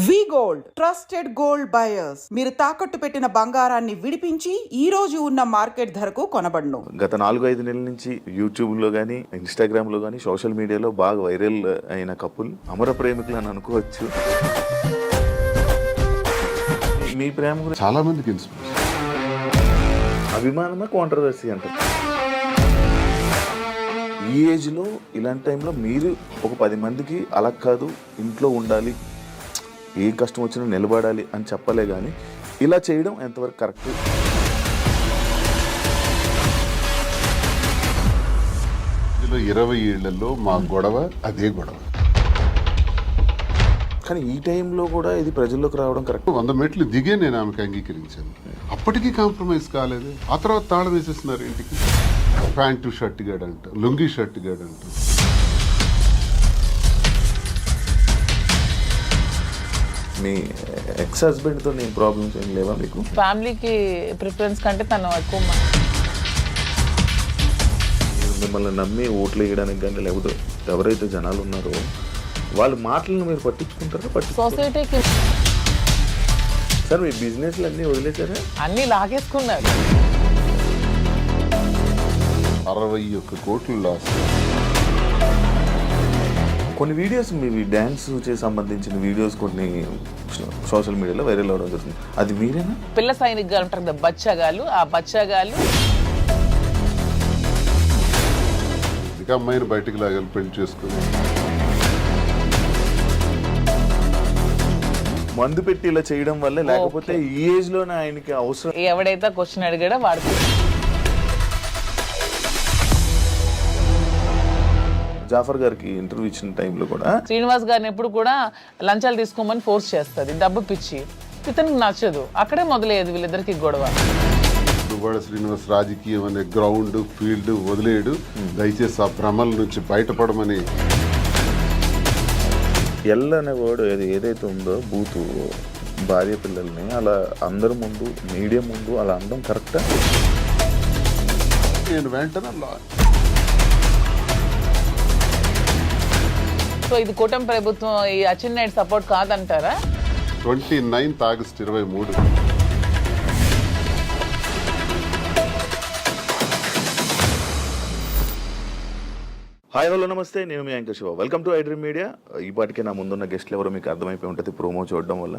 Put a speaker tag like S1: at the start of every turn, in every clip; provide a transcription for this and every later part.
S1: వి gold trusted gold buyers. మీరు తాకట్టు పెట్టిన బంగారాన్ని విడిపించి ఈ రోజు ఉన్న మార్కెట్ ధరకు కొనబడును.
S2: గత 4-5 నెలల నుంచి యూట్యూబ్ లో గానీ, ఇన్స్టాగ్రామ్ లో గానీ, సోషల్ మీడియాలో బాగా వైరల్ అయిన కపుల్ అమర ప్రేమికులు అని అనుకోవచ్చు. మీ ప్రేమ గురించి
S3: చాలా మందికి ఇన్స్పిరేషన్.
S2: అభిమానమే కాంట్రవర్సీ అంటారు. ఈ ఏజ్ లో ఇలాంటి టైంలో మీరు ఒక 10 మందికి అలా కాదు, ఇంట్లో ఉండాలి, ఏ కష్టం వచ్చినా నిలబడాలి అని చెప్పలే కానీ ఇలా చేయడం ఎంతవరకు కరెక్ట్?
S3: ఇందులో 20 ఏళ్లలో మా గొడవ అదే గొడవ.
S2: కానీ ఈ టైంలో కూడా ఇది ప్రజల్లోకి రావడం కరెక్ట్.
S3: 100 మెట్లు దిగే నేను ఆమెకు అంగీకరించాను. అప్పటికీ కాంప్రమైజ్ కాలేదు. ఆ తర్వాత తాళం వేసేస్తున్నారు ఇంటికి. ప్యాంటు షర్ట్ గాడంట, లుంగి షర్ట్ గాడంట.
S2: మీ ఎక్స్ హస్బెండ్తో నేను ప్రాబ్లమ్స్ ఏం లేవా మీకు?
S4: ఫ్యామిలీకి ప్రిఫరెన్స్ కంటే తను ఎక్కువ
S2: మిమ్మల్ని నమ్మి ఓట్లు వేయడానికి కానీ, లేకపోతే ఎవరైతే జనాలు ఉన్నారో వాళ్ళ మాటలను మీరు పట్టించుకుంటారా?
S4: సొసైటీకి
S2: సార్ మీ బిజినెస్లు అన్నీ వదిలేసారా?
S4: అన్ని లాగేసుకున్నారు.
S3: 61 కోట్లు లాస్.
S2: కొన్ని వీడియోస్ మీ డ్యాన్స్ చేసి సంబంధించిన వీడియోస్ కొన్ని సోషల్ మీడియాలో వైరల్ అవడం జరుగుతుంది. అది మీరేనా?
S4: పిల్ల సైనిక్ గారు ఉంటారు కదా, బచ్చగాళ్ళు. ఆ బచ్చగాళ్ళు
S3: ఇక అమ్మాయిని బయటికి లాగాలి పెళ్లి చేసుకుని.
S2: మందు పెట్టి ఇలా చేయడం వల్ల, లేకపోతే ఈ ఏజ్ లోనే ఆయనకి అవసరం.
S4: ఎవడైతే క్వశ్చన్ అడిగాడో వాడు.
S2: జాఫర్ గారికి ఇంటర్వ్యూ ఇచ్చిన టైంలో కూడా
S4: శ్రీనివాస్ గారిని ఎప్పుడు కూడా లంచాలు తీసుకోమని ఫోర్స్ చేస్తుంది, డబ్బు పిచ్చి. ఇతనికి నచ్చదు. అక్కడే మొదలయ్యేది వీళ్ళిద్దరికి గొడవ.
S3: దువ్వాడ శ్రీనివాస్ రాజకీయం అనే గ్రౌండ్ ఫీల్డ్ వదిలేడు. దయచేసి ఆ భ్రమల నుంచి బయటపడమని.
S2: ఎల్ అనే వర్డ్ ఏదైతే ఉందో, బూతు భార్య పిల్లల్ని అలా అందరి ముందు, మీడియా ముందు అలా అనడం కరెక్టా?
S3: నేను వెంటనే
S4: సో ఇది కూటమి ప్రభుత్వం ఈ అచ్చెన్నాయుడు సపోర్ట్ కాదంటారా?
S3: 29 ఆగస్టు 23.
S2: హాయ్ హలో నమస్తే, నేను మీ anchor Shiva. Welcome to iDream media. ఈ పాటికే నా ముందున్న గెస్ట్లు ఎవరో మీకు అర్థమైపోయి ఉంటుంది ప్రోమో చూడడం వల్ల.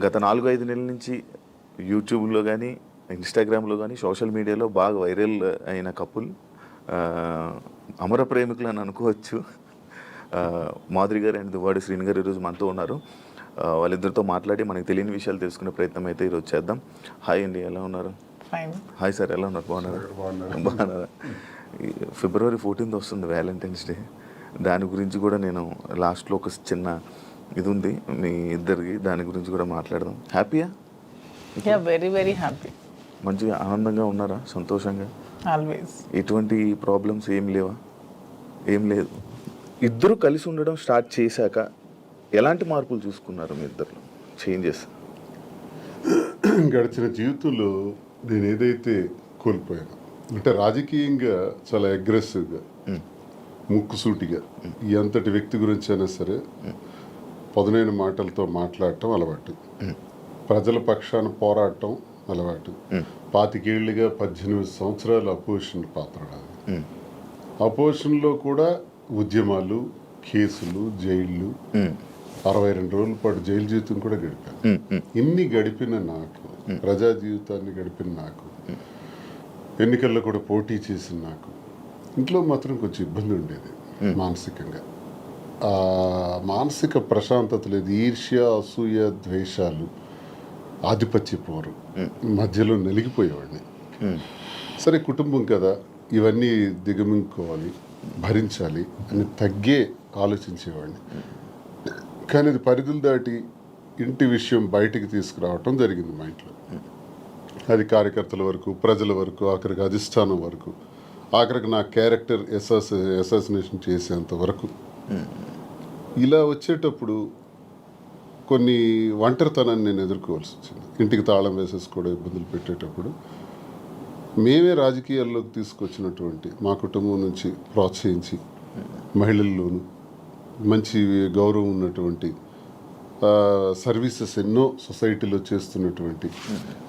S2: గత 4-5 నెలల నుంచి యూట్యూబ్లో కానీ, ఇన్స్టాగ్రామ్లో కానీ, సోషల్ మీడియాలో బాగా వైరల్ అయిన కపుల్ అమర ప్రేమికులు అని అనుకోవచ్చు. మాధురి గారు అండ్ దువ్వాడ శ్రీని గారు ఈరోజు మనతో ఉన్నారు. వాళ్ళిద్దరితో మాట్లాడి మనకు తెలియని విషయాలు తెలుసుకునే ప్రయత్నం అయితే ఈరోజు చేద్దాం. హాయ్ అండి, ఎలా ఉన్నారు? హాయ్ సార్, ఎలా ఉన్నారు? బాగున్నారా? February 14th వస్తుంది వ్యాలంటైన్స్ డే. దాని గురించి కూడా నేను లాస్ట్లో ఒక చిన్న ఇది ఉంది మీ ఇద్దరికి, దాని గురించి కూడా మాట్లాడదాం. హ్యాపీయా?
S4: Very very happy.
S2: మంచిగా ఆనందంగా ఉన్నారా? సంతోషంగా?
S4: ఆల్వేస్.
S2: ఎటువంటి ప్రాబ్లమ్స్ ఏం లేవా? ఏం లేదు. ఇద్దరు కలిసి ఉండడం స్టార్ట్ చేశాక ఎలాంటి మార్పులు చూసుకున్నారు మీ ఇద్దరు? చేంజెస్
S3: గడిచిన జీవితంలో నేను ఏదైతే కోల్పోయాను అంటే, రాజకీయంగా చాలా అగ్రెసివ్గా, ముక్కుసూటిగా ఎంతటి వ్యక్తి గురించి అయినా సరే పదునైన మాటలతో మాట్లాడటం అలవాటు. ప్రజల పక్షాన పోరాటం అలవాటు. 25 ఏళ్ళుగా 18 సంవత్సరాలు అపోజిషన్ పాత్ర. అపోజిషన్లో కూడా ఉద్యమాలు, కేసులు, జైళ్ళు, 62 రోజుల పాటు జైలు జీవితం కూడా గడిపాను. ఇన్ని గడిపిన నాకు, ప్రజా జీవితాన్ని గడిపిన నాకు, ఎన్నికల్లో కూడా పోటీ చేసిన నాకు, ఇంట్లో మాత్రం కొంచెం ఇబ్బంది ఉండేది మానసికంగా. ఆ మానసిక ప్రశాంతత లేదు. ఈర్ష్య, అసూయ, ద్వేషాలు, ఆధిపత్య పోరు మధ్యలో నలిగిపోయేవాడిని. సరే, కుటుంబం కదా, ఇవన్నీ దిగమింగుకోవాలి, భరించాలి అని తగ్గే ఆలోచించేవాడిని. కానీ అది పరిధులు దాటి ఇంటి విషయం బయటికి తీసుకురావటం జరిగింది మా ఇంట్లో. అది కార్యకర్తల వరకు, ప్రజల వరకు, ఆఖరికి అధిష్టానం వరకు, ఆఖరికి నా క్యారెక్టర్ అసాసినేషన్ చేసేంత వరకు. ఇలా వచ్చేటప్పుడు కొన్ని ఒంటరితనాన్ని నేను ఎదుర్కోవాల్సి వచ్చింది. ఇంటికి తాళం వేసేసుకోవడం, ఇబ్బందులు పెట్టేటప్పుడు మేమే రాజకీయాల్లోకి తీసుకొచ్చినటువంటి మా కుటుంబం నుంచి ప్రోత్సహించి మహిళల్లోనూ మంచి గౌరవం ఉన్నటువంటి సర్వీసెస్ ఎన్నో సొసైటీలో చేస్తున్నటువంటి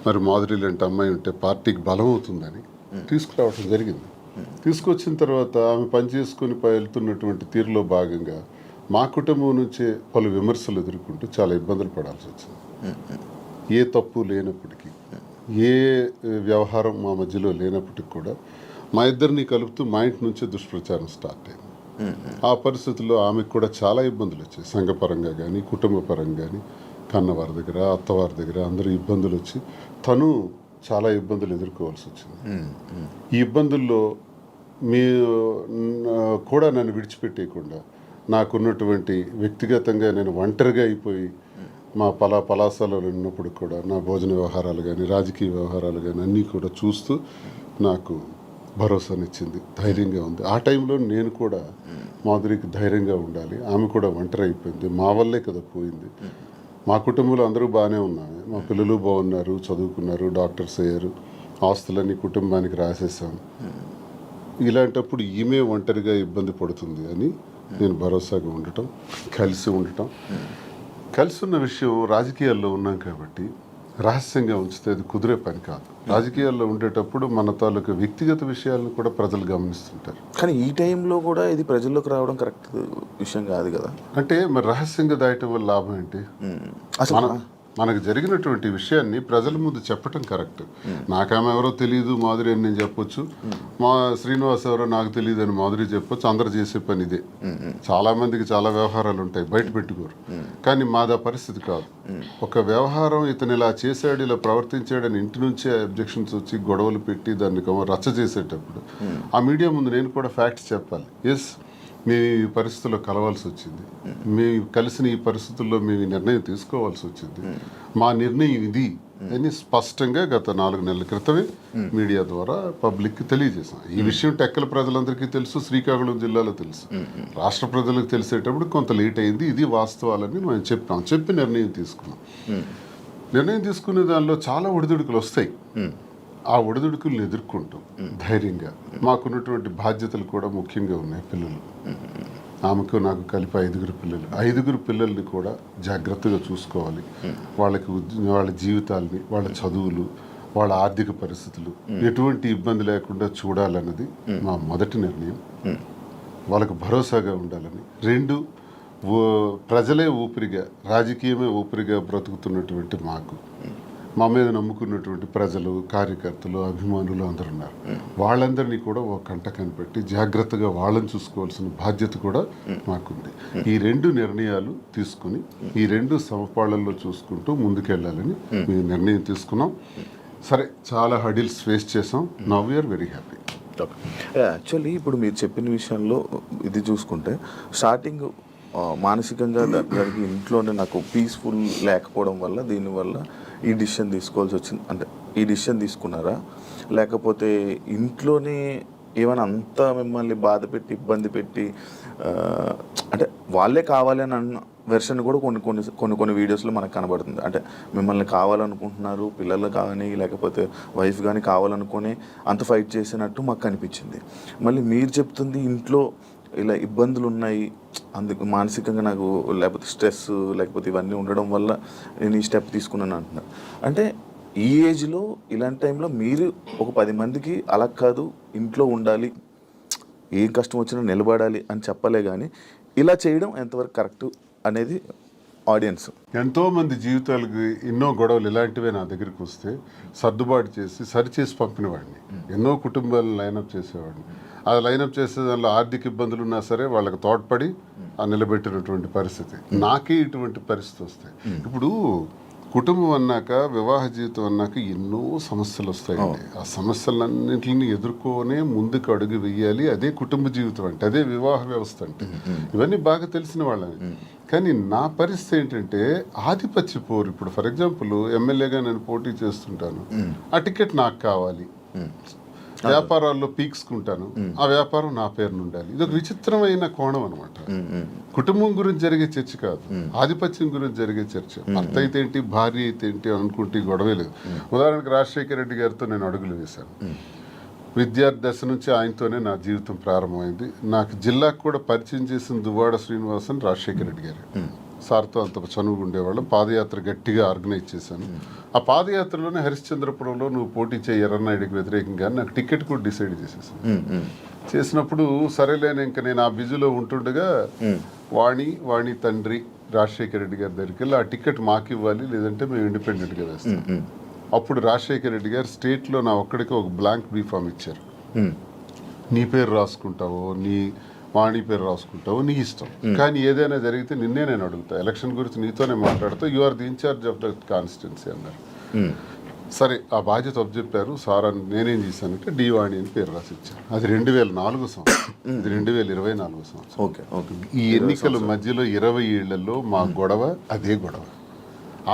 S3: మరి మాధురి లాంటి అమ్మాయి ఉంటే పార్టీకి బలం అవుతుందని తీసుకురావడం జరిగింది. తీసుకొచ్చిన తర్వాత ఆమె పనిచేసుకొని వెళ్తున్నటువంటి తీరులో భాగంగా మా కుటుంబం నుంచే పలు విమర్శలు ఎదుర్కొంటూ చాలా ఇబ్బందులు పడాల్సి వచ్చింది. ఏ తప్పు లేనప్పటికీ, ఏ వ్యవహారం మా మధ్యలో లేనప్పటికీ కూడా మా ఇద్దరిని కలుపుతూ మా ఇంటి నుంచే దుష్ప్రచారం స్టార్ట్ అయింది. ఆ పరిస్థితుల్లో ఆమెకు కూడా చాలా ఇబ్బందులు వచ్చాయి. సంఘపరంగా కానీ, కుటుంబ పరంగా కానీ, కన్నవారి దగ్గర, అత్తవారి దగ్గర అందరూ ఇబ్బందులు వచ్చి తను చాలా ఇబ్బందులు ఎదుర్కోవాల్సి వచ్చింది. ఈ ఇబ్బందుల్లో మీ కూడా నన్ను విడిచిపెట్టేయకుండా నాకున్నటువంటి వ్యక్తిగతంగా నేను ఒంటరిగా అయిపోయి మా పలాసాలలో ఉన్నప్పుడు కూడా నా భోజన వ్యవహారాలు కానీ, రాజకీయ వ్యవహారాలు కానీ అన్నీ కూడా చూస్తూ నాకు భరోసానిచ్చింది, ధైర్యంగా ఉంది. ఆ టైంలో నేను కూడా మాధురికి ధైర్యంగా ఉండాలి, ఆమె కూడా ఒంటరి అయిపోయింది, మా వల్లే కదా పోయింది. మా కుటుంబంలో అందరూ బాగానే ఉన్నారు, మా పిల్లలు బాగున్నారు, చదువుకున్నారు, డాక్టర్స్ అయ్యారు, ఆస్తులన్నీ కుటుంబానికి రాసేసాం. ఇలాంటప్పుడు ఈమె ఒంటరిగా ఇబ్బంది పడుతుంది అని నేను భరోసాగా ఉండటం, కలిసి ఉండటం. కలిసి ఉన్న విషయం రాజకీయాల్లో ఉన్నాం కాబట్టి రహస్యంగా ఉంచితే అది కుదిరే పని కాదు. రాజకీయాల్లో ఉండేటప్పుడు మన తాలూకు వ్యక్తిగత విషయాలను కూడా ప్రజలు గమనిస్తుంటారు.
S2: కానీ ఈ టైంలో కూడా ఇది ప్రజల్లోకి రావడం కరెక్ట్ విషయం కాదు కదా.
S3: అంటే మరి రహస్యంగా దాయటం వల్ల లాభం ఏంటి?
S2: అసలు
S3: మనకు జరిగినటువంటి విషయాన్ని ప్రజల ముందు చెప్పటం కరెక్ట్. నాకు ఆమె ఎవరో తెలియదు మాధురి అని నేను చెప్పొచ్చు, మా శ్రీనివాస్ ఎవరో నాకు తెలియదు అని మాధురి చెప్పొచ్చు. అందరు చేసే పని ఇదే. చాలా మందికి చాలా వ్యవహారాలు ఉంటాయి, బయట పెట్టుకోరు. కానీ మాదా పరిస్థితి కాదు. ఒక వ్యవహారం ఇతను ఇలా చేశాడు, ఇలా ప్రవర్తించాడని ఇంటి నుంచే అబ్జెక్షన్స్ వచ్చి గొడవలు పెట్టి దాన్ని రచ్చ చేసేటప్పుడు ఆ మీడియా ముందు నేను కూడా ఫ్యాక్ట్స్ చెప్పాలి. ఎస్, మేము ఈ పరిస్థితుల్లో కలవాల్సి వచ్చింది, మేము కలిసిన ఈ పరిస్థితుల్లో మేము ఈ నిర్ణయం తీసుకోవాల్సి వచ్చింది, మా నిర్ణయం ఇది అని స్పష్టంగా గత 4 నెలల క్రితమే మీడియా ద్వారా పబ్లిక్కి తెలియజేసాం. ఈ విషయం టెక్కల ప్రజలందరికీ తెలుసు, శ్రీకాకుళం జిల్లాలో తెలుసు, రాష్ట్ర ప్రజలకు తెలిసేటప్పుడు కొంత లేట్ అయింది. ఇది వాస్తవాలని మేము చెప్పి నిర్ణయం తీసుకున్నాం. నిర్ణయం తీసుకునే దానిలో చాలా ఒడిదుడుకులు వస్తాయి. ఆ ఒడిదుడుకులను ఎదుర్కొంటూ ధైర్యంగా, మాకున్నటువంటి బాధ్యతలు కూడా ముఖ్యంగా ఉన్నాయి. పిల్లలు, ఆమెకు నాకు కలిపి 5 పిల్లలు. 5 పిల్లల్ని కూడా జాగ్రత్తగా చూసుకోవాలి. వాళ్ళ జీవితాలని, వాళ్ళ చదువులు, వాళ్ళ ఆర్థిక పరిస్థితులు ఎటువంటి ఇబ్బంది లేకుండా చూడాలన్నది మా మొదటి నిర్ణయం. వాళ్ళకు భరోసాగా ఉండాలని. 2, ప్రజలే ఊపిరిగా, రాజకీయమే ఊపిరిగా బ్రతుకుతున్నటువంటి మాకు, మా మీద నమ్ముకున్నటువంటి ప్రజలు, కార్యకర్తలు, అభిమానులు అందరూ ఉన్నారు. వాళ్ళందరినీ కూడా ఒక కంట కనిపెట్టి జాగ్రత్తగా వాళ్ళని చూసుకోవాల్సిన బాధ్యత కూడా మాకుంది. ఈ 2 నిర్ణయాలు తీసుకుని ఈ 2 సమపాళ్లలో చూసుకుంటూ ముందుకెళ్ళాలని మేము నిర్ణయం తీసుకున్నాం. సరే, చాలా హడిల్స్ ఫేస్ చేసాం. Now we are very happy.
S2: Actually ఇప్పుడు మీరు చెప్పిన విషయంలో ఇది చూసుకుంటే స్టార్టింగ్ మానసికంగా దానికి ఇంట్లోనే నాకు పీస్ఫుల్ లేకపోవడం వల్ల దీనివల్ల ఈ డిసిషన్ తీసుకోవాల్సి వచ్చింది. అంటే ఈ డిసిషన్ తీసుకున్నారా, లేకపోతే ఇంట్లోనే ఏమైనా అంతా మిమ్మల్ని బాధ పెట్టి ఇబ్బంది పెట్టి అంటే వాళ్ళే కావాలి అని అన్న వెర్షన్ కూడా కొన్ని వీడియోస్లో మనకు కనబడుతుంది. అంటే మిమ్మల్ని కావాలనుకుంటున్నారు, పిల్లలు కానీ లేకపోతే వైఫ్ కానీ కావాలనుకుని అంత ఫైట్ చేసినట్టు మాకు కనిపించింది. మళ్ళీ మీరు చెప్తుంది ఇంట్లో ఇలా ఇబ్బందులు ఉన్నాయి, అందుకు మానసికంగా నాకు లేకపోతే స్ట్రెస్ లేకపోతే ఇవన్నీ ఉండడం వల్ల నేను ఈ స్టెప్ తీసుకున్నాను అంటున్నారు. అంటే ఈ ఏజ్లో ఇలాంటి టైంలో మీరు ఒక 10 మందికి అలా కాదు, ఇంట్లో ఉండాలి, ఏం కష్టం వచ్చినా నిలబడాలి అని చెప్పలే, కానీ ఇలా చేయడం ఎంతవరకు కరెక్ట్ అనేది ఆడియన్స్.
S3: ఎంతోమంది జీవితాలకి ఎన్నో గొడవలు ఇలాంటివే నా దగ్గరికి వస్తే సర్దుబాటు చేసి సరిచేసి పంపినవాడిని. ఎన్నో కుటుంబాలను లైనప్ చేసేవాడిని. అది లైనప్ చేసే దానిలో ఆర్థిక ఇబ్బందులు ఉన్నా సరే వాళ్ళకి తోడ్పడి నిలబెట్టినటువంటి పరిస్థితి. నాకే ఇటువంటి పరిస్థితి వస్తాయి. ఇప్పుడు కుటుంబం అన్నాక, వివాహ జీవితం అన్నాక ఎన్నో సమస్యలు వస్తాయండి. ఆ సమస్యలన్నింటిని ఎదుర్కొనే ముందుకు అడుగు వెయ్యాలి. అదే కుటుంబ జీవితం అంటే, అదే వివాహ వ్యవస్థ అంటే. ఇవన్నీ బాగా తెలిసిన వాళ్ళని. కానీ నా పరిస్థితి ఏంటంటే ఆధిపత్య పోరు. ఇప్పుడు ఫర్ ఎగ్జాంపుల్ ఎమ్మెల్యేగా నేను పోటీ చేస్తుంటాను, ఆ టికెట్ నాకు కావాలి. వ్యాపారాల్లో పీక్స్కుంటాను, ఆ వ్యాపారం నా పేరున ఉండాలి. ఇది ఒక విచిత్రమైన కోణం అనమాట. కుటుంబం గురించి జరిగే చర్చ కాదు, ఆధిపత్యం గురించి జరిగే చర్చ. భర్త అయితే ఏంటి, భార్య అయితే ఏంటి అనుకుంటే గొడవే లేదు. ఉదాహరణకు రాజశేఖర రెడ్డి గారితో నేను అడుగులు వేశాను. విద్యార్థి దశ నుంచి ఆయనతోనే నా జీవితం ప్రారంభమైంది. నాకు జిల్లాకు కూడా పరిచయం చేసిన దువ్వాడ శ్రీనివాసన్ రాజశేఖర రెడ్డి గారు. సార్తో అంత చనువుగా ఉండేవాళ్ళం. పాదయాత్ర గట్టిగా ఆర్గనైజ్ చేశాను. ఆ పాదయాత్రలోనే హరిశ్చంద్రపురంలో నువ్వు పోటీ చేయి ఎర్రన్నాయుడికి వ్యతిరేకంగా నాకు టికెట్ కూడా డిసైడ్ చేసేసాను. చేసినప్పుడు సరేలేని ఇంకా నేను ఆ బిజీలో ఉంటుండగా వాణి తండ్రి రాజశేఖర రెడ్డి గారి దగ్గరికి వెళ్ళి ఆ టికెట్ మాకు ఇవ్వాలి, లేదంటే మేము ఇండిపెండెంట్గా వేస్తాం. అప్పుడు రాజశేఖర రెడ్డి గారు స్టేట్లో నా ఒక్కడికి ఒక బ్లాంక్ బీఫామ్ ఇచ్చారు. నీ పేరు రాసుకుంటావో నీ వాణి పేరు రాసుకుంటావో నీ ఇష్టం, కానీ ఏదైనా జరిగితే నిన్నే నేను అడుగుతా, ఎలక్షన్ గురించి నీతోనే మాట్లాడుతూ, you are the incharge of the constituency అన్నారు. సరే ఆ బాధ్యత అప్పచెప్పారు సార్ అని నేనేం చేశానంటే డి వాణి అని పేరు రాసి ఇచ్చాను. అది 2004 సంవత్సరం, ఇది 2024 సంవత్సరం.
S2: ఓకే.
S3: ఈ ఎన్నికల మధ్యలో 20 ఏళ్లలో మా గొడవ అదే గొడవ.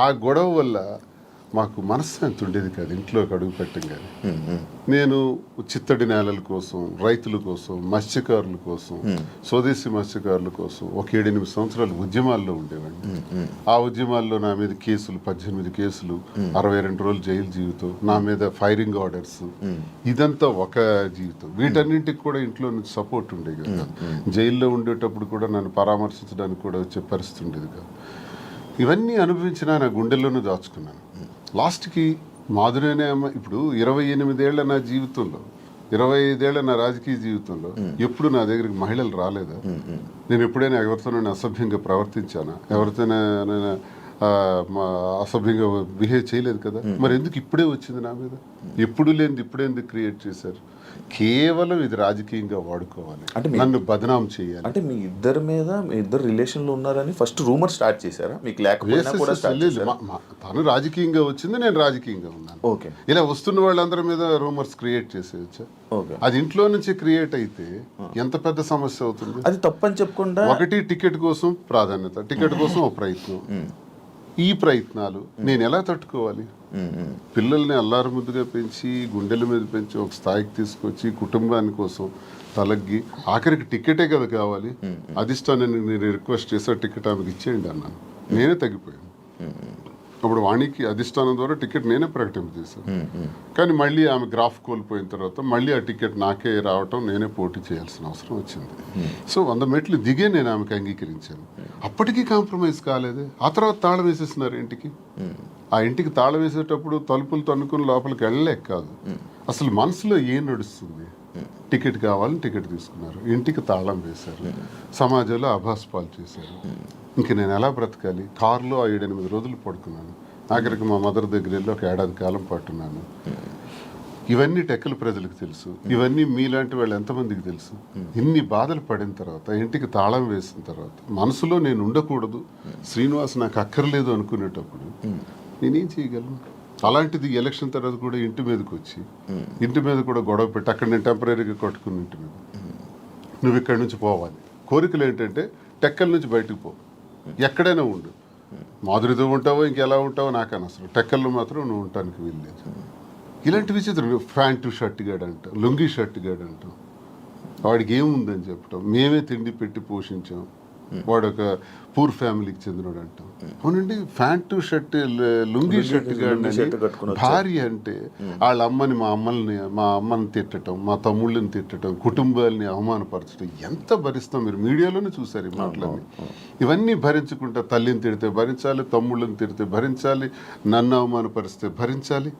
S3: ఆ గొడవ వల్ల మాకు మనశ్శాంతి ఉండేది కాదు ఇంట్లోకి అడుగు పెట్టంగానే. నేను చిత్తడి నేలల కోసం, రైతుల కోసం, మత్స్యకారుల కోసం, స్వదేశీ మత్స్యకారుల కోసం ఒక 7-8 సంవత్సరాలు ఉద్యమాల్లో ఉండేవాడిని. ఆ ఉద్యమాల్లో నా మీద కేసులు, 18 కేసులు, 62 రోజులు జైలు జీవితం, నా మీద ఫైరింగ్ ఆర్డర్స్, ఇదంతా ఒక జీవితం. వీటన్నింటికి కూడా ఇంట్లో నుంచి సపోర్ట్ ఉండేది కదా. జైల్లో ఉండేటప్పుడు కూడా నన్ను పరామర్శించడానికి కూడా వచ్చే పరిస్థితి ఉండేది కాదు. ఇవన్నీ అనుభవించినా నా గుండెల్లోనూ దాచుకున్నాను. లాస్ట్కి మాధురేనే అమ్మ ఇప్పుడు 28 ఏళ్ల నా జీవితంలో, 25 ఏళ్ల నా రాజకీయ జీవితంలో ఎప్పుడు నా దగ్గరికి మహిళలు రాలేదా? నేను ఎప్పుడైనా ఎవరితోనైనా అసభ్యంగా ప్రవర్తించానా? ఎవరితోనైనా అసభ్యంగా బిహేవ్ చేయలేదు కదా. మరి ఎందుకు ఇప్పుడే వచ్చింది నా మీద? ఎప్పుడు లేనిది ఇప్పుడే ఎందుకు క్రియేట్ చేశారు? కేవలం ఇది రాజకీయంగా వాడుకోవాలి, అంటే నన్ను బదనాం చేయాలి.
S2: అంటే మీ ఇద్దరు రిలేషన్లో ఉన్నారని ఫస్ట్ రూమర్ స్టార్ట్ చేశారా? మీకు లేకపోయినా కూడా
S3: తను రాజకీయంగా వచ్చింది, నేను రాజకీయంగా ఉన్నాను.
S2: ఓకే.
S3: ఇలా వస్తున్న వాళ్ళందరి మీద రూమర్స్ క్రియేట్ చేసేయచ్చా? అది ఇంట్లో నుంచి క్రియేట్ అయితే ఎంత పెద్ద సమస్య అవుతుంది.
S2: అది తప్పని చెప్పకుండా
S3: ఒకటి టికెట్ కోసం ప్రాధాన్యత, టికెట్ కోసం ఒక ప్రయత్నం. ఈ ప్రయత్నాలు నేను ఎలా తట్టుకోవాలి? పిల్లల్ని అల్లారు ముద్దుగా పెంచి, గుండెల మీద పెంచి, ఒక స్థాయికి తీసుకొచ్చి, కుటుంబాని కోసం తలగ్గి, ఆఖరికి టికెటే కదా కావాలి. అధిష్టానాన్ని నేను రిక్వెస్ట్ చేసా, టికెట్ ఆమెకి ఇచ్చేయండి అన్నాను. నేనే తగ్గిపోయాను. అప్పుడు వాణికి అధిష్టానం ద్వారా టికెట్ నేనే ప్రకటింపజేశాను. కానీ మళ్ళీ ఆమె గ్రాఫ్ కోల్పోయిన తర్వాత మళ్ళీ ఆ టికెట్ నాకే రావటం, నేనే పోటీ చేయాల్సిన అవసరం వచ్చింది. సో 100 మెట్లు దిగే నేను ఆమెకు అంగీకరించాను. అప్పటికీ కాంప్రమైజ్ కాలేదే. ఆ తర్వాత తాళం వేసేస్తున్నారు ఇంటికి. ఆ ఇంటికి తాళం వేసేటప్పుడు తలుపులు తన్నుకుని లోపలికి వెళ్ళలేక కాదు, అసలు మనసులో ఏం నడుస్తుంది? టికెట్ కావాలని టికెట్ తీసుకున్నారు, ఇంటికి తాళం వేశారు, సమాజంలో అభాస్పాలు చేశారు. ఇంక నేను ఎలా బ్రతకాలి? కారులో 7-8 రోజులు పడుకున్నాను. ఆఖరికి మా మదర్ దగ్గర వెళ్ళి ఒక 1 ఏడాది కాలం పట్టున్నాను. ఇవన్నీ టెక్కల ప్రజలకు తెలుసు, ఇవన్నీ మీలాంటి వాళ్ళు ఎంతమందికి తెలుసు? ఇన్ని బాధలు పడిన తర్వాత, ఇంటికి తాళం వేసిన తర్వాత, మనసులో నేను ఉండకూడదు, శ్రీనివాస్ నాకు అక్కర్లేదు అనుకునేటప్పుడు నేనేం చేయగలను? అలాంటిది ఎలక్షన్ తర్వాత కూడా ఇంటి మీదకి వచ్చి, ఇంటి మీద కూడా గొడవ పెట్టి, అక్కడ నేను టెంపరీగా కొట్టుకుని ఇంటి మీద, నువ్వు ఇక్కడి నుంచి పోవాలి. కోరికలు ఏంటంటే టెక్కల నుంచి బయటకు పో, ఎక్కడైనా ఉండు, మాధురితో ఉంటావో ఇంకెలా ఉంటావో నాకు అనవసరం, టెక్కల్లో మాత్రం నువ్వు ఉండటానికి వీల్లేదు. ఇలాంటి విచిత్రం. ప్యాంటు షర్ట్ గాడు అంటాం, లుంగీ షర్ట్ గాడు అంటాం, వాడికి ఏముందని చెప్పటం, మేమే తిండి పెట్టి పోషించాం, వాడు ఒక పూర్ ఫ్యామిలీకి చెందినవాడు అంటాం. అవునండి, ప్యాంటు షర్ట్ లుంగీ షర్ట్ గాడు భార్య అంటే వాళ్ళ అమ్మని, మా అమ్మని తిట్టడం, మా తమ్ముళ్ళని తిట్టడం, కుటుంబాలని అవమానపరచడం ఎంత భరిస్తాం? మీరు మీడియాలోనే చూసారు ఈ మాటలన్నీ. ఇవన్నీ భరించుకుంటా, తల్లిని తిడితే భరించాలి, తమ్ముళ్ళని తిడితే భరించాలి, నన్ను అవమానపరిస్తే భరించాలి.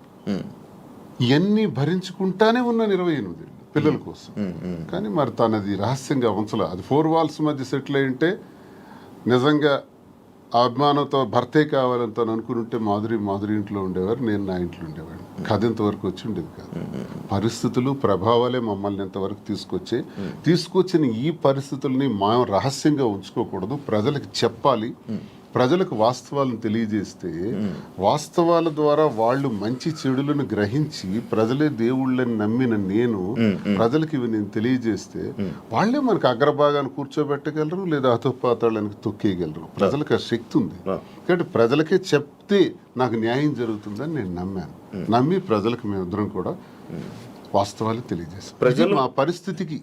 S3: ఇవన్నీ భరించుకుంటానే ఉన్నాను 28 ఏళ్ళు పిల్లల కోసం. కానీ మరి తనది రహస్యంగా ఉంచలే. అది 4 walls మధ్య సెటిల్ అయి ఉంటే, నిజంగా అభిమానంతో భర్తే కావాలని తను అనుకుని ఉంటే మాధురి ఇంట్లో ఉండేవారు, నేను నా ఇంట్లో ఉండేవాడిని. కథ ఇంతవరకు వచ్చి ఉండేది కాదు. పరిస్థితులు, ప్రభావాలే మమ్మల్ని ఇంతవరకు తీసుకొచ్చిన ఈ పరిస్థితుల్ని మనం రహస్యంగా ఉంచుకోకూడదు, ప్రజలకు చెప్పాలి. ప్రజలకు వాస్తవాలను తెలియజేస్తే, వాస్తవాల ద్వారా వాళ్ళు మంచి చెడులను గ్రహించి ప్రజలే దేవుళ్ళని నమ్మిన నేను ప్రజలకు ఇవి నేను తెలియజేస్తే, వాళ్ళే మనకు అగ్రభాగాన్ని కూర్చోబెట్టగలరు, లేదా అధోపాతాళానికి తొక్కేయగలరు. ప్రజలకు ఆ శక్తి ఉంది. కాబట్టి ప్రజలకే చెప్తే నాకు న్యాయం జరుగుతుందని నేను నమ్మి ప్రజలకు మేమిద్దరం కూడా వాస్తవాలు తెలియజేస్తాం. ప్రజలు మా పరిస్థితికి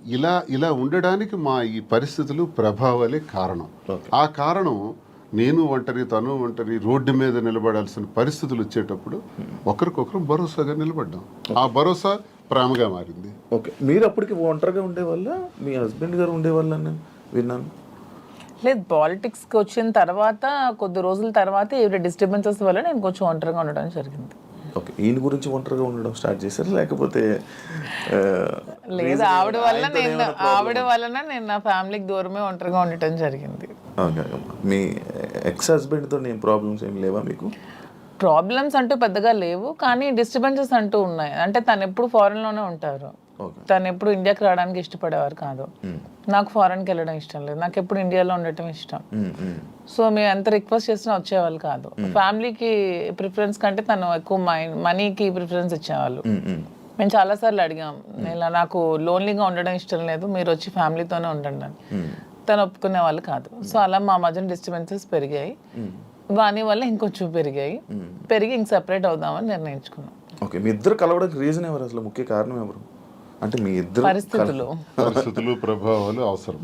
S3: ఇలా ఉండడానికి మా ఈ పరిస్థితులు, ప్రభావాలే కారణం. ఆ కారణం నేను ఒంటరి, తను ఒంటరి, రోడ్డు మీద నిలబడాల్సిన పరిస్థితులు వచ్చేటప్పుడు ఒకరికొకరు భరోసాగా నిలబడ్డాం. ఆ భరోసా ప్రేమగా మారింది.
S2: ఓకే, మీరు అప్పటికి ఒంటరిగా ఉండేవాళ్ళ, మీ హస్బెండ్ గారు ఉండేవాళ్ళ అని విన్నాను.
S4: లేదు, పాలిటిక్స్కి వచ్చిన తర్వాత కొద్ది రోజుల తర్వాత ఈవిడ డిస్టర్బెన్సెస్ వల్ల నేను కొంచెం ఒంటరిగా ఉండడం జరిగింది.
S2: ఓకే, ఈయన గురించి ఒంటరిగా ఉండడం స్టార్ట్ చేశారు, లేకపోతే
S4: లేదు, ఆవిడ వలన నేను నా ఫ్యామిలీకి దూరమే ఒంటరిగా ఉండటం జరిగింది.
S2: ఓకే, మీ ఎక్స్ హస్బెండ్తో ఏం ప్రాబ్లమ్స్ ఏం లేవా మీకు?
S4: ప్రాబ్లమ్స్ అంటూ పెద్దగా లేవు, కానీ డిస్టర్బెన్సెస్ అంటూ ఉన్నాయి. అంటే తను ఎప్పుడు ఫారెన్లోనే ఉంటారు, తను ఎప్పుడు ఇండియాకి రావడానికి ఇష్టపడేవారు కాదు. నాకు ఫారెన్కి వెళ్ళడం ఇష్టం లేదు, నాకు ఎప్పుడు ఇండియాలో ఉండటం ఇష్టం. సో మేము ఎంత రిక్వెస్ట్ చేసినా వచ్చేవాళ్ళు కాదు. ఫ్యామిలీకి ప్రిఫరెన్స్ కంటే తను ఎక్కువ మనీకి ప్రిఫరెన్స్ ఇచ్చేవాళ్ళు. మేము చాలాసార్లు అడిగాం, ఇలా నాకు లోన్లీగా ఉండడం ఇష్టం లేదు, మీరు వచ్చి ఫ్యామిలీతోనే ఉండండి అని. తను ఒప్పుకునే వాళ్ళు కాదు. సో అలా మా మధ్యన డిస్టర్బెన్సెస్ పెరిగాయి, వాని వల్ల ఇంకొంచెం పెరిగి ఇంక సెపరేట్ అవుదామని నిర్ణయించుకున్నాం.
S2: ఓకే, మీ ఇద్దరు కలవడానికి రీజన్ ఎవరు, అసలు ముఖ్య కారణం ఎవరు? అంటే మీ ఇద్దరు
S4: పరిస్థితులు
S3: ప్రభావాలు అవసరం.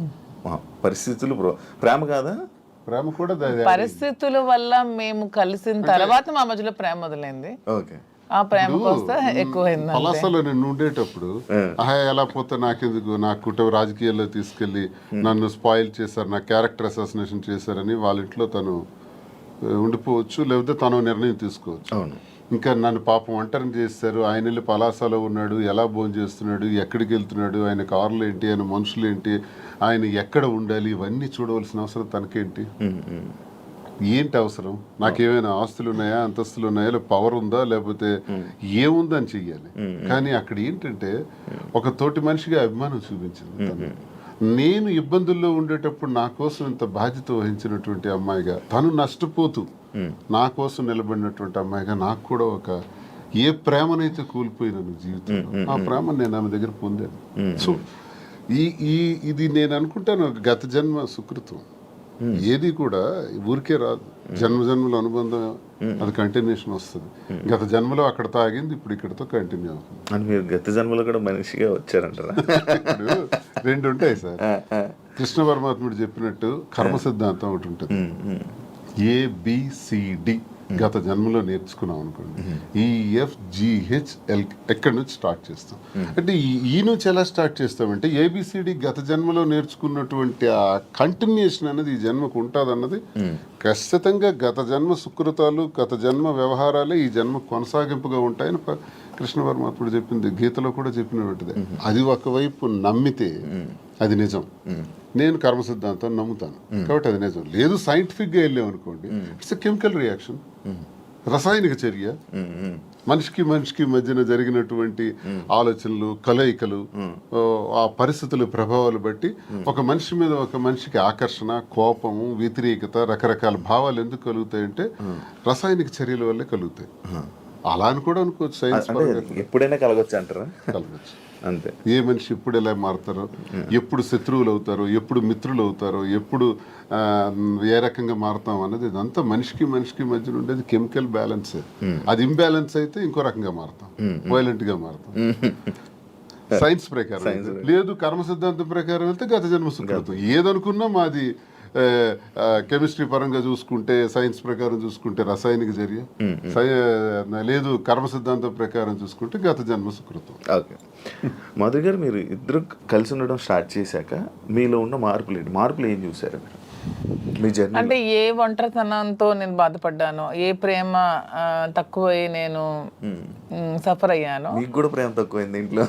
S2: పరిస్థితులు ప్రేమ కాదా?
S3: ప్రేమ కూడా
S4: పరిస్థితుల వల్ల మేము కలిసిన తర్వాత మా మధ్యలో ప్రేమ మొదలైంది.
S2: ఓకే,
S4: ఆ ప్రేమ కోస్తా ఎక్కువైంది.
S3: పలాసలో నేను ఉండేటప్పుడు ఎలా పోతే నాకెందుకు, నా కుటుంబ రాజకీయాల్లో తీసుకెళ్లి నన్ను స్పాయిల్ చేశారు, నా క్యారెక్టర్ అసాసినేషన్ చేశారని వాళ్ళ ఇంట్లో తను ఉండిపోవచ్చు, లేకపోతే తను నిర్ణయం తీసుకోవచ్చు.
S2: అవును.
S3: ఇంకా నన్ను పాపం ఒంటరిని చేస్తారు, ఆయన వెళ్ళి పలాసలో ఉన్నాడు, ఎలా భోజనం చేస్తున్నాడు, ఎక్కడికి వెళ్తున్నాడు, ఆయన కార్లు ఏంటి, ఆయన మనుషులు ఏంటి, ఆయన ఎక్కడ ఉండాలి, ఇవన్నీ చూడవలసిన అవసరం తనకేంటి? ఏంటి అవసరం? నాకేమైనా ఆస్తులు ఉన్నాయా, అంతస్తులు ఉన్నాయా, లేకపోతే పవర్ ఉందా, లేకపోతే ఏముందని చెయ్యాలి. కానీ అక్కడ ఏంటంటే ఒక తోటి మనిషిగా అభిమానం చూపించింది తను. నేను ఇబ్బందుల్లో ఉండేటప్పుడు నా కోసం ఇంత బాధ్యత వహించినటువంటి అమ్మాయిగా, తను నష్టపోతూ నా కోసం నిలబడినటువంటి అమ్మాయిగా నాకు కూడా ఒక ఏ ప్రేమనైతే కోల్పోయినాను జీవితంలో, ఆ ప్రేమ నేను ఆమె దగ్గర పొందాను. సో ఇది నేను అనుకుంటాను గత జన్మ సుకృతం. ఏది కూడా ఊరికే రాదు, జన్మజన్మల అనుబంధం, అది కంటిన్యూషన్ వస్తుంది. గత జన్మలో అక్కడ తాగింది, ఇప్పుడు ఇక్కడతో కంటిన్యూ అవుతుంది.
S2: అని మీరు గత జన్మలో కూడా మనిషిగా వచ్చారంటారా?
S3: ఇప్పుడు రెండు ఉంటాయి సార్. కృష్ణ పరమాత్ముడు చెప్పినట్టు కర్మ సిద్ధాంతం ఒకటి ఉంటుంది. ABCD గత జన్మలో నేర్చుకున్నాం అనుకోండి, EFGHL ఎక్కడి నుంచి స్టార్ట్ చేస్తాం అంటే ఈ నుంచి ఎలా స్టార్ట్ చేస్తామంటే ABCD గత జన్మలో నేర్చుకున్నటువంటి ఆ కంటిన్యూషన్ అనేది ఈ జన్మకు ఉంటుంది అన్నది ఖచ్చితంగా గత జన్మ సుకృతాలు, గత జన్మ వ్యవహారాలే ఈ జన్మ కొనసాగింపుగా ఉంటాయని కృష్ణ పరమాత్ముడు చెప్పింది, గీతలో కూడా చెప్పినటువంటిదే. అది ఒకవైపు నమ్మితే అది నిజం. నేను కర్మ సిద్ధాంతం నమ్ముతాను కాబట్టి అది నిజం. లేదు సైంటిఫిక్గా వెళ్ళామనుకోండి, ఇట్స్ ఎ కెమికల్ రియాక్షన్, రసాయనిక చర్య. మనిషికి మధ్యన జరిగినటువంటి ఆలోచనలు, కలయికలు, ఆ పరిస్థితుల ప్రభావాలు బట్టి ఒక మనిషి మీద ఒక మనిషికి ఆకర్షణ, కోపము, వ్యతిరేకత, రకరకాల భావాలు ఎందుకు కలుగుతాయంటే రసాయనిక చర్యల వల్లే కలుగుతాయి. అలా అని కూడా అనుకోవచ్చు. సైన్స్
S2: ఎప్పుడైనా కలగొచ్చు అంటారా?
S3: కలగచ్చు
S2: అంతే.
S3: ఏ మనిషి ఎప్పుడు ఎలా మారుతారో, ఎప్పుడు శత్రువులు అవుతారో, ఎప్పుడు మిత్రులు అవుతారో, ఎప్పుడు ఏ రకంగా మారుతాం అన్నది ఇదంతా మనిషికి మధ్యన ఉండేది కెమికల్ బ్యాలెన్స్. అది ఇంబ్యాలెన్స్ అయితే ఇంకో రకంగా మారుతాం, వైలెంట్ గా మారుతాం. సైన్స్ ప్రకారం లేదు, కర్మ సిద్ధాంతం ప్రకారం వెళ్తే గత జన్మ సుకృతం. ఏదనుకున్నా మాది కెమిస్ట్రీ పరంగా చూసుకుంటే, సైన్స్ ప్రకారం చూసుకుంటే రసాయనిక చర్య, లేదు కర్మ సిద్ధాంతం ప్రకారం చూసుకుంటే గత జన్మ సుకృతం.
S2: ఓకే, మాధురి గారు, మీరు ఇద్దరు కలిసి ఉండడం స్టార్ట్ చేశాక మీలో ఉన్న మార్పులు ఏం చూసారు మీ జర్నీ?
S4: అంటే ఏ ఒంటరితనంతో నేను బాధపడ్డానో, ఏ ప్రేమ తక్కువై నేను సఫర్ అయ్యాను.
S2: మీకు కూడా ప్రేమ తక్కువైంది ఇంట్లో?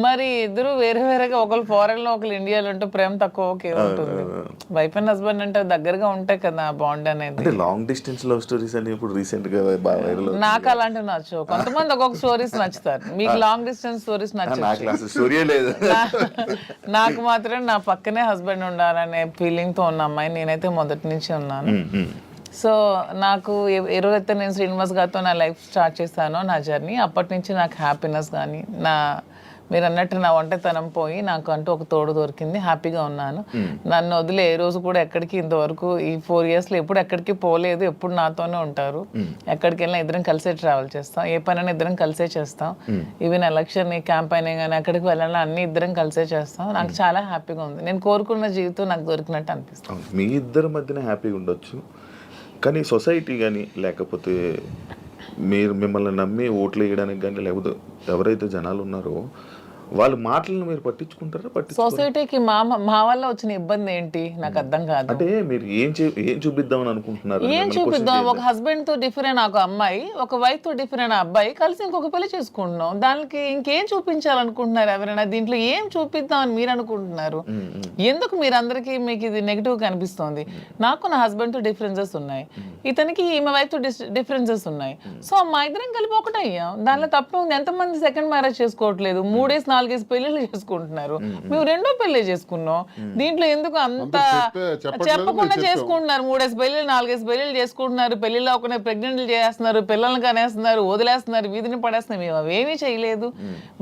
S4: మరి ఇద్దరు వేరేగా, ఒకరు ఫారెన్ లో ఒకరు ఇండియాలో ఉంటే ప్రేమ తక్కువ ఉంటుంది. వైఫ్ అండ్ హస్బెండ్ అంటే దగ్గరగా ఉంటాయి కదా బాండ్ అనేది.
S2: అంటే లాంగ్ డిస్టెన్స్ లవ్ స్టోరీస్ అని ఇప్పుడు రీసెంట్ గా బాగా వైరల్.
S4: నాకు అలాంటివి నచ్చవు. కొంతమంది ఒక్కొక్క స్టోరీస్ నచ్చుతారు, మీకు లాంగ్ డిస్టెన్స్ స్టోరీస్ నచ్చవు.
S2: స్టోరీ లేదు.
S4: నాకు మాత్రం నా పక్కనే హస్బెండ్ ఉండాలనే ఫీలింగ్ తో ఉన్న అమ్మాయి నేనైతే మొదటి నుంచి ఉన్నాను. సో నాకు ఏ రోజైతే నేను శ్రీనివాస్ గారితో నా లైఫ్ స్టార్ట్ చేశానో, నా జర్నీ, అప్పటి నుంచి నాకు హ్యాపీనెస్ కానీ, మీరు అన్నట్టు నా ఒంటరితనం పోయి నాకు అంటూ ఒక తోడు దొరికింది, హ్యాపీగా ఉన్నాను. నన్ను వదిలే ఏ రోజు కూడా ఎక్కడికి ఇంతవరకు ఈ 4 years లో ఎప్పుడు ఎక్కడికి పోలేదు, ఎప్పుడు నాతోనే ఉంటారు. ఎక్కడికి వెళ్ళినా ఇద్దరం కలిసే ట్రావెల్ చేస్తాం, ఏ పనైనా ఇద్దరం కలిసే చేస్తాం. ఈవెన్ ఎలక్షన్ క్యాంపెయినింగ్ కానీ ఎక్కడికి వెళ్ళాలని అన్ని ఇద్దరం కలిసే చేస్తాం. నాకు చాలా హ్యాపీగా ఉంది. నేను కోరుకున్న జీవితం నాకు దొరికినట్టు అనిపిస్తుంది.
S2: మీ ఇద్దరి మధ్యన హ్యాపీగా ఉండొచ్చు, కానీ సొసైటీ కానీ లేకపోతే మీరు మిమ్మల్ని నమ్మి ఓట్లు వేయడానికి కానీ లేకపోతే ఎవరైతే జనాలు ఉన్నారో వాళ్ళ మాటలను మీరు పట్టించుకుంటారా?
S4: సొసైటీకి మా వల్ల వచ్చిన ఇబ్బంది ఏంటి నాకు అర్థం కాదు.
S2: అంటే మీరు ఏం చూపిద్దామని అనుకుంటున్నారు?
S4: ఏం చూపిద్దాం? ఒక హస్బెండ్ తో డిఫరెంట్ ఒక అమ్మాయి, ఒక వైఫ్ తో డిఫరెంట్ అబ్బాయి కలిసి ఇంకొక పెళ్లి చేసుకుంటున్నాం. దానికి ఇంకేం చూపించాలనుకుంటున్నారు ఎవరైనా? దీంట్లో ఏం చూపిద్దాం అని మీరు అనుకుంటున్నారు? ఎందుకు మీరందరికీ మీకు ఇది నెగిటివ్ కనిపిస్తోంది? నాకు నా హస్బెండ్ తో డిఫరెన్సెస్ ఉన్నాయి, ఇతనికి ఈమె వైఫ్ తో డిఫరెన్సెస్ ఉన్నాయి. సో మా ఇద్దరం కలిపి ఒకటే అయ్యాం. దానిలో తప్పే ఉంది. ఎంతమంది సెకండ్ మ్యారేజ్ చేసుకోవట్లేదు, 3-4 పెళ్లిళ్ళు చేసుకుంటున్నారు. మేము 2వ పెళ్లి చేసుకున్నాం. దీంట్లో ఎందుకు అంత చెప్పకుండా చేసుకుంటున్నారు? 3 పెళ్లిళ్ళు 4 పెళ్లిళ్ళు చేసుకుంటున్నారు. పెళ్లిలో ఒకనే ప్రెగ్నెంట్లు చేస్తున్నారు, పిల్లల్ని కనేస్తున్నారు, వదిలేస్తున్నారు, వీధిని పడేస్తున్నారు. మేము అవేమీ చేయలేదు.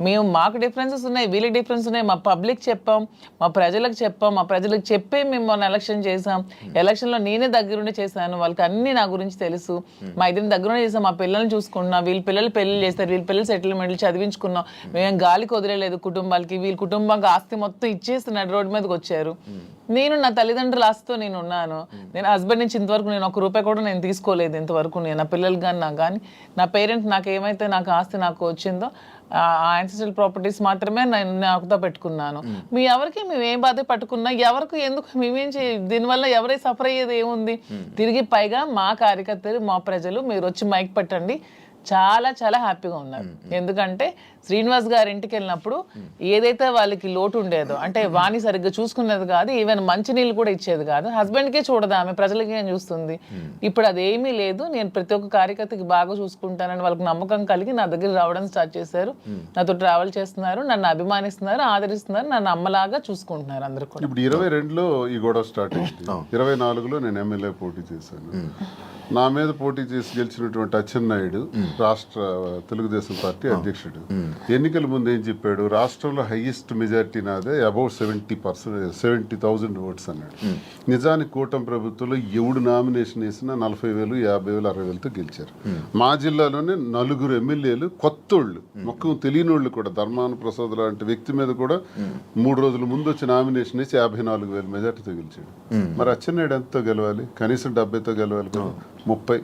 S4: మేము మాకు డిఫరెన్సెస్ ఉన్నాయి, వీళ్ళకి డిఫరెన్స్ ఉన్నాయి. మా పబ్లిక్ చెప్పాం, మా ప్రజలకు చెప్పాం, మా ప్రజలకు చెప్పే మేము మొన్న ఎలక్షన్ చేసాం. ఎలక్షన్లో నేనే దగ్గరుండి చేశాను. వాళ్ళకి అన్ని నా గురించి తెలుసు. మా ఇద్దరిని దగ్గరుండి చేసాం. మా పిల్లల్ని చూసుకున్నాం, వీళ్ళ పిల్లలు పెళ్లి చేస్తారు, వీళ్ళ పిల్లలు సెటిల్మెంట్లు చదివించుకున్నాం. మేము గాలికి వదిలేదు కుటుంబాలకి. వీళ్ళ కుటుంబానికి ఆస్తి మొత్తం ఇచ్చేస్తున్నాడు, రోడ్డు మీదకి వచ్చారు. నేను నా తల్లిదండ్రుల ఆస్తితో నేను ఉన్నాను. నేను హస్బెండ్ నుంచి ఇంతవరకు నేను 1 రూపాయి కూడా నేను తీసుకోలేదు ఇంతవరకు. నేను నా పిల్లలు కానీ నాకు కానీ నా పేరెంట్ నాకు ఏమైతే నాకు ఆస్తి నాకు వచ్చిందో ఆ యాన్సిస్ట్రల్ ప్రాపర్టీస్ మాత్రమే నేను నాకుతో పెట్టుకున్నాను. మీ ఎవరికి మేము ఏం బాధ పట్టుకున్నా, ఎవరికి ఎందుకు మేమేం దీనివల్ల ఎవరై సఫర్ అయ్యేది ఏముంది? తిరిగి పైగా మా కార్యకర్తలు, మా ప్రజలు మీరు వచ్చి మైక్ పెట్టండి, చాలా చాలా హ్యాపీగా ఉన్నారు. ఎందుకంటే శ్రీనివాస్ గారి ఇంటికి వెళ్ళినప్పుడు ఏదైతే వాళ్ళకి లోటు ఉండేదో, అంటే వాణి సరిగ్గా చూసుకునేది కాదు, ఈవెన్ మంచినీళ్ళు కూడా ఇచ్చేది కాదు. హస్బెండ్కే చూడదు ఆమె, ప్రజలకి ఏం చూస్తుంది. ఇప్పుడు అదేమీ లేదు. నేను ప్రతి ఒక్క కార్యకర్తకి బాగా చూసుకుంటానని వాళ్ళకి నమ్మకం కలిగి నా దగ్గర రావడం స్టార్ట్ చేశారు. నాతో ట్రావెల్ చేస్తున్నారు, నన్ను అభిమానిస్తున్నారు, ఆదరిస్తున్నారు, నన్ను అమ్మలాగా చూసుకుంటున్నారు అందరూ కూడా.
S3: ఇప్పుడు 22లో ఈ గొడవ స్టార్ట్ అయింది. 24లో నేను ఎమ్మెల్యే పోటీ చేశాను. నా మీద పోటీ చేసి గెలిచినటువంటి అచ్చెన్నాయుడు రాష్ట్ర తెలుగుదేశం పార్టీ అధ్యక్షుడు ఎన్నికల ముందు ఏం చెప్పాడు? రాష్ట్రంలో హైయెస్ట్ మెజారిటీ నాదే, అబౌట్ 70,000 ఓట్స్ అన్నాడు. నిజానికి కూటమి ప్రభుత్వంలో ఎవడు నామినేషన్ వేసినా 40,000, 50,000, 60,000తో గెలిచారు. మా జిల్లాలోనే 4 ఎమ్మెల్యేలు కొత్తోళ్ళు, మొక్కం తెలియనోళ్ళు కూడా, ధర్మాన ప్రసాద్ లాంటి వ్యక్తి మీద కూడా 3 రోజుల ముందు వచ్చి నామినేషన్ వేసి 54,000 మెజార్టీతో గెలిచాడు. మరి అచ్చెన్నాయుడు ఎంతతో గెలవాలి? కనీసం 70తో గెలవాలి కదా. 30,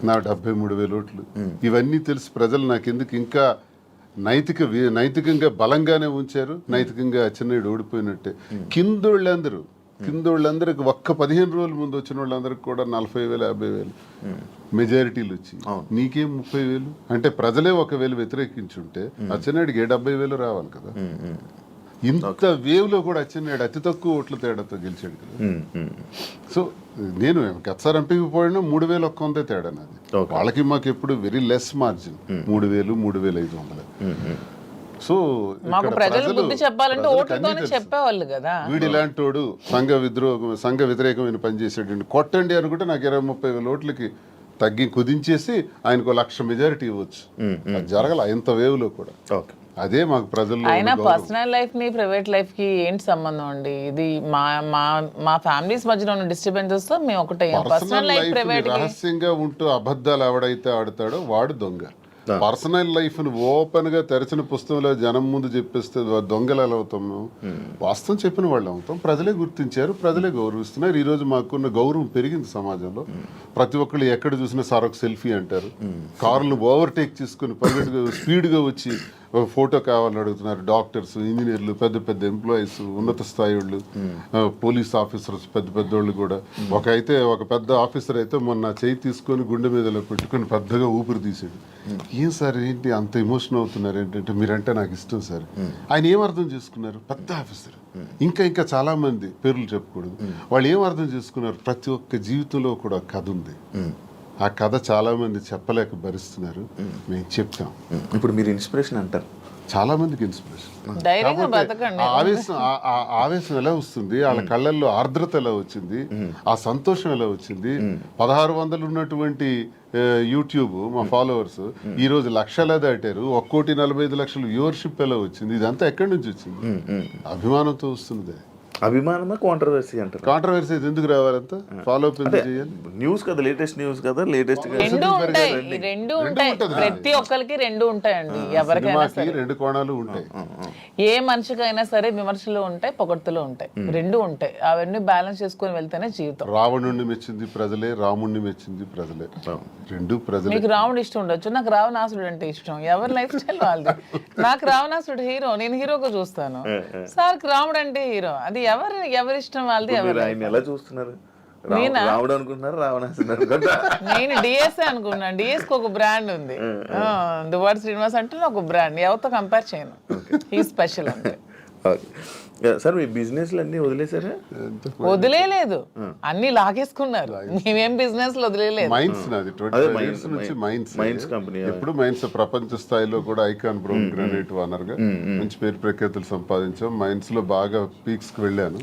S3: నా 73,000 ఓట్లు. ఇవన్నీ తెలిసి ప్రజలు నాకెందుకు ఇంకా నైతికంగా బలంగానే ఉంచారు. నైతికంగా అచ్చెన్నాయుడు ఓడిపోయినట్టే. కిందోళ్ళందరికి ఒక్క 15 రోజుల ముందు వచ్చిన వాళ్ళందరికి కూడా 40,000, 50,000 మెజారిటీలు వచ్చి నీకేం 30,000? అంటే ప్రజలే 1,000 వ్యతిరేకించుంటే అచ్చెన్నాయుడికి 70,000 రావాలి కదా. ఇంత వేవ్ లో కూడా అచ్చెన్నాయుడు అతి తక్కువ ఓట్ల తేడాతో గెలిచాడు కదా. సో నేను గతసారి ఎంపీకి పోయినా 3,100 తేడా నాది. వాళ్ళకి మాకు ఎప్పుడు వెరీ లెస్ మార్జిన్, 3,000, 3,500. సో వీడు ఇలాంటోడు సంఘ వ్యతిరేకమైన పని చేసాడు, కొట్టండి అనుకుంటే నాకు 20-30,000 ఓట్లకి తగ్గి కుదించేసి ఆయనకు 1,00,000 మెజారిటీ ఇవ్వచ్చు. అది జరగల ఇంత వేవ్ లో కూడా. అదే మాకు ప్రజల్లో.
S4: అయినా పర్సనల్ లైఫ్ ని ప్రైవేట్ లైఫ్ కి ఏంటి సంబంధం అండి? ఇది మా ఫ్యామిలీస్ మధ్యలో ఉన్న డిస్టర్బెన్సెస్ తో మేము ఒకటే. పర్సనల్ లైఫ్ ప్రైవేట్
S3: రహస్యంగా ఉంటూ అబద్ధాలు ఎవడైతే ఆడతాడో వాడు దొంగ. పర్సనల్ లైఫ్ ను ఓపెన్ గా తెరచిన పుస్తకంలో జనం ముందు చెప్పేస్తే దొంగలు ఎలా అవుతాం? వాస్తవం చెప్పిన వాళ్ళు అవుతాం. ప్రజలే గుర్తించారు, ప్రజలే గౌరవిస్తున్నారు. ఈ రోజు మాకున్న గౌరవం పెరిగింది సమాజంలో. ప్రతి ఒక్కళ్ళు ఎక్కడ చూసినా సార్ ఒక సెల్ఫీ అంటారు. కార్లను ఓవర్టేక్ చేసుకుని పరిగెట్టుగా స్పీడ్గా వచ్చి ఫోటో కావాలని అడుగుతున్నారు. డాక్టర్స్, ఇంజనీర్లు, పెద్ద పెద్ద ఎంప్లాయీస్, ఉన్నత స్థాయి వాళ్ళు, పోలీస్ ఆఫీసర్స్, పెద్ద పెద్దోళ్ళు కూడా. ఒక పెద్ద ఆఫీసర్ అయితే మొన్న చేయి తీసుకొని గుండె మీదలో పెట్టుకొని పెద్దగా ఊపిరి తీసాడు. ఏం సార్ ఏంటి అంత ఎమోషన్ అవుతున్నారు? ఏంటంటే మీరంటే నాకు ఇష్టం సార్. ఆయన ఏం అర్థం చేసుకున్నారు? పెద్ద ఆఫీసర్. ఇంకా చాలా మంది పేర్లు చెప్పకూడదు. వాళ్ళు ఏం అర్థం చేసుకున్నారు? ప్రతి ఒక్క జీవితంలో కూడా కథ ఉంది. ఆ కథ చాలా మంది చెప్పలేక భరిస్తున్నారు. మేము చెప్తాం.
S2: ఇప్పుడు మీరు ఇన్స్పిరేషన్ అంటారు, చాలా
S3: మందికి ఇన్స్పిరేషన్. ఆవేశం ఎలా వస్తుంది? వాళ్ళ కళ్ళల్లో ఆర్ద్రత ఎలా వచ్చింది? ఆ సంతోషం ఎలా వచ్చింది? 1,600 ఉన్నటువంటి యూట్యూబ్ మా ఫాలోవర్స్ ఈ రోజు 1,00,000 దాటారు. 1,45,00,000 వ్యూవర్షిప్ ఎలా వచ్చింది? ఇదంతా ఎక్కడి నుంచి వచ్చింది? అభిమానంతో వస్తుంది.
S2: అభిమానమా కాంట్రవర్సీ అంటారు?
S3: కాంట్రవర్సీ ఎందుకు రావాలంతా ఫాలో అప్ ఎందుకు చేయాలి?
S2: న్యూస్ కదా, లేటెస్ట్ న్యూస్ కదా, లేటెస్ట్
S4: రెండు ఉంటాయి, రెండు ఉంటాయి, ప్రతి ఒక్కరికి రెండు ఉంటాయండి. ఎవరికైనా
S3: సినిమాకి
S4: సరే,
S3: రెండు కోణాలు ఉంటాయి.
S4: ఏ మనిషికైనా సరే విమర్శలు ఉంటాయి, పొగడ్తలు ఉంటాయి, రెండు ఉంటాయి. అవన్నీ బ్యాలెన్స్ చేసుకొని వెళ్తేనే జీవితం.
S3: రావణుణ్ణి మెచ్చింది ప్రజలే, రాముణ్ణి మెచ్చింది ప్రజలే, రెండు ప్రజలే.
S4: మీకు రావణుడు ఇష్టం ఉండొచ్చు, నాకు రావణాసుడు అంటే ఇష్టం. ఎవరి లైఫ్ స్టైల్ వాళ్ళది. నాకు రావణాసుడు హీరో, నేను హీరోగా చూస్తాను. సార్ రాముడు అంటే హీరో, అది ఎవరి ఇష్టం వాళ్ళది.
S2: మీరు ఆయన ఎలా చూస్తున్నారు? రాముడు అనుకుంటున్నారు, రావణాసుడు అనుకుంటున్నారు?
S4: నేను డిఎస్ఏ అనుకున్నాను. డిఎస్ కి ఒక బ్రాండ్ ఉంది, దువ్వాడ శ్రీనివాస్ అంటే ఒక బ్రాండ్. ఎవరితో కంపేర్ చేయను, ఈ స్పెషల్ అంటే.
S2: సార్ మీ బిజినెస్లు అన్నీ వదిలేసారా?
S4: వదిలేదు, అన్ని లాగేసుకున్నారు. మేమేం బిజినెస్ వదిలేదు.
S3: మైన్స్ నాది 25 years నుంచి
S2: మైన్స్ కంపెనీ.
S3: ఎప్పుడు మైన్స్ ప్రపంచ స్థాయిలో కూడా ఐకాన్ బ్రౌన్ గ్రానైట్ ఓనర్ గా మంచి పేరు ప్రఖ్యాతులు సంపాదించాం. మైన్స్ లో బాగా పీక్స్ కి వెళ్ళాను.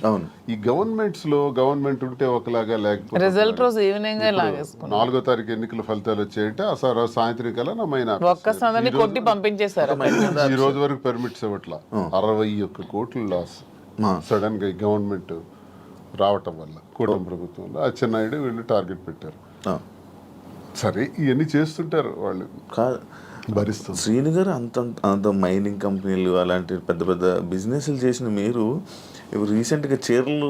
S3: ఈ గవర్నమెంట్స్ లో గవర్నమెంట్ ఉంటే ఒకలాగా, లేకపోతే
S4: రిజల్ట్ రోజు ఈవినింగ్ లాగేసుకున్నాను.
S3: 4వ తారీఖు ఎన్నికల ఫలితాలు వచ్చాయంటే ఆ సాయంత్రం కల్లా నా మైన్
S4: ఒక్క సందని కొట్టి పంపించేశారు.
S3: ఈ రోజు వరకు పర్మిట్స్ ఇవ్వట్లా. 61 కోట్ల లాస్ సడన్ గా గవర్నమెంట్ రావటం వల్ల, కూటమి ప్రభుత్వంలో అచ్చెన్నాయుడు వీళ్ళు టార్గెట్ పెట్టారు. సరే ఇవన్నీ చేస్తుంటారు వాళ్ళు,
S2: కాదు
S3: భరిస్తుంది.
S2: శ్రీను గారు అంత మైనింగ్ కంపెనీలు అలాంటి పెద్ద పెద్ద బిజినెస్లు చేసిన మీరు ఇప్పుడు రీసెంట్గా చీరలు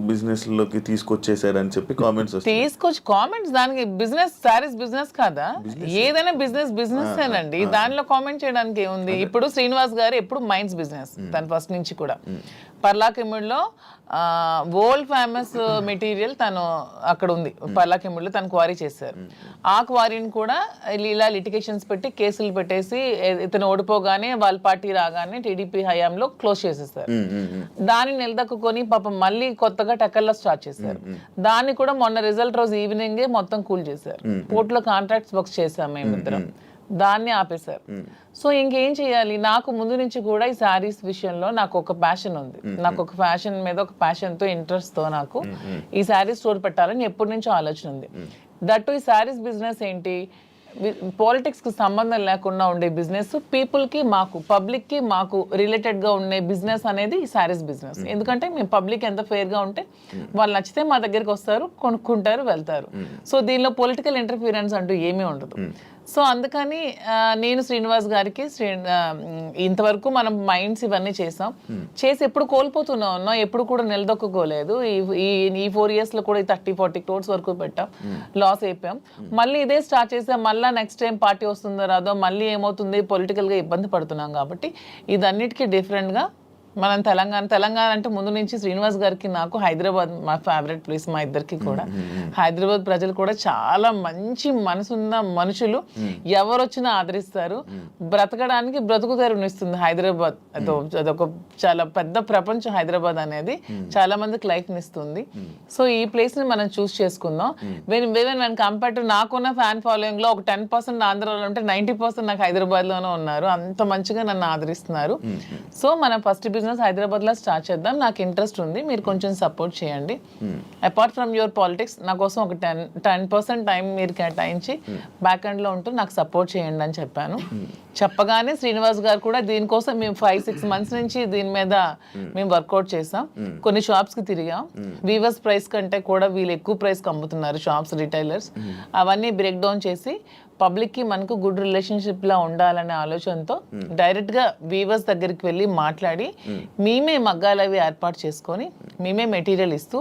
S2: బిజినెస్లోకి తీసుకొచ్చేసారని చెప్పి కామెంట్స్ వస్తాయి.
S4: తీసుకొచ్చి కామెంట్స్, దానికి బిజినెస్, సారీస్ బిజినెస్ కాదా? ఏదైనా బిజినెస్ ఏనండి, దానిలో కామెంట్ చేయడానికి ఏముంది? ఇప్పుడు శ్రీనివాస్ గారు ఎప్పుడు మైన్స్ బిజినెస్, తను ఫస్ట్ నుంచి కూడా. పర్లాకిమిడ్లో వరల్డ్ ఫేమస్ మెటీరియల్ తను అక్కడ ఉంది. పర్లాకిమిడ్లో తను క్వారీ చేశారు. ఆ క్వారీని కూడా ఇలా లిటిగేషన్స్ పెట్టి కేసులు పెట్టేసి ఇతను ఓడిపోగానే వాళ్ళ పార్టీ రాగానే టీడీపీ హయాంలో క్లోజ్ చేసేసారు. దాన్ని నిలదక్కుని పాపం మళ్ళీ కొత్తగా టెక్కల్లో స్టార్ట్ చేశారు. దాన్ని కూడా మొన్న రిజల్ట్ రోజు ఈవినింగే మొత్తం కూల్ చేశారు. పోర్టులో కాంట్రాక్ట్స్ వర్క్స్ చేశాం మేమిద్దరం, దాన్ని ఆపేశారు. సో ఇంకేం చేయాలి? నాకు ముందు నుంచి కూడా ఈ శారీస్ విషయంలో నాకు ఒక ప్యాషన్ ఉంది. నాకు ఒక ఫ్యాషన్ మీద ఒక ప్యాషన్తో, ఇంట్రెస్ట్తో నాకు ఈ శారీ స్టోర్ పెట్టాలని ఎప్పటి నుంచో ఆలోచన ఉంది. దట్టు ఈ శారీస్ బిజినెస్ ఏంటి, పాలిటిక్స్కి సంబంధం లేకుండా ఉండే బిజినెస్, పీపుల్కి మాకు, పబ్లిక్కి మాకు రిలేటెడ్గా ఉండే బిజినెస్ అనేది ఈ శారీస్ బిజినెస్. ఎందుకంటే మేము పబ్లిక్ ఎంత ఫెయిర్గా ఉంటే వాళ్ళు నచ్చితే మా దగ్గరికి వస్తారు, కొనుక్కుంటారు, వెళ్తారు. సో దీనిలో పొలిటికల్ ఇంటర్ఫీరెన్స్ అంటూ ఏమీ ఉండదు. సో అందుకని నేను శ్రీనివాస్ గారికి ఇంతవరకు మనం మైండ్స్ ఇవన్నీ చేసాం, చేసి ఎప్పుడు కోల్పోతూనే ఉన్నాం, ఎప్పుడు కూడా నిలదొక్కుకోలేదు. ఈ 4 years లో కూడా 30-40 crores వరకు పెట్టాం, లాస్ అయిపోయాం. మళ్ళీ ఇదే స్టార్ట్ చేసాం. మళ్ళీ నెక్స్ట్ టైం పార్టీ వస్తుందో రాదో, మళ్ళీ ఏమవుతుంది, పొలిటికల్గా ఇబ్బంది పడుతున్నాం. కాబట్టి ఇదన్నిటికీ డిఫరెంట్గా మనం తెలంగాణ అంటే ముందు నుంచి శ్రీనివాస్ గారికి నాకు హైదరాబాద్ మా ఫేవరెట్ ప్లేస్, మా ఇద్దరికి కూడా. హైదరాబాద్ ప్రజలు కూడా చాలా మంచి మనసున్న మనుషులు, ఎవరు వచ్చినా ఆదరిస్తారు. బ్రతకడానికి బ్రతుకు తెరువునిస్తుంది హైదరాబాద్. అదొక చాలా పెద్ద ప్రపంచం హైదరాబాద్ అనేది, చాలా మందికి లైఫ్ని ఇస్తుంది. సో ఈ ప్లేస్ ని మనం చూస్ చేసుకుందాం. వెన్ కంపేర్ టు నాకున్న ఫ్యాన్ ఫాలోయింగ్ లో ఒక 10% ఆంధ్రాలో ఉంటే 90% నాకు హైదరాబాద్ లోనే ఉన్నారు. అంత మంచిగా నన్ను ఆదరిస్తున్నారు. సో మనం ఫస్ట్ హైదరాబాద్ లో స్టార్ట్ చేద్దాం. నాకు ఇంట్రెస్ట్ ఉంది, మీరు కొంచెం సపోర్ట్ చేయండి. అపార్ట్ ఫ్రమ్ యువర్ పాలిటిక్స్ నా కోసం ఒక 10% టైం మీరు కేటాయించి బ్యాక్ ఎండ్ లో ఉంటూ నాకు సపోర్ట్ చేయండి అని చెప్పాను. చెప్పగానే శ్రీనివాస్ గారు కూడా దీనికోసం మేము 5-6 months నుంచి దీని మీద మేము వర్కౌట్ చేసాం. కొన్ని షాప్స్ కి తిరిగాం. వీవర్స్ ప్రైస్ కంటే కూడా వీళ్ళు ఎక్కువ ప్రైస్ కి అమ్ముతున్నారు షాప్స్, రిటైలర్స్. అవన్నీ బ్రేక్ డౌన్ చేసి పబ్లిక్కి మనకు గుడ్ రిలేషన్షిప్ లా ఉండాలనే ఆలోచనతో డైరెక్ట్గా వీవర్స్ దగ్గరికి వెళ్ళి మాట్లాడి మేమే మగ్గాలు అవి ఏర్పాటు చేసుకొని మేమే మెటీరియల్ ఇస్తూ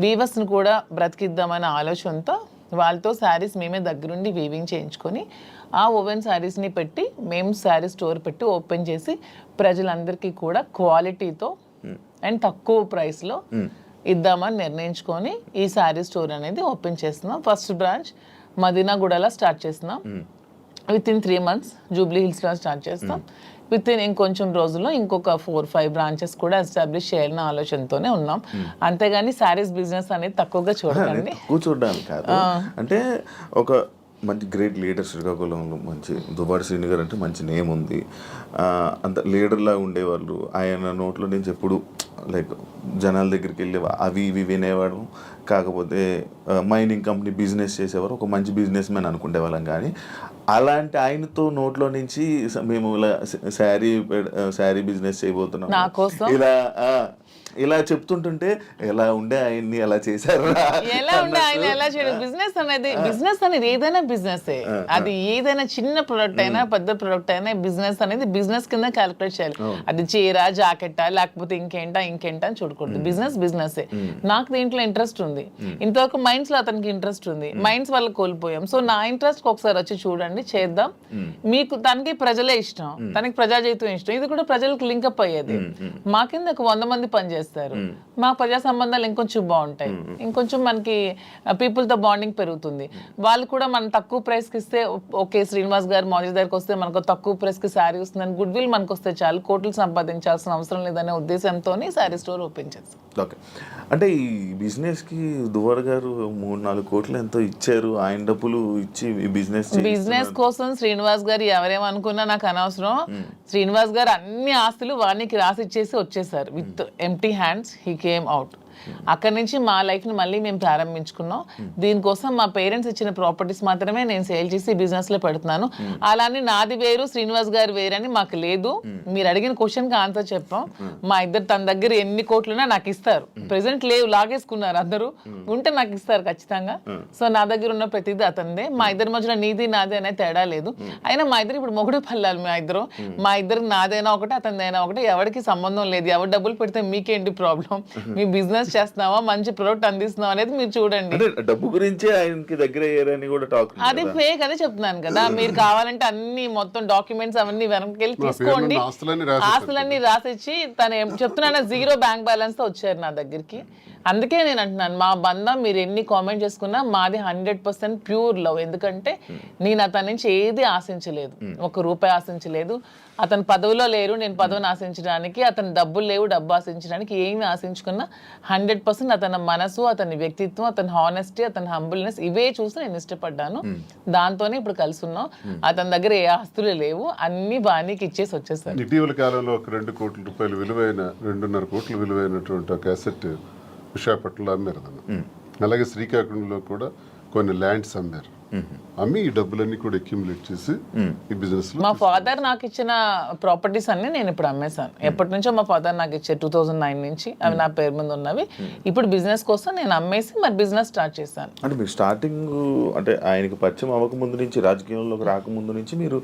S4: వీవర్స్ని కూడా బ్రతికిద్దామనే ఆలోచనతో వాళ్ళతో శారీస్ మేమే దగ్గరుండి వీవింగ్ చేయించుకొని ఆ ఓవెన్ శారీస్ని పెట్టి మేము శారీ స్టోర్ పెట్టి ఓపెన్ చేసి ప్రజలందరికీ కూడా క్వాలిటీతో అండ్ తక్కువ ప్రైస్లో ఇద్దామని నిర్ణయించుకొని ఈ శారీ స్టోర్ అనేది ఓపెన్ చేస్తున్నాం. ఫస్ట్ బ్రాంచ్ మదీనాగూడలో స్టార్ట్ చేస్తున్నాం. విత్ ఇన్ 3 months జూబ్లీ హిల్స్లో స్టార్ట్ చేస్తాం. విత్ ఇన్ ఇంకొంచెం రోజుల్లో ఇంకొక 4-5 బ్రాంచెస్ కూడా ఎస్టాబ్లిష్ చేయాలన్న ఆలోచనతోనే ఉన్నాం. అంతేగాని శారీస్ బిజినెస్ అనేది తక్కువగా చూడండి,
S2: చూడడానికి కాదు. అంటే ఒక మంచి గ్రేట్ లీడర్ శ్రీకాకుళంలో, మంచి దువ్వాడ శ్రీను గారు అంటే మంచి నేమ్ ఉంది. అంత లీడర్లా ఉండేవాళ్ళు. ఆయన నోట్లో నుంచి ఎప్పుడు లైక్ జనాల దగ్గరికి వెళ్ళి అవి ఇవి వినేవాడు. కాకపోతే మైనింగ్ కంపెనీ బిజినెస్ చేసేవారు, ఒక మంచి బిజినెస్ మ్యాన్ అనుకునేవాళ్ళం. కానీ అలాంటి ఆయనతో నోట్లో నుంచి మేము ఇలా శారీ బిజినెస్ చేయబోతున్నాం ఇలా ఇలా చెప్తుంటుంటే ఎలా ఉండే ఆయన్ని ఎలా చేశారు
S4: ఎలా ఉండే ఆయన ఎలా చేయడం. బిజినెస్ అనేది ఏదైనా బిజినెస్, అది ఏదైనా చిన్న ప్రొడక్ట్ అయినా పెద్ద ప్రొడక్ట్ అయినా బిజినెస్ అనేది బిజినెస్ కింద క్యాలిక్యులేట్ చేయాలి. అది చీర జాకెట్టా లేకపోతే ఇంకేంటా అని చూడకూడదు. బిజినెస్ నాకు దీంట్లో ఇంట్రెస్ట్ ఉంది, ఇంతవరకు మైండ్స్ లో అతనికి ఇంట్రెస్ట్ ఉంది, మైండ్స్ వల్ల కోల్పోయాం. సో నా ఇంట్రెస్ట్ ఒకసారి వచ్చి చూడండి, చేద్దాం. మీకు తనకి ప్రజలే ఇష్టం, తనకి ప్రజా జీవితం ఇష్టం, ఇది కూడా ప్రజలకు లింకప్ అయ్యేది. మా కింద 100 మంది పనిచేస్తారు, మా ప్రజా సంబంధాలు ఇంకొంచెం బాగుంటాయి, ఇంకొంచెం మనకి పీపుల్ తో బాండింగ్ పెరుగుతుంది. వాళ్ళు కూడా మనం తక్కువ ప్రైస్ కి ఇస్తే ఓకే, శ్రీనివాస్ గారు మౌజీ దగ్గరికి వస్తే మనకు తక్కువ ప్రైస్ కి శారీ వస్తుందని గుడ్ విల్ మనకు వస్తే చాలు, కోట్లు సంపాదించాల్సిన అవసరం లేదనే ఉద్దేశంతో శారీ స్టోర్ ఓపెన్ చేస్తాం.
S2: ఓకే, అంటే ఈ బిజినెస్ కి దువ్వార్ గారు 3-4 కోట్లు ఎంతో ఇచ్చారు, ఆయన డబ్బులు ఇచ్చి ఈ బిజినెస్
S4: కోసం శ్రీనివాస్ గారు ఎవరేమనుకున్నా నాకు అనవసరం. శ్రీనివాస్ గారు అన్ని ఆస్తులు వానికి రాసిచ్చేసి వచ్చేసారు. With empty hands he came out. అక్కడి నుంచి మా లైఫ్ ని మళ్ళీ మేము ప్రారంభించుకున్నాం. దీనికోసం మా పేరెంట్స్ ఇచ్చిన ప్రాపర్టీస్ మాత్రమే నేను సేల్ చేసి బిజినెస్ లో పెడుతున్నాను. అలానే నాది వేరు శ్రీనివాస్ గారు వేరని మాకు లేదు. మీరు అడిగిన క్వశ్చన్ కి ఆన్సర్ చెప్పాం. మా ఇద్దరు తన దగ్గర ఎన్ని కోట్లున్నా నాకు ఇస్తారు. ప్రెసెంట్ లేవు, లాగేసుకున్నారు అందరూ, ఉంటే నాకు ఇస్తారు ఖచ్చితంగా. సో నా దగ్గర ఉన్న ప్రతిదీ అతనిదే. మా ఇద్దరి మధ్యలో నీది నాది అనే తేడా లేదు. అయినా మా ఇద్దరు ఇప్పుడు మొగుడు పల్లాలి. మా ఇద్దరు నాదైనా ఒకటే అతనిదైనా ఒకటే, ఎవరికి సంబంధం లేదు. ఎవరు డబ్బులు పెడితే మీకేంటి ప్రాబ్లం? మీ బిజినెస్ చేస్తున్నావా, మంచి ప్రొడక్ట్ అందిస్తున్నావా అనేది మీరు చూడండి.
S2: డబ్బు గురించి ఆయనకి దగ్గర అయ్యారని కూడా టాక్.
S4: అది ఫేక్ అని చెప్తున్నాను కదా. మీరు కావాలంటే అన్ని మొత్తం డాక్యుమెంట్స్ అవన్నీ వెనక్కి తీసుకోండి, ఆస్తులన్నీ రాసిచ్చి తను చెప్తున్నాను 0 బ్యాంక్ బ్యాలెన్స్ తో వచ్చారు నా దగ్గరికి. అందుకే నేను అంటున్నాను, మా బంధం మీరు ఎన్ని కామెంట్ చేసుకున్నా మాది 100% ప్యూర్ లవ్. ఎందుకంటే నేను అతని నుంచి ఏది ఆశించలేదు, 1 రూపాయి ఆశించలేదు. అతను పదవిలో లేరు, నేను పదవిని ఆశించడానికి, అతను డబ్బులు లేవు, డబ్బు ఆశించడానికి. ఏమి ఆశించుకున్నా 100% అతని మనసు, అతని వ్యక్తిత్వం, అతని హానెస్టీ, అతని హంబుల్నెస్ ఇవే చూసి నేను ఇష్టపడ్డాను. దాంతోనే ఇప్పుడు కలిసి ఉన్నాం. అతని దగ్గర ఏ ఆస్తులు లేవు, అన్ని బాణీకి ఇచ్చేసి వచ్చేసారు.
S3: ఇటీవల కాలంలో ఒక 2 కోట్ల రూపాయలు విలువైన 2.5 కోట్ల విలువైనటువంటి ఒక అసెట్ విశాఖపట్నంలో అమ్మారు. అలాగే శ్రీకాకుళంలో కూడా కొన్ని ల్యాండ్స్ అమ్మారు. అమ్మి ఈ డబ్బులన్నీ కూడా అక్యుములేట్ చేసి ఈ బిజినెస్ లో
S4: మా ఫాదర్ నాకు ఇచ్చిన ప్రాపర్టీస్ అన్ని నేను ఇప్పుడు అమ్మేశాను. ఎప్పటి నుంచో మా ఫాదర్ నాకు ఇచ్చే 2009 నుంచి అవి నా పేరు మీద ఉన్నవి. ఇప్పుడు బిజినెస్ కోసం నేను అమ్మేసి మరి బిజినెస్ స్టార్ట్ చేశాను.
S2: అంటే మీరు స్టార్టింగ్ అంటే ఆయనకి పరిచయం అవ్వక ముందు నుంచి, రాజకీయంలోకి రాకముందు నుంచి మీరు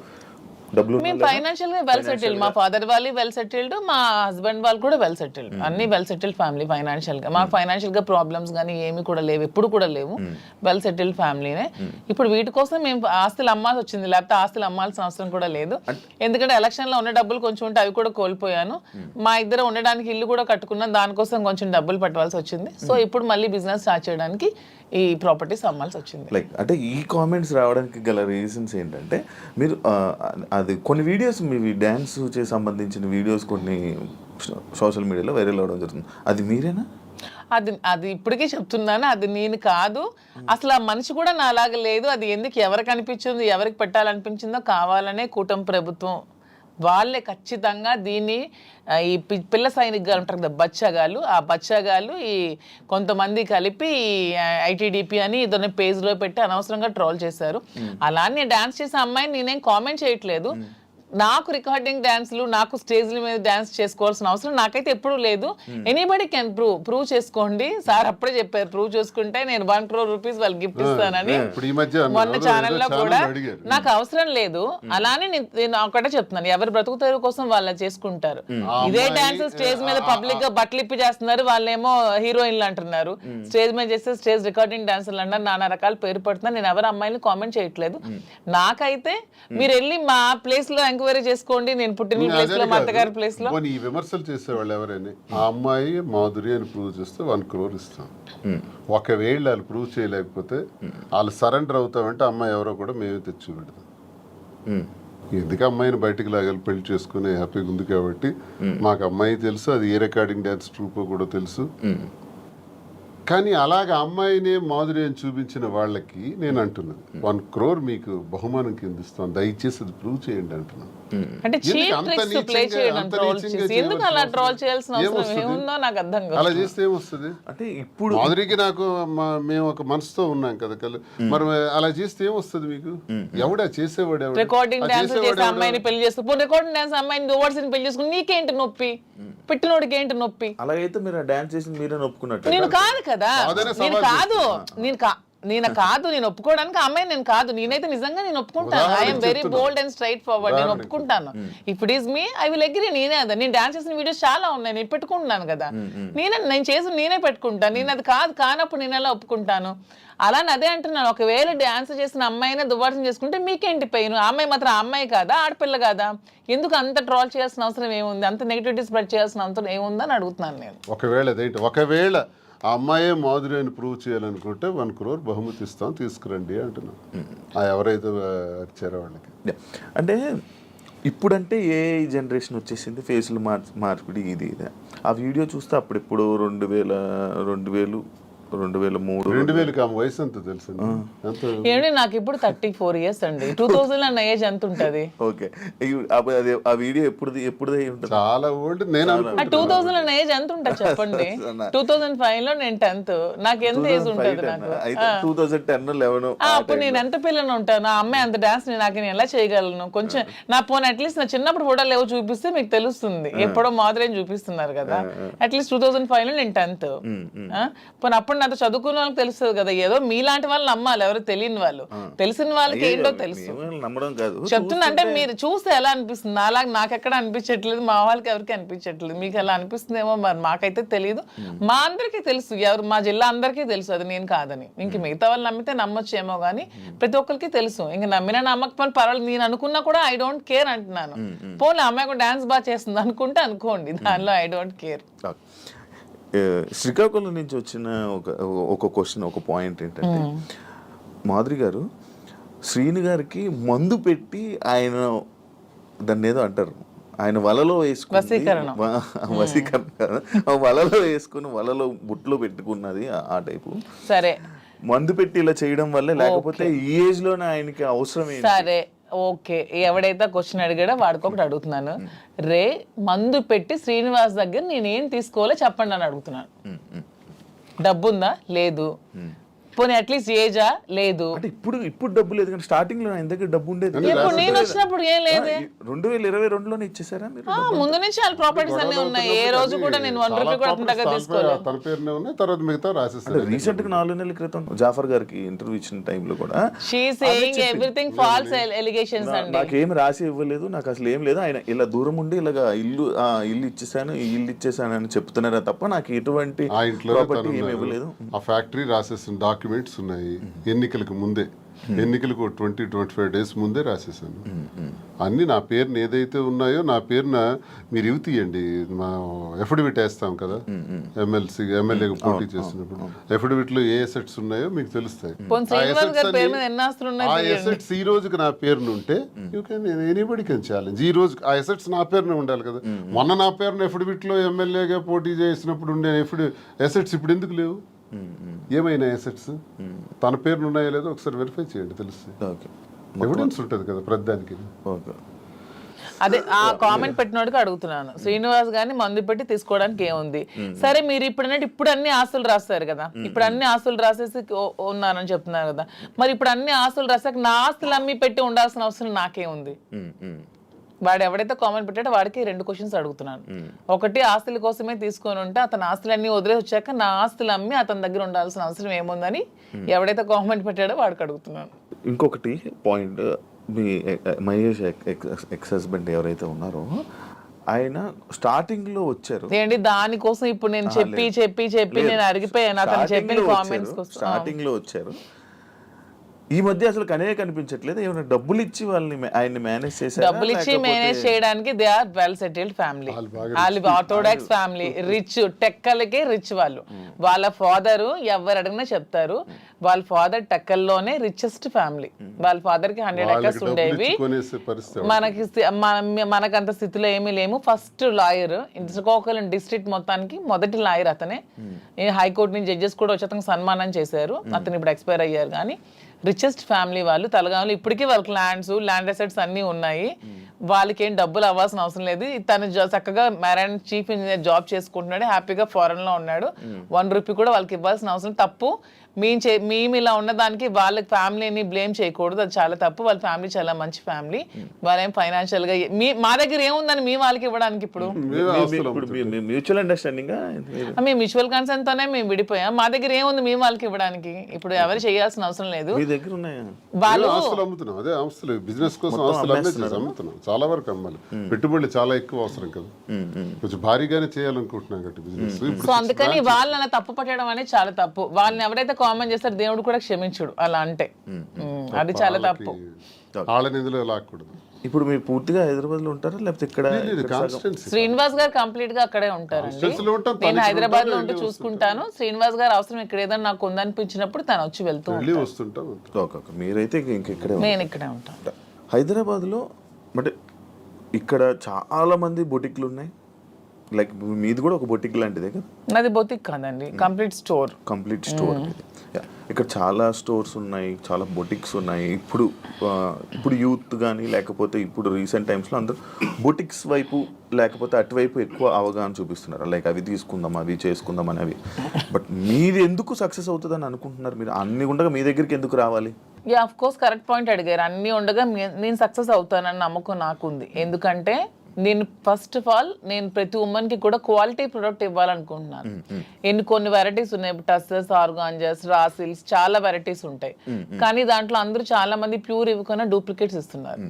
S4: మేము ఫైనాన్షియల్ గా వెల్ సెటిల్డ్. మా ఫాదర్ వాళ్ళు వెల్ సెటిల్డ్, మా హస్బెండ్ వాళ్ళు కూడా వెల్ సెటిల్డ్. అన్ని వెల్ సెటిల్డ్ ఫ్యామిలీ. ఫైనాన్షియల్ గా మాకు ఫైనాన్షియల్ గా ప్రాబ్లమ్స్ కానీ ఏమి కూడా లేవు, ఎప్పుడు కూడా లేవు. వెల్ సెటిల్డ్ ఫ్యామిలీనే. ఇప్పుడు వీటి కోసం మేము ఆస్తులు అమ్మాల్సి వచ్చింది, లేకపోతే ఆస్తులు అమ్మాల్సిన అవసరం కూడా లేదు. ఎందుకంటే ఎలక్షన్ లో ఉన్న డబ్బులు కొంచెం ఉంటే అవి కూడా కోల్పోయాను. మా ఇద్దరు ఉండడానికి ఇల్లు కూడా కట్టుకున్నాం, దానికోసం కొంచెం డబ్బులు పెట్టాల్సి వచ్చింది. సో ఇప్పుడు మళ్ళీ బిజినెస్ స్టార్ట్ చేయడానికి ఈ ప్రాపర్టీస్ అమ్మాల్సి వచ్చింది.
S2: లైక్ అంటే ఈ కామెంట్స్ రావడానికి గల రీజన్స్ ఏంటంటే, మీరు అది కొన్ని వీడియోస్ మీ డ్యాన్స్ చే సంబంధించిన వీడియోస్ కొన్ని సోషల్ మీడియాలో వైరల్ అవ్వడం జరుగుతుంది. అది మీరేనా?
S4: అది ఇప్పటికీ చెప్తున్నాను, అది నేను కాదు. అసలు ఆ మనిషి కూడా నాలాగా లేదు. అది ఎందుకు ఎవరికి అనిపించిందో, ఎవరికి పెట్టాలనిపించిందో కావాలనే కూటమి ప్రభుత్వం వాళ్ళే ఖచ్చితంగా దీన్ని ఈ పిల్ల సైనికులు అంటారు కదా, బచ్చగాళ్ళు, ఆ బచ్చగాళ్ళు ఈ కొంతమంది కలిపి ఐటీడీపీ అని ఇదొన్న పేజ్లో పెట్టి అనవసరంగా ట్రోల్ చేశారు. అలానే డాన్స్ చేసే అమ్మాయిని నేనేం కామెంట్ చేయట్లేదు. నాకు రికార్డింగ్ డాన్స్లు, నాకు స్టేజ్ల మీద డాన్స్ చేసుకోవాల్సిన అవసరం నాకైతే ఎప్పుడూ లేదు. ఎనీబడి కెన్ ప్రూవ్ చేసుకోండి. సార్ అప్పుడే చెప్పారు, ప్రూవ్ చేసుకుంటే నేను 1 crore rupees వాళ్ళకి గిఫ్ట్ ఇస్తానని. మొన్న ఛానల్లో కూడా నాకు అవసరం లేదు. అలానే నేను ఒకటే చెప్తున్నాను, ఎవరి బ్రతుకుతారు కోసం వాళ్ళు చేసుకుంటారు. ఇదే డాన్స్ స్టేజ్ మీద పబ్లిక్ గా బట్టలు ఇప్పి చేస్తున్నారు, వాళ్ళేమో హీరోయిన్లు అంటున్నారు. స్టేజ్ మీద చేస్తే స్టేజ్ రికార్డింగ్ డాన్సర్లు అన్నారు, నానా రకాల పేరు పడుతున్నారు. నేను ఎవరి అమ్మాయిని కామెంట్ చేయట్లేదు. నాకైతే మీరు వెళ్ళి మా ప్లేస్ లో ఎంక్వైరీ చేసుకోండి, నేను పుట్టిన ప్లేస్ లో, మా అత్తగారి ప్లేస్ లో.
S3: ఈ విమర్శలు చేసేవాళ్ళు ఎవరైనా ఆ అమ్మాయి మాధురి అని ప్రూవ్ చేస్తే 1 crore ఇస్తాం. ఒకవేళ వాళ్ళు ప్రూవ్ చేయలేకపోతే వాళ్ళు సరెండర్ అవుతామంటే అమ్మాయి ఎవరో కూడా మేమే తెచ్చి పెడతాం. ఎందుకు అమ్మాయిని బయటకు లాగాలి, పెళ్లి చేసుకునే హ్యాపీగా ఉంది కాబట్టి. మాకు అమ్మాయి తెలుసు, అది ఏ రికార్డింగ్ డాన్స్ ట్రూపో కూడా తెలుసు. కానీ అలాగ అమ్మాయినే మాధురి అని చూపించిన వాళ్ళకి నేను అంటున్నాను 1 crore మీకు బహుమానం కింద ఇస్తాను, దయచేసి అది ప్రూవ్ చేయండి అంటున్నాను.
S4: అంటే
S3: ఎందుకు
S4: చీప్
S3: అంత
S4: ట్రిక్స్ ప్లే
S3: నీచంగా-
S4: చేయడం,
S3: అంత
S4: ట్రోల్
S3: నీచంగా
S4: చేసి ఎందుకు అలా
S3: చేయవలసిన
S4: ట్రోల్ చేయాల్సిన అవసరం
S3: ఏమొస్తుంది?
S4: ఏముందో నాకు అర్థం కాదు.
S3: అలా చేస్తే ఏమొస్తుంది?
S2: అంటే ఇప్పుడు
S3: మాధురికి నాకు మేము ఒక మనసుతో ఉన్నాం కదా మరి అలా చేస్తే ఏమొస్తుంది మీకు? ఎవడా చేసేవాడు ఎవడు?
S4: రికార్డింగ్
S3: ఆ
S4: డాన్స్
S3: చేసేవాడు
S4: చేసి
S3: ఎవడు?
S4: అమ్మాయిని పెళ్లి చేసుకుని రికార్డింగ్ డాన్స్ అమ్మాయిని ఓవర్సీని పెళ్లి చేసుకుని నీకేంటి నొప్పి, పెట్టినోడికి ఏంటి నొప్పి?
S2: అలాగైతే మీరు డాన్స్ చేసి మీరే ఒప్పుకున్నట్టు.
S4: నేను కాదు కదా,
S3: అదనే
S4: నేను
S3: సవాల్
S4: కాదు, నేను ఒప్పుకోవడానికి అమ్మాయి నేను కాదు. నేనైతే నిజంగా నేను ఒప్పుకుంటాను. I'm very bold and straight forward. నేను ఒప్పుకుంటాను. If it is me I will agree. నేనే అదా, నేను డాన్స్ చేసిన వీడియోస్ చాలా ఉన్నాయి, నేను పెట్టుకుంటున్నాను కదా. నేను చేసి నేనే పెట్టుకుంటాను. నేను అది కానప్పుడు నేను ఎలా ఒప్పుకుంటాను? అలానే అదే అంటున్నాను, ఒకవేళ డాన్స్ చేసిన అమ్మాయినే దువ్వాసం చేసుకుంటే మీకేంటి పెయిన్? అమ్మాయి మాత్రం అమ్మాయి కాదా, ఆడపిల్ల కాదా? ఎందుకు అంత ట్రోల్ చేయాల్సిన అవసరం ఏముంది? అంత నెగిటివిటీ స్ప్రెడ్ చేయాల్సిన అవసరం ఏముందని అడుగుతున్నాను నేను.
S3: ఒకవేళ ఆ అమ్మాయే మాధురి అని ప్రూవ్ చేయాలనుకుంటే 1 crore బహుమతి ఇస్తాం, తీసుకురండి అంటున్నాను ఎవరైతే వచ్చారో వాళ్ళకి.
S2: అంటే ఇప్పుడంటే ఏ జనరేషన్ వచ్చేసింది, ఫేస్లు మార్పిడి ఇది. ఆ వీడియో చూస్తే అప్పుడు ఇప్పుడు 2003
S3: 2000 ఆమె వయసు ఎంత తెలుసు?
S4: ఏమండి నాకు ఇప్పుడు 34 years అండి. 2000 అన్న ఏజ్ ఎంత ఉంటది?
S2: ఓకే, ఆ వీడియో ఎప్పుడు ఉంటుంది?
S3: చాలా ఓల్డ్. నేను
S4: 2000 అన్న ఏజ్ ఎంత ఉంటుంది చెప్పండి? 2005 లో నేను 10th. నాకు ఎంత ఏజ్ ఉంటుంది? నాకు
S2: 2010-11
S4: అప్పుడు నేను ఎంత పిల్లని ఉంటాను? ఆ అమ్మాయి అంత డాన్స్ నాకు నేను ఎలా చేయగలను? కొంచెం నా పోనీ అట్లీస్ట్ నా చిన్నప్పుడు ఫోటోలు ఏవో చూపిస్తే మీకు తెలుస్తుంది. ఎప్పుడో మాదిరి చూపిస్తున్నారు కదా. అట్లీస్ట్ 2005 లో నేను 10th. పోనీ అప్పుడు నాతో చదువుకున్న వాళ్ళకి తెలుస్తుంది కదా. ఏదో మీలాంటి వాళ్ళు నమ్మాలి, ఎవరు తెలియని వాళ్ళు. తెలిసిన వాళ్ళకి ఏంటో తెలుసు.
S2: నమ్మడం కాదు
S4: చెప్తున్నా, అంటే మీరు చూస్తే ఎలా అనిపిస్తుంది? అలాగే నాకు ఎక్కడ అనిపించట్లేదు, మా వాళ్ళకి ఎవరికి అనిపించట్లేదు. మీకు ఎలా అనిపిస్తుందేమో మరి, మాకైతే తెలియదు. మా అందరికీ తెలుసు, ఎవరు మా జిల్లా అందరికీ తెలుసు అది నేను కాదని. ఇంక మిగతా వాళ్ళు నమ్మితే నమ్మొచ్చేమో కానీ ప్రతి ఒక్కరికి తెలుసు. ఇంక నమ్మినా నమ్మకపోయినా పర్వాలేదు, నేను అనుకున్నా కూడా ఐ డోంట్ కేర్ అంటున్నాను. పోనీ అమ్మాయి కూడా డాన్స్ బాగా చేస్తుంది అనుకుంటే అనుకోండి, దానిలో ఐ డోంట్ కేర్.
S2: శ్రీకాకుళం నుంచి వచ్చిన ఒక క్వశ్చన్, ఒక పాయింట్ ఏంటంటే, మాధురి గారు శ్రీని గారికి మందు పెట్టి ఆయన దాన్ని ఏదో అంటారు, ఆయన వలలో వేసుకుని వసీకరణ, వలలో వేసుకుని వలలో బుట్లో పెట్టుకున్నది ఆ టైపు.
S4: సరే,
S2: మందు పెట్టి ఇలా చేయడం వల్ల, లేకపోతే ఈ ఏజ్ లోనే ఆయనకి అవసరం ఏంటి?
S4: సరే ఓకే, ఎవడైతే క్వశ్చన్ అడిగాడో వాడికి ఒకటి అడుగుతున్నాను. మందు పెట్టి శ్రీనివాస్ దగ్గర నేనేం తీసుకోవాలో చెప్పండి అని అడుగుతున్నాను. డబ్బుందా? లేదు. పోనీ అట్లీస్ట్ ఏజా? లేదు.
S2: అంటే ఇప్పుడు డబ్బు లేదు కానీ స్టార్టింగ్ లో ఆయన దగ్గర డబ్బు ఉండేది.
S4: ఇప్పుడు నేను వచ్చినప్పుడు ఏం లేదు.
S2: 2022లోనే ఇచ్చేసారా మీరు?
S4: ముందు నుంచి వాళ్ళ ప్రాపర్టీస్ అన్ని ఉన్నాయి. ఏ రోజు కూడా నేను 1 రూపీ కూడా అంత దగ్గర తీసుకోలేదు.
S3: తన పేరునే ఉన్నాయి, తర్వాత మిగతా రాసేస్తారు.
S2: రీసెంట్ గా 4 నెలల క్రితం జాఫర్ గారికి ఇంటర్వ్యూ ఇచ్చిన టైంలో కూడా
S4: she saying everything false allegations అండి.
S2: నాకేం రాసి ఇవ్వలేదు, నాకు అసలు ఏం లేదు, ఆయన ఇలా దూరం ఉండి ఇలాగా ఇల్లు ఇచ్చేసాను, ఈ ఇల్లు ఇచ్చేసాను అని చెప్తున్నారా తప్ప నాకు ఎటువంటి ప్రాపర్టీ ఏమి ఇవ్వలేదు.
S3: ఆ ఫ్యాక్టరీ రాసేసిన డాక్యుమెంట్స్ ఉన్నాయి. ఎన్నికలకు ముందే, ఎన్నికలకు 20-25 days ముందే రాసేసాను అన్ని. నా పేరున ఏదైతే ఉన్నాయో నా పేరున మీరు ఇవి తీయండి, మా ఎఫిడవిట్ వేస్తాం కదా ఎమ్మెల్యేగా పోటీ చేసినప్పుడు, ఎఫిడవిట్ లో ఏ అసెట్స్ ఉన్నాయో మీకు తెలుస్తాయి. ఆ అసెట్స్ ఈ రోజుకి నా పేరున ఉంటే you can anybody can challenge. ఈ రోజు ఆ అసెట్స్ నా పేరున ఉండాలి కదా. మొన్న నా పేరున ఎఫిడవిట్ లో ఎమ్మెల్యేగా పోటీ చేసినప్పుడు ఉండే అసెట్స్ ఇప్పుడు ఎందుకు లేవు? ఏమైనా అసెట్స్ తన పేరును ఉన్నాయో లేదో ఒకసారి వెరిఫై చేయండి, తెలుస్తుంది. ఎవిడెన్స్ ఉంటుంది కదా ప్రతిదానికి.
S4: అదే ఆ కామెంట్ పెట్టినోడికి అడుగుతున్నాను. శ్రీనివాస్ గారిని మందు పెట్టి తీసుకోవడానికి ఏముంది? సరే, మీరు ఇప్పుడు అన్ని ఆస్తులు రాస్తారు కదా, ఇప్పుడు అన్ని ఆస్తులు రాసేసి ఉన్నానని చెప్తున్నారు కదా, మరి ఇప్పుడు అన్ని ఆస్తులు రాసాక నా ఆస్తులు అమ్మి పెట్టి ఉండాల్సిన అవసరం నాకేముంది? వాడు ఎవడైతే కామెంట్ పెట్టాడో వాడికి 2 క్వశ్చన్స్ అడుగుతున్నాను. ఒకటి, ఆస్తుల కోసమే తీసుకొని ఉంటే అతని ఆస్తులన్నీ వదిలేసి వచ్చాక నా ఆస్తులు అమ్మి అతని దగ్గర ఉండాల్సిన అవసరం ఏముందని ఎవడైతే కామెంట్ పెట్టాడో వాడికి అడుగుతున్నాను.
S2: ఇంకొకటి పాయింట్, మీ మహేష్ ఎక్స్ హస్బెండ్ ఎవరైతే ఉన్నారో ఆయన స్టార్టింగ్ లో వచ్చారు
S4: ఏంటి దానికోసం ఇప్పుడు నేను చెప్పి నేను అరిగిపోయాను అతను చెప్పిన కామెంట్స్ కోసం.
S2: స్టార్టింగ్ లో వచ్చారు, ఈ మధ్య అసలు కనిపించట్లేదు. ఏమైనా డబ్బులు ఇచ్చి వాళ్ళని ఆయన్ని మేనేజ్ చేశారు?
S4: డబ్బులు ఇచ్చి మేనేజ్ చేయడానికి they are well settled family. వాళ్ళు ఆర్థోడాక్స్ ఫ్యామిలీ, రిచ్, టెక్కలకే రిచ్ వాళ్ళు. వాళ్ళ ఫాదర్ ఎవరు అడిగినా చెప్తారు. వాళ్ళ ఫాదర్ టెక్కల్లోనే రిచెస్ట్ ఫ్యామిలీ. వాళ్ళ ఫాదర్ కి 100 acres ఉండేవి.
S3: కొనేసే పరిస్థితి
S4: మనకి మనకంత స్థితిలో ఏమీ లేము. ఫస్ట్ లాయర్ శ్రీకాకుళం డిస్ట్రిక్ట్ మొత్తానికి మొదటి లాయర్ అతనే. హైకోర్టు నుంచి జడ్జెస్ కూడా వచ్చి అతనికి సన్మానం చేశారు. అతను ఇప్పుడు ఎక్స్పైర్ అయ్యారు. కానీ రిచెస్ట్ ఫ్యామిలీ వాళ్ళు తలగాములు. ఇప్పటికీ వాళ్ళకి ల్యాండ్ అసెట్స్ అన్నీ ఉన్నాయి. వాళ్ళకి ఏం డబ్బులు అవ్వాల్సిన అవసరం లేదు. తను చక్కగా మెరైన్ చీఫ్ ఇంజనీర్ జాబ్ చేసుకుంటున్నాడు, హ్యాపీగా ఫారెన్ లో ఉన్నాడు. 1 రూపీ కూడా వాళ్ళకి ఇవ్వాల్సిన అవసరం తప్పు. మేము ఇలా ఉన్నదానికి వాళ్ళ ఫ్యామిలీని బ్లేమ్ చేయకూడదు, అది చాలా తప్పు. వాళ్ళ ఫ్యామిలీ చాలా మంచి ఫ్యామిలీ. వాళ్ళేం ఫైనాన్షియల్ గా మా దగ్గర ఏముందని మీ వాళ్ళకి ఇవ్వడానికి? ఇప్పుడు
S2: మ్యూచువల్ అండర్స్టాండింగ్,
S4: మేము మ్యూచువల్ కన్సర్న్ తోనే మేము విడిపోయాం. మా దగ్గర ఏముంది మీ వాళ్ళకి ఇవ్వడానికి? ఇప్పుడు ఎవరు చేయాల్సిన అవసరం లేదు.
S2: మీ దగ్గర ఉన్నాయా?
S4: వాళ్ళు
S3: ఆస్తులు అమ్ముతున్నాం, అదే ఆస్తులు బిజినెస్ కోసం ఆస్తులు అమ్ముతున్నాం. చాలా వరకు అమ్మాలి, పెట్టుబడులు చాలా ఎక్కువ అవసరం కదా, కొంచెం భారీగానే చేయాలనుకుంటున్నాం కాబట్టి బిజినెస్.
S4: సో అందుకని వాళ్ళని తప్పు పట్టడం అనేది చాలా తప్పు. వాళ్ళని ఎవరైతే కామెంట్ చేస్తారు దేవుడు కూడా క్షమించుడు అలా అంటే, అది చాలా తప్పు.
S3: వాళ్ళని ఇందులో లాక్కూడదు.
S2: ఇప్పుడు మీరు పూర్తిగా హైదరాబాద్ లో ఉంటారా లేకపోతే ఇక్కడ?
S4: శ్రీనివాస్ గారు కంప్లీట్ గా అక్కడే ఉంటారండి. నేను హైదరాబాద్ లో ఉంటూ చూసుకుంటాను. శ్రీనివాస్ గారు అవసరం ఇక్కడ ఏదైనా నాకు ఉందనిపించినప్పుడు తను వచ్చి వెళ్తూ ఉంటారు.
S2: మీరైతే ఇంకెక్కడే?
S4: నేను ఇక్కడే ఉంటాను
S2: హైదరాబాద్ లో. బట్ ఇక్కడ చాలా మంది బొటిక్లు ఉన్నాయి. లైక్ మీది కూడా ఒక బొటిక్ లాంటిదే కదా?
S4: నాది బొటిక్ కాదండి, కంప్లీట్ స్టోర్.
S2: ఇక్కడ చాలా స్టోర్స్ ఉన్నాయి, చాలా బొటిక్స్ ఉన్నాయి. ఇప్పుడు యూత్ కానీ లేకపోతే ఇప్పుడు రీసెంట్ టైమ్స్లో అందరూ బొటిక్స్ వైపు లేకపోతే అటువైపు ఎక్కువ అవగాహన చూపిస్తున్నారు. లైక్ అవి తీసుకుందాం, అవి చేసుకుందాం అనేవి. బట్ మీది ఎందుకు సక్సెస్ అవుతుందని అనుకుంటున్నారు? మీరు అన్ని ఉండగా మీ దగ్గరికి ఎందుకు రావాలి?
S4: ఆఫ్ కోర్స్ కరెక్ట్ పాయింట్ అడిగారు. అన్ని ఉండగా నేను సక్సెస్ అవుతానని నమ్మకం నాకుంది. ఎందుకంటే నేను ఫస్ట్ ఆఫ్ ఆల్ నేను ప్రతి ఉమెన్ కి కూడా క్వాలిటీ ప్రొడక్ట్ ఇవ్వాలనుకుంటున్నాను. కొన్ని వెరైటీస్ ఉన్నాయి, టస్సెస్, ఆర్గాంజాస్, రాసిల్స్, చాలా వెరైటీస్ ఉంటాయి. కానీ దాంట్లో అందరూ చాలా మంది ప్యూర్ ఇవ్వకుండా డూప్లికేట్స్ ఇస్తున్నారు.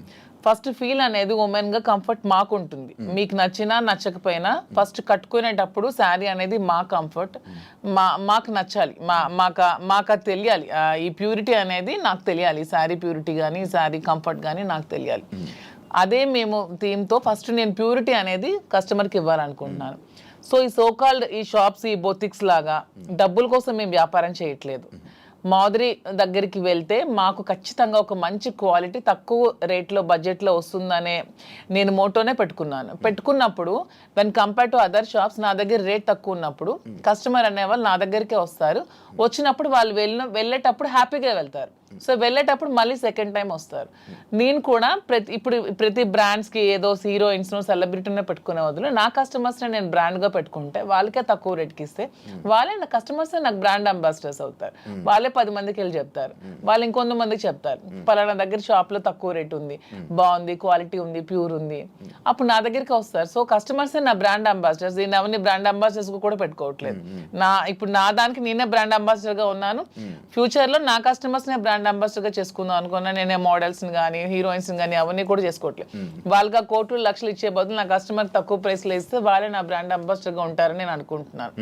S4: ఫస్ట్ ఫీల్ అనేది ఉమెన్ గా కంఫర్ట్ మాకు ఉంటుంది. మీకు నచ్చినా నచ్చకపోయినా ఫస్ట్ కట్టుకునేటప్పుడు శారీ అనేది మా కంఫర్ట్, మాకు నచ్చాలి, మాకు అది తెలియాలి. ఈ ప్యూరిటీ అనేది నాకు తెలియాలి. శారీ ప్యూరిటీ కానీ శారీ కంఫర్ట్ కానీ నాకు తెలియాలి. అదే మేము థీమ్తో ఫస్ట్ నేను ప్యూరిటీ అనేది కస్టమర్కి ఇవ్వాలనుకుంటున్నాను. సో ఈ సోకాల్డ్ ఈ షాప్స్, ఈ బొటిక్స్ లాగా డబ్బుల కోసం మేము వ్యాపారం చేయట్లేదు. మాధురి దగ్గరికి వెళ్తే మాకు ఖచ్చితంగా ఒక మంచి క్వాలిటీ తక్కువ రేట్లో బడ్జెట్లో వస్తుందనే నేను మోటోనే పెట్టుకున్నప్పుడు when compare to other shops నా దగ్గర రేట్ తక్కువ ఉన్నప్పుడు కస్టమర్ అనేవాళ్ళు నా దగ్గరికే వస్తారు. వచ్చినప్పుడు వాళ్ళు వెళ్ళేటప్పుడు హ్యాపీగా వెళ్తారు. సో వెళ్ళేటప్పుడు మళ్ళీ సెకండ్ టైం వస్తారు. నేను కూడా ప్రతి బ్రాండ్స్కి ఏదో హీరోయిన్స్ను సెలబ్రిటీనే పెట్టుకునే వదిలే నా కస్టమర్స్ని నేను బ్రాండ్గా పెట్టుకుంటే వాళ్ళకే తక్కువ రేట్కి ఇస్తే వాళ్ళే నా కస్టమర్స్ నాకు బ్రాండ్ అంబాసిడర్స్ అవుతారు. వాళ్ళే 10 మందికి వెళ్ళి చెప్తారు, వాళ్ళు ఇంకొంతమందికి చెప్తారు పలానా దగ్గర షాప్లో తక్కువ రేట్ ఉంది, బాగుంది, క్వాలిటీ ఉంది, ప్యూర్ ఉంది. అప్పుడు నా దగ్గరికి వస్తారు. సో కస్టమర్స్ నా బ్రాండ్ అంబాసిడర్స్. నేను ఎవరిని బ్రాండ్ అంబాసిడర్స్ కూడా పెట్టుకోవట్లేదు. ఇప్పుడు నా దానికి నేనే బ్రాండ్ అంబాసిడర్గా ఉన్నాను. ఫ్యూచర్లో నా కస్టమర్స్నే బ్రాండ్ అంబాసిడర్ చేసుకుందాం అనుకున్నా. నేనే మోడల్స్ కానీ హీరోయిన్స్ కానీ అవన్నీ కూడా చేసుకోవట్లేదు. వాళ్ళకి కోట్లు లక్షలు ఇచ్చే బదులు నా కస్టమర్ తక్కువ ప్రైస్ లో ఇస్తే వాళ్ళే నా బ్రాండ్ అంబాసిడర్ గా ఉంటారని నేను అనుకుంటున్నాను.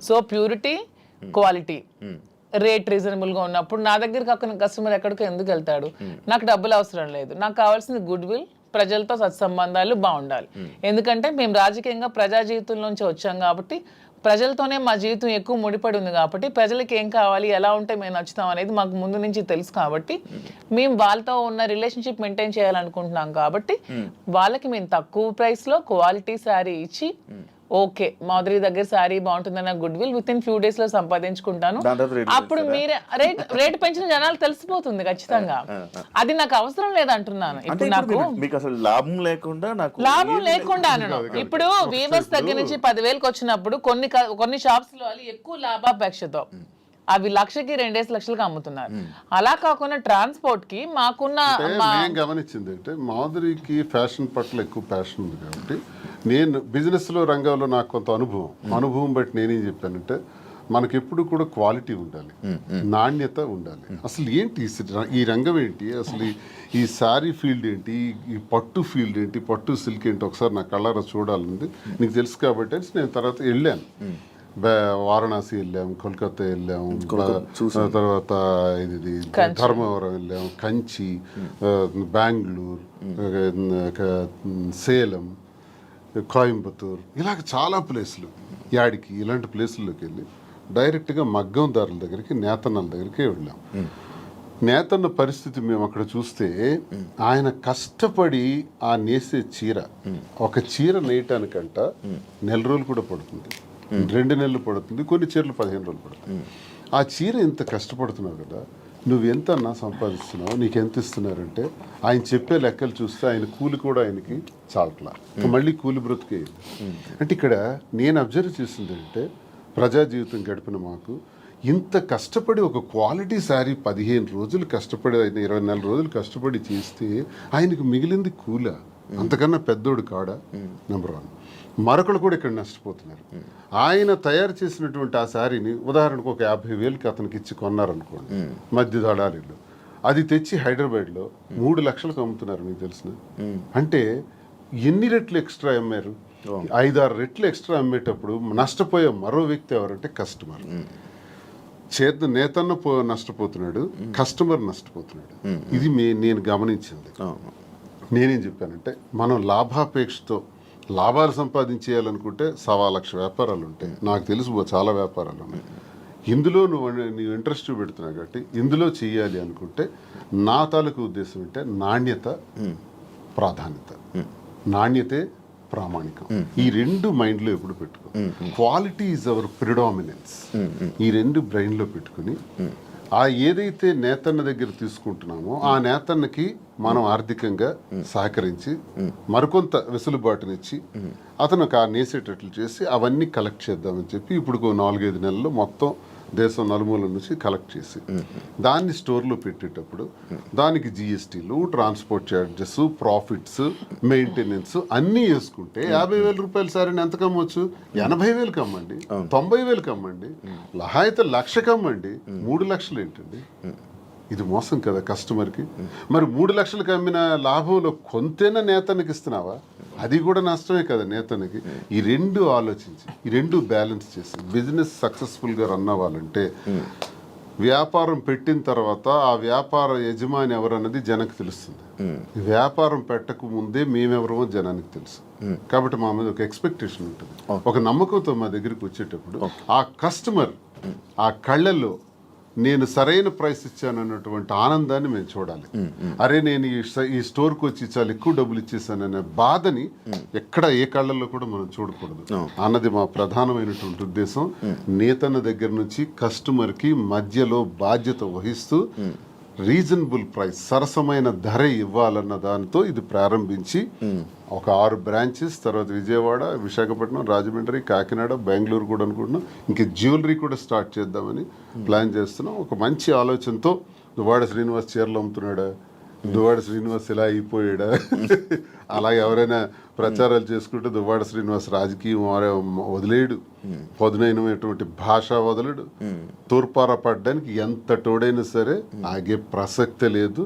S4: So purity, quality, rate reasonable గా ఉన్నప్పుడు నా దగ్గర కాకుండా కస్టమర్ ఎక్కడికో ఎందుకు వెళ్తాడు? నాకు డబ్బులు అవసరం లేదు, నాకు కావాల్సింది గుడ్ విల్, ప్రజలతో సత్సంబంధాలు బాగుండాలి. ఎందుకంటే మేము రాజకీయంగా ప్రజా జీవితంలోంచి వచ్చాం కాబట్టి ప్రజలతోనే మా జీవితం ఎక్కువ ముడిపడి ఉంది కాబట్టి ప్రజలకి ఏం కావాలి, ఎలా ఉంటే మేము నచ్చుతాం అనేది మాకు ముందు నుంచి తెలుసు. కాబట్టి మేము వాళ్ళతో ఉన్న రిలేషన్షిప్ మెయింటైన్ చేయాలనుకుంటున్నాం. కాబట్టి వాళ్ళకి మేము తక్కువ ప్రైస్లో క్వాలిటీ శారీ ఇచ్చి ఓకే మాధురి దగ్గర శారీ బాగుంటుందన్న good will with in few days లో సంపాదించుకుంటాను. అప్పుడు మీరే రేట్ పెంచిన జనాలు తెలిసిపోతుంది ఖచ్చితంగా. అది నాకు అవసరం లేదంటున్నాను. ఇప్పుడు నాకు
S2: అసలు లాభం లేకుండా
S4: అనను. ఇప్పుడు వీవర్స్ దగ్గర నుంచి 10,000కి వచ్చినప్పుడు కొన్ని షాప్స్ లో ఎక్కువ లాభాపేక్షతో అవి 1,00,000కి 2 లక్షలకి అమ్ముతున్నారు. అలా కాకుండా ట్రాన్స్పోర్ట్ కి మాకున్న
S3: గమనించింది అంటే మాధురికి ఫ్యాషన్ పట్ల ఎక్కువ ప్యాషన్ ఉంది కాబట్టి నేను బిజినెస్ లో రంగంలో నాకు కొంత అనుభవం బట్టి నేనేం చెప్పానంటే మనకి ఎప్పుడు కూడా క్వాలిటీ ఉండాలి, నాణ్యత ఉండాలి. అసలు ఏంటి ఈ రంగం ఏంటి, అసలు ఈ శారీ ఫీల్డ్ ఏంటి, ఈ పట్టు ఫీల్డ్ ఏంటి, పట్టు సిల్క్ ఏంటి ఒకసారి నా కళ్ళారా చూడాలని నీకు తెలుసు కాబట్టి నేను తర్వాత వెళ్ళాను. వారణాసి వెళ్ళాం, కోల్కతా వెళ్ళాం, తర్వాత ఇది ధర్మవరం వెళ్ళాం, కంచి, బెంగళూరు, సేలం, కోయంబత్తూర్, ఇలాగ చాలా ప్లేసులు, యాడికి ఇలాంటి ప్లేసుల్లోకి వెళ్ళి డైరెక్ట్గా మగ్గందారుల దగ్గరికి, నేతన్నల దగ్గరికి వెళ్ళాం. నేతన్న పరిస్థితి మేము అక్కడ చూస్తే ఆయన కష్టపడి ఆ నేసే చీర, ఒక చీర నేయటానికంట 1 నెల రోజులు కూడా పడుతుంది, 2 నెలలు పడుతుంది, కొన్ని చీరలు 15 రోజులు పడుతుంది. ఆ చీర ఇంత కష్టపడుతున్నావు కదా, నువ్వు ఎంత అన్నా సంపాదిస్తున్నావు, నీకు ఎంత ఇస్తున్నారంటే ఆయన చెప్పే లెక్కలు చూస్తే ఆయన కూలి కూడా ఆయనకి చాలట్లా, మళ్ళీ కూలి బ్రతికే. అంటే ఇక్కడ నేను అబ్జర్వ్ చేసింది అంటే ప్రజా జీవితం గడిపిన మాకు ఇంత కష్టపడి ఒక క్వాలిటీ శారీ 15 రోజులు కష్టపడి, 24 రోజులు కష్టపడి చేస్తే ఆయనకు మిగిలింది కూల, అంతకన్నా పెద్దోడు కాడా? నెంబర్ 1. మరొకరు కూడా ఇక్కడ నష్టపోతున్నారు. ఆయన తయారు చేసినటువంటి ఆ శారీని ఉదాహరణకు ఒక 50,000కి అతనికి ఇచ్చి కొన్నారనుకోండి మధ్య దళారీలు, అది తెచ్చి హైదరాబాద్లో 3 లక్షలకు అమ్ముతున్నారు. మీకు తెలిసిన అంటే ఎన్ని రెట్లు ఎక్స్ట్రా అమ్మారు? 5-6 రెట్లు ఎక్స్ట్రా అమ్మేటప్పుడు నష్టపోయే మరో వ్యక్తి ఎవరంటే కస్టమర్. నేతన్న నష్టపోతున్నాడు, కస్టమర్ నష్టపోతున్నాడు. ఇది నేను గమనించింది. నేనేం చెప్పానంటే మనం లాభాపేక్షతో లాభాలు సంపాదించేయాలనుకుంటే 1,00,000 వ్యాపారాలు ఉంటాయి. నాకు తెలుసు చాలా వ్యాపారాలు ఉన్నాయి. ఇందులో నువ్వు ఇంట్రెస్ట్ పెడుతున్నావు కాబట్టి ఇందులో చెయ్యాలి అనుకుంటే నా తాలూకు ఉద్దేశం అంటే నాణ్యత, ప్రాధాన్యత. నాణ్యతే ప్రామాణికం. ఈ 2 మైండ్లో ఎప్పుడు పెట్టుకో. Quality is our predominance. ఈ 2 బ్రెయిన్లో పెట్టుకుని ఆ ఏదైతే నేతన్న దగ్గర తీసుకుంటున్నామో ఆ నేతన్నకి మనం ఆర్థికంగా సహకరించి మరికొంత వెసులుబాటునిచ్చి అతను ఆ నేసేటట్లు చేసి అవన్నీ కలెక్ట్ చేద్దామని చెప్పి ఇప్పుడు 4-5 నెలల్లో మొత్తం దేశం నలుమూల నుంచి కలెక్ట్ చేసి దాన్ని స్టోర్లో పెట్టేటప్పుడు దానికి జిఎస్టీలు, ట్రాన్స్పోర్ట్ ఛార్జెస్, ప్రాఫిట్స్, మెయింటెనెన్స్ అన్నీ వేసుకుంటే 50,000 రూపాయల సారీని ఎంత కమ్మొచ్చు? 80,000కి అమ్మండి, 90,000కి అమ్మండి, అయితే 1,00,000కి అమ్మండి. 3 లక్షలు ఏంటండి? ఇది మోసం కదా కస్టమర్కి. మరి 3 లక్షలకు అమ్మిన లాభంలో కొంతైనా నేతనికి ఇస్తున్నావా? అది కూడా నష్టమే కదా నేతనికి. ఈ 2 ఆలోచించి ఈ 2 బ్యాలెన్స్ చేసి బిజినెస్ సక్సెస్ఫుల్గా రన్ అవ్వాలంటే వ్యాపారం పెట్టిన తర్వాత ఆ వ్యాపార యజమాని ఎవరన్నది జనానికి తెలుస్తుంది. వ్యాపారం పెట్టక ముందే మేమెవరమో జనానికి తెలుసు. కాబట్టి మా మీద ఒక ఎక్స్పెక్టేషన్ ఉంటుంది, ఒక నమ్మకంతో మా దగ్గరికి వచ్చేటప్పుడు ఆ కస్టమర్ ఆ కళ్ళల్లో నేను సరైన ప్రైస్ ఇచ్చాను అన్నటువంటి ఆనందాన్ని మేము చూడాలి. అరే నేను ఈ స్టోర్కి వచ్చి చాలా ఎక్కువ డబ్బులు ఇచ్చేసాననే బాధని ఎక్కడ ఏ కళ్ళల్లో కూడా మనం చూడకూడదు అన్నది మా ప్రధానమైనటువంటి ఉద్దేశం. నేతన్న దగ్గర నుంచి కస్టమర్కి మధ్యలో బాధ్యత వహిస్తూ రీజనబుల్ ప్రైస్, సరసమైన ధర ఇవ్వాలన్న దానితో ఇది ప్రారంభించి ఒక 6 బ్రాంచెస్, తర్వాత విజయవాడ, విశాఖపట్నం, రాజమండ్రి, కాకినాడ, బెంగళూరు కూడా అనుకుంటున్నాం. ఇంక జ్యువెలరీ కూడా స్టార్ట్ చేద్దామని ప్లాన్ చేస్తున్నాం. ఒక మంచి ఆలోచనతో దువ్వాడ శ్రీనివాస్ చీరలు అమ్ముతున్నాడా, దువ్వాడ శ్రీనివాస్ ఇలా అయిపోయాడా, అలాగే ఎవరైనా ప్రచారాలు చేసుకుంటే దువ్వాడ శ్రీనివాస్ రాజకీయం వదిలేడు, పదునైనటువంటి భాష వదలడు, తూర్పార పడ్డానికి ఎంత తోడైనా సరే ఆగే ప్రసక్తే లేదు,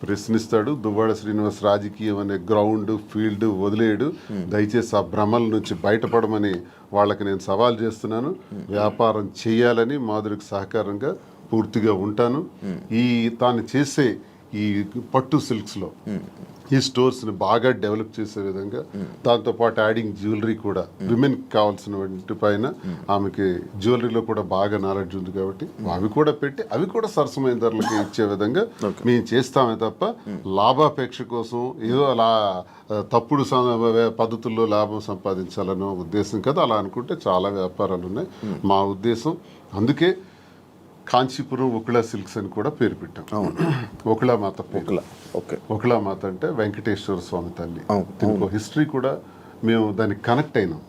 S3: ప్రశ్నిస్తాడు. దువ్వాడ శ్రీనివాస్ రాజకీయం అనే గ్రౌండ్ ఫీల్డ్ వదిలేడు. దయచేసి ఆ భ్రమల నుంచి బయటపడమని వాళ్ళకి నేను సవాల్ చేస్తున్నాను. వ్యాపారం చేయాలని మాధురికి సహకారంగా పూర్తిగా ఉంటాను. తాను చేసే ఈ పట్టు సిల్క్స్లో ఈ స్టోర్స్ని బాగా డెవలప్ చేసే విధంగా, దాంతోపాటు యాడింగ్ జ్యువెలరీ కూడా విమెన్కి కావాల్సిన వాటి పైన ఆమెకి జ్యువెలరీలో కూడా బాగా నాలెడ్జ్ ఉంది కాబట్టి అవి కూడా పెట్టి అవి కూడా సరసమైన ధరలకి ఇచ్చే విధంగా మేము చేస్తామే తప్ప లాభాపేక్ష కోసం ఏదో అలా తప్పుడు పద్ధతుల్లో లాభం సంపాదించాలనే ఉద్దేశం కదా. అలా అనుకుంటే చాలా వ్యాపారాలు ఉన్నాయి. మా ఉద్దేశం అందుకే కాంచీపురం ఒకుళా సిల్క్స్ అని కూడా పేరు పెట్టాం. ఒకుళా మాత, ఒకుళా మాత అంటే వెంకటేశ్వర స్వామి తల్లి. దీనికి హిస్టరీ కూడా మేము దానికి కనెక్ట్ అయినాం.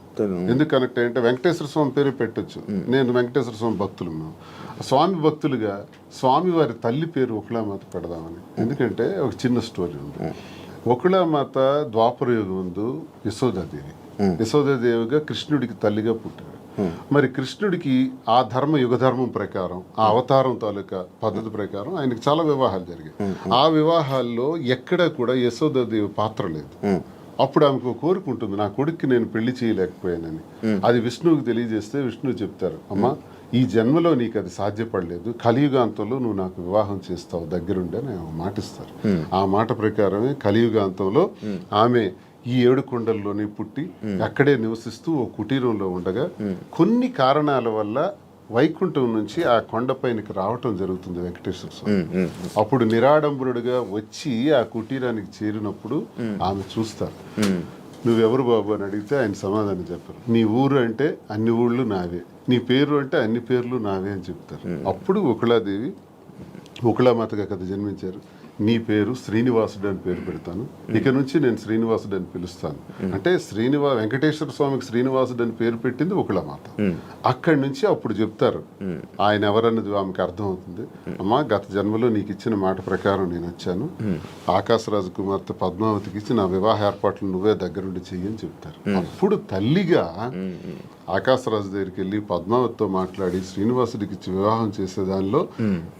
S3: ఎందుకు కనెక్ట్ అయ్యంటే వెంకటేశ్వర స్వామి పేరు పెట్టొచ్చు. నేను వెంకటేశ్వర స్వామి భక్తులు, మేము స్వామి భక్తులుగా స్వామి వారి తల్లి పేరు ఒకుళా మాత పెడదామని. ఎందుకంటే ఒక చిన్న స్టోరీ ఉంది. ఒకుళా మాత ద్వాపర యుగం ముందు యశోదాదేవిగా కృష్ణుడికి తల్లిగా పుట్టారు. మరి కృష్ణుడికి ఆ యుగధర్మం ప్రకారం, ఆ అవతారం తాలూకా పద్ధతి ప్రకారం ఆయనకి చాలా వివాహాలు జరిగాయి. ఆ వివాహాల్లో ఎక్కడా కూడా యశోదాదేవి పాత్ర లేదు. అప్పుడు ఆమెకు కోరుకుంటుంది, నా కొడుక్కి నేను పెళ్లి చేయలేకపోయానని. అది విష్ణువుకి తెలియజేస్తే విష్ణువు చెప్తారు, అమ్మా ఈ జన్మలో నీకు అది సాధ్యపడలేదు, కలియుగాంతంలో నువ్వు నాకు వివాహం చేస్తావు దగ్గరుండి అని మాటిస్తారు. ఆ మాట ప్రకారమే కలియుగాంతంలో ఆమె ఈ 7 కొండల్లోనే పుట్టి అక్కడే నివసిస్తూ ఓ కుటీరంలో ఉండగా కొన్ని కారణాల వల్ల వైకుంఠం నుంచి ఆ కొండపైనకి రావటం జరుగుతుంది వెంకటేశ్వర స్వామి. అప్పుడు నిరాడంబరుడుగా వచ్చి ఆ కుటీరానికి చేరినప్పుడు ఆమె చూస్తారు. నువ్వెవరు బాబు అని అడిగితే ఆయన సమాధానం చెప్పరు. నీ ఊరు అంటే అన్ని ఊళ్ళు నావే, నీ పేరు అంటే అన్ని పేర్లు నావే అని చెప్తారు. అప్పుడు ఉకళాదేవి ఉకళామాతగా కదా జన్మించారు. నీ పేరు శ్రీనివాసుడు అని పేరు పెడతాను, ఇక నుంచి నేను శ్రీనివాసుడు అని పిలుస్తాను అంటే వెంకటేశ్వర స్వామికి శ్రీనివాసుడు అని పేరు పెట్టింది ఉకళామాత. అక్కడి నుంచి అప్పుడు చెప్తారు ఆయన ఎవరన్నది ఆమెకి అర్థం అవుతుంది. అమ్మా, గత జన్మలో నీకు ఇచ్చిన మాట ప్రకారం నేను వచ్చాను, ఆకాశరాజు కుమార్తె పద్మావతికి ఇచ్చి నా వివాహ ఏర్పాట్లు నువ్వే దగ్గరుండి చెయ్యని చెప్తారు. అప్పుడు తల్లిగా ఆకాశరాజు దగ్గరికి వెళ్ళి పద్మావతితో మాట్లాడి శ్రీనివాసుడికి ఇచ్చి వివాహం చేసే దానిలో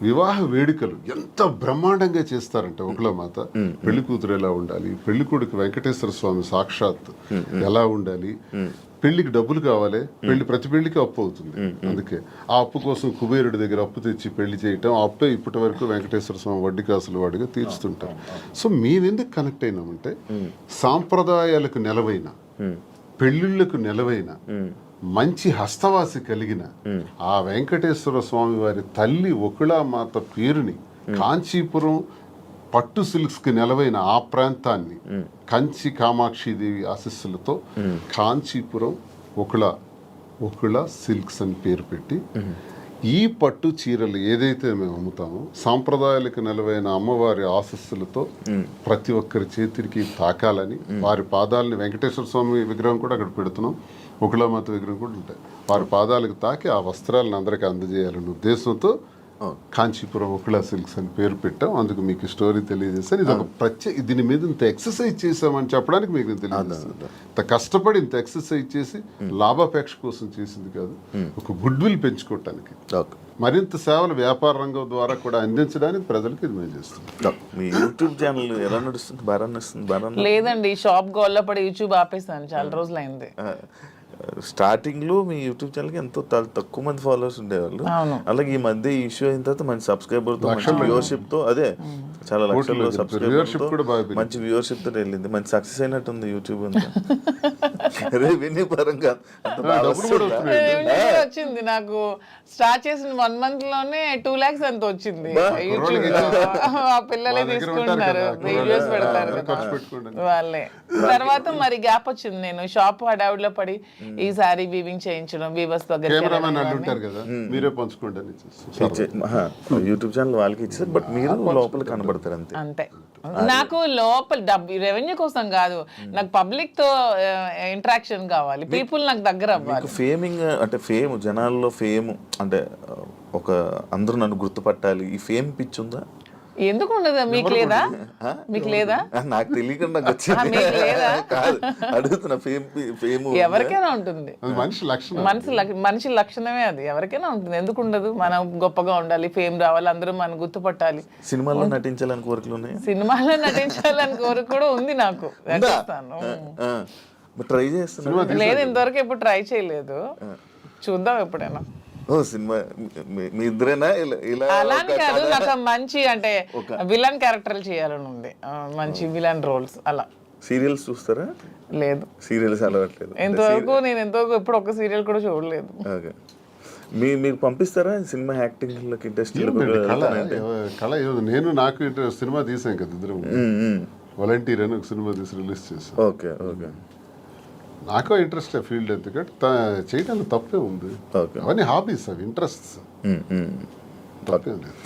S3: వివాహ వేడుకలు ఎంత బ్రహ్మాండంగా చేస్తారంటే ఉకళామాత. పెళ్లి కూతురు ఎలా ఉండాలి, పెళ్లి కొడుకు వెంకటేశ్వర స్వామి సాక్షాత్ ఎలా ఉండాలి, పెళ్లికి డబ్బులు కావాలి, ప్రతి పెళ్లికి అప్పు అవుతుంది. అందుకే ఆ అప్పు కోసం కుబేరుడి దగ్గర అప్పు తెచ్చి పెళ్లి చేయటం, ఆ అప్పే ఇప్పటి వరకు వెంకటేశ్వర స్వామి వడ్డీ కాసులు వాడిగా తీర్చుతుంటారు. సో మేమెందుకు కనెక్ట్ అయినామంటే సాంప్రదాయాలకు నెలవైన, పెళ్లిళ్లకు నెలవైన, మంచి హస్తవాసి కలిగిన ఆ వెంకటేశ్వర స్వామి వారి తల్లి ఉకళామాత పేరుని కాంచీపురం పట్టు సిల్క్స్ కి నెలవైన ఆ ప్రాంతాన్ని కంచి కామాక్షిదేవి ఆశీస్సులతో కాంచీపురం ఉకళ సిల్క్స్ అని పేరు పెట్టి ఈ పట్టు చీరలు ఏదైతే మేము అమ్ముతామో సాంప్రదాయాలకు నెలవైన అమ్మవారి ఆశీస్సులతో ప్రతి ఒక్కరి చేతికి తాకాలని, వారి పాదాలని, వెంకటేశ్వర స్వామి విగ్రహం కూడా అక్కడ పెడుతున్నాం, ఉకళామాత విగ్రహం కూడా ఉంటాయి, వారి పాదాలకు తాకి ఆ వస్త్రాలను అందరికీ అందజేయాలనే ఉద్దేశంతో కాంచీపురం ఉకళ సిల్క్స్ అని పేరు పెట్టాం. అందుకు మీకు స్టోరీ తెలియజేస్తాను. ఇది ఒక దీని మీద ఇంత ఎక్సర్సైజ్ చేసామని చెప్పడానికి మీకు నేను తెలియజేస్తాను. ఇంత కష్టపడి ఇంత ఎక్సర్సైజ్ చేసి లాభాపేక్ష కోసం చేసింది కాదు, ఒక గుడ్ విల్ పెంచుకోవటానికి, మరింత సేవలు వ్యాపార రంగం ద్వారా కూడా అందించడానికి ప్రజలకు ఇది మేము చేస్తున్నాం.
S2: మీ యూట్యూబ్ ఛానల్ ఎలా నడుస్తుంది? బాగా నడుస్తుంది?
S4: లేదండి, షాప్ గోల్లో పడి యూట్యూబ్ ఆపేస్తాను, చాలా రోజులైంది.
S2: స్టార్టింగ్ లో మీ యూట్యూబ్ ఛానల్ కి ఎంతో తక్కువ మంది ఫాలోవర్స్ ఉండేవాళ్ళు. అలాగే ఈ మధ్య ఈ ఇష్యూ అయిన తర్వాత మంచి సబ్స్క్రైబర్ తో, మంచి వ్యూవర్షిప్ తో, అదే చాలా లక్షల్లో సబ్స్క్రైబర్, మంచి వ్యూవర్షిప్ తో వెళ్ళింది. మంచి సక్సెస్ అయినట్టుంది యూట్యూబ్ అంతా. రెవెన్యూ పరంగా
S4: వచ్చింది నాకు. స్టార్ట్ చేసిన 1 month లోనే 2 lakhs అంత వచ్చింది యూట్యూబ్ లో. ఆ పిల్లలే తీసుకుంటున్నారు, వీడియోస్ పెడతారు కదా వాళ్ళే. తర్వాత మరి గ్యాప్ వచ్చింది. నేను షాప్ హడావుడిలో పడి ఈ సారీ వీవింగ్ చేయించడం, వీవర్స్ దగ్గర
S2: యూట్యూబ్ ఛానల్ వాళ్ళకి ఇచ్చారు, బట్ మీరు లోపల కనబడతారు అంతే.
S4: అంతే. నాకు లోపల రెవెన్యూ కోసం కాదు, నాకు పబ్లిక్ తో ఇంటరాక్షన్ కావాలి, పీపుల్ నాకు దగ్గర అవ్వాలి.
S2: ఫేమింగ్ అంటే ఫేమ్, జనాల్లో ఫేమ్ అంటే ఒక అందరూ నన్ను గుర్తుపట్టాలి, ఈ ఫేమ్ పిచ్చి ఉందా?
S4: ఎందుకు ఉండదు? మీకు లేదా? మీకు లేదా?
S2: నాకు తెలియకుండా వచ్చింది కాదు, అడుగుతున్నా. ఫేమ్
S4: ఎవరికైనా ఉంటుంది, మనిషి లక్షణమే అది, ఎవరికైనా ఉంటుంది. ఎందుకు ఉండదు? మనం గొప్పగా ఉండాలి, ఫేమ్ రావాలి, అందరూ మనం గుర్తుపట్టాలి.
S2: సినిమాలో నటించాలని కోరికలు ఉన్నాయి?
S4: సినిమాలో నటించాలని కోరిక కూడా ఉంది నాకు.
S2: ట్రై చేస్తున్నా.
S4: లేదు, ఇంతవరకు ఎప్పుడు ట్రై చేయలేదు, చూద్దాం ఎప్పుడైనా.
S2: ఓ సినిమా మీ ఇద్దరేనా? ఇలా
S4: అలానే కాదు, నాకు మంచి అంటే విలన్ క్యారెక్టర్లు చేయాలని ఉంది, మంచి విలన్ రోల్స్. అలా
S2: సీరియల్స్ చూస్తారా?
S4: లేదు,
S2: సీరియల్స్ అలవాట్లేదు
S4: ఎంతవరకు ఎప్పుడు ఒక సీరియల్ కూడా చూడలేదు.
S2: మీరు పంపిస్తారా సినిమా యాక్టింగ్ ఇంట్రెస్ట్?
S3: నాకు సినిమా తీసాం కదా ఇద్దరు, వాలంటీర్ అని ఒక సినిమా తీసి రిలీజ్ చేసాం.
S2: Okay okay.
S3: నాకు ఇంట్రెస్ట్ ఫీల్డ్, ఎందుకంటే చేయడానికి తప్పే ఉంది. అవన్నీ హాబీస్, అవి ఇంట్రెస్ట్స్, తప్పేం లేదు.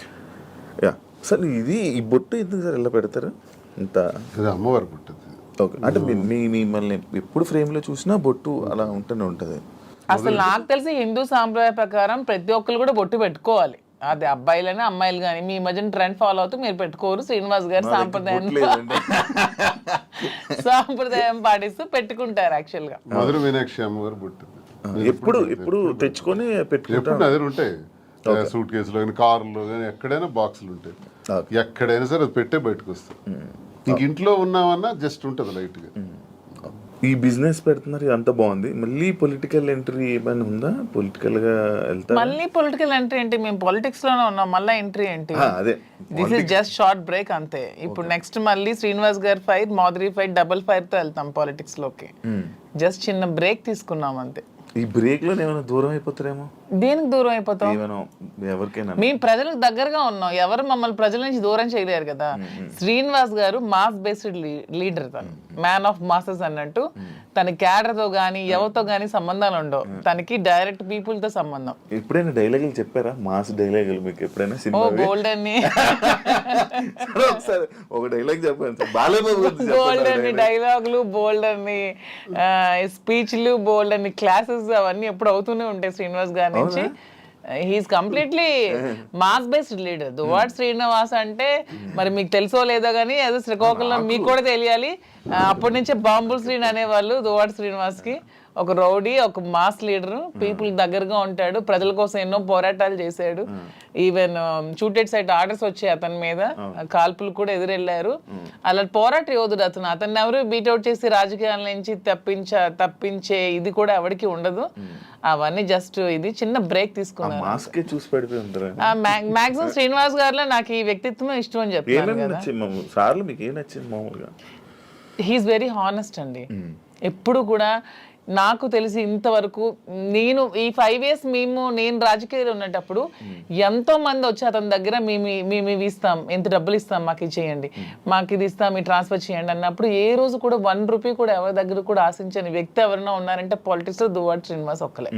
S2: యా సార్, ఇది ఈ బొట్టు ఎందుకు సార్ ఇలా పెడతారు? ఇంత
S3: ఇది అమ్మవారి బొట్టు.
S2: ఓకే, అంటే మిమ్మల్ని ఎప్పుడు ఫ్రేమ్లో చూసినా బొట్టు అలా ఉంటూనే ఉంటుంది.
S4: అసలు నాకు తెలిసి హిందూ సాంప్రదాయ ప్రకారం ప్రతి ఒక్కరు కూడా బొట్టు పెట్టుకోవాలి, అది అబ్బాయిలైనా అమ్మాయిలు కానీ. మీ మధ్యన ట్రెండ్ ఫాలో అవుతూ మీరు పెట్టుకోరు, శ్రీనివాస్ గారు సాంప్రదాయం పాటిస్తూ పెట్టుకుంటారు. యాక్చువల్ గా
S3: మధుర మీనాక్షి అమ్మవారు బొట్టు
S2: ఎప్పుడు తెచ్చుకొని
S3: ఎప్పుడు అదే ఉంటాయి, సూట్ కేసులో కానీ, కారులో కానీ, ఎక్కడైనా బాక్సులు ఉంటాయి. ఎక్కడైనా సరే అది పెట్టే బయటకు వస్తాయి. ఇంక ఇంట్లో ఉన్నామన్నా జస్ట్ ఉంటుంది లైట్ గా.
S2: ఈ బిజినెస్ పెడుతున్నారు, అంత బాగుంది. మళ్ళీ పొలిటికల్ ఎంట్రీ ఏమైనా ఉందా? పొలిటికల్ గా వెళ్తారు?
S4: మళ్ళీ పొలిటికల్ ఎంట్రీ ఏంటి? మేము పాలిటిక్స్ లోనే ఉన్నాం, మళ్ళీ ఎంట్రీ ఏంటి?
S2: అదే,
S4: this is just short break అంతే. ఇప్పుడు నెక్స్ట్ మళ్ళీ శ్రీనివాస్ గారి fire, Madhuri fire, double fire తో వెళ్తాం పాలిటిక్స్ లోకి. జస్ట్ చిన్న బ్రేక్ తీసుకున్నాం అంతే.
S2: ఈ బ్రేక్లో ఏమైనా దూరం అయిపోతారేమో,
S4: దేనికి దూరం అయిపోతాం?
S2: ఏమైనా ఎవరికైనా.
S4: మేము ప్రజలకు దగ్గరగా ఉన్నాం, ఎవరు మమ్మల్ని ప్రజల నుంచి దూరం చేయలేరు కదా. శ్రీనివాస్ గారు మాస్ బేస్డ్ లీడర్, తను మ్యాన్ ఆఫ్ మాసెస్ అన్నట్టు. తన క్యాడర్ తో గానీ ఎవరితో గానీ సంబంధాలు ఉండవు, తనకి డైరెక్ట్ పీపుల్ తో సంబంధం.
S2: ఎప్పుడైనా డైలాగులు చెప్పారా, మాస్ డైలాగులు మీకు ఎప్పుడైనా
S4: ఓ
S2: సినిమా?
S4: గోల్డ్ అని
S2: ఒకసారి ఒక డైలాగ్ చెప్పండి, బాలయ్యబాబు గురించి
S4: బోల్డ్
S2: చెప్పండి.
S4: అని డైలాగులు, బోల్డ్ అని స్పీచ్లు, బోల్డ్ అని క్లాసెస్ అవన్నీ ఎప్పుడు అవుతూనే ఉంటాయి శ్రీనివాస్ గారి నుంచి. He is completely mass based leader. Duvvada Srinivas అంటే మరి మీకు తెలుసో లేదో కానీ అదే శ్రీకాకుళం మీకు కూడా తెలియాలి. అప్పటి నుంచే బాంబుల్ శ్రీని అనేవాళ్ళు దువ్వాడ శ్రీనివాస్ కి. ఒక రౌడీ, ఒక మాస్ లీడర్, పీపుల్ దగ్గరగా ఉంటాడు, ప్రజల కోసం ఎన్నో పోరాటాలు చేశాడు. ఈవెన్ షూటెడ్ సైట్ ఆర్డర్స్ వచ్చాయి అతని మీద, కాల్పులు కూడా ఎదురెళ్లారు. అలా పోరాట యోధుడు అతను. అతన్ని ఎవరు బీట్అవుట్ చేసి రాజకీయాల నుంచి తప్పించే ఇది కూడా ఎవరికి ఉండదు. అవన్నీ జస్ట్ ఇది చిన్న బ్రేక్ తీసుకున్నాను.
S2: మాస్కే చూసి పడిపోయి ఉంటారు.
S4: మాక్సిమం శ్రీనివాస్ గారిలో నాకు ఈ వ్యక్తిత్వం ఇష్టం అని చెప్తాను
S2: ఏమేమి
S4: కదా.
S2: నచ్చింది సార్లు, మీకు ఏం నచ్చింది మామూలుగా?
S4: హీఈస్ వెరీ హానెస్ట్ అండి. ఎప్పుడు కూడా నాకు తెలిసి ఇంతవరకు నేను ఈ 5 years నేను రాజకీయాలు ఉన్నప్పుడు ఎంతో మంది వచ్చి అతని దగ్గర మేము ఇవి ఇస్తాం, ఎంత డబ్బులు ఇస్తాం, మాకు ఇది చేయండి, మాకు ఇది ఇస్తాం, ఈ ట్రాన్స్ఫర్ చేయండి అన్నప్పుడు ఏ రోజు కూడా 1 రూపీ కూడా ఎవరి దగ్గర కూడా ఆశించని వ్యక్తి ఎవరైనా ఉన్నారంటే పాలిటిక్స్ లో దువ్వాడ శ్రీనివాస్ ఒక్కలే.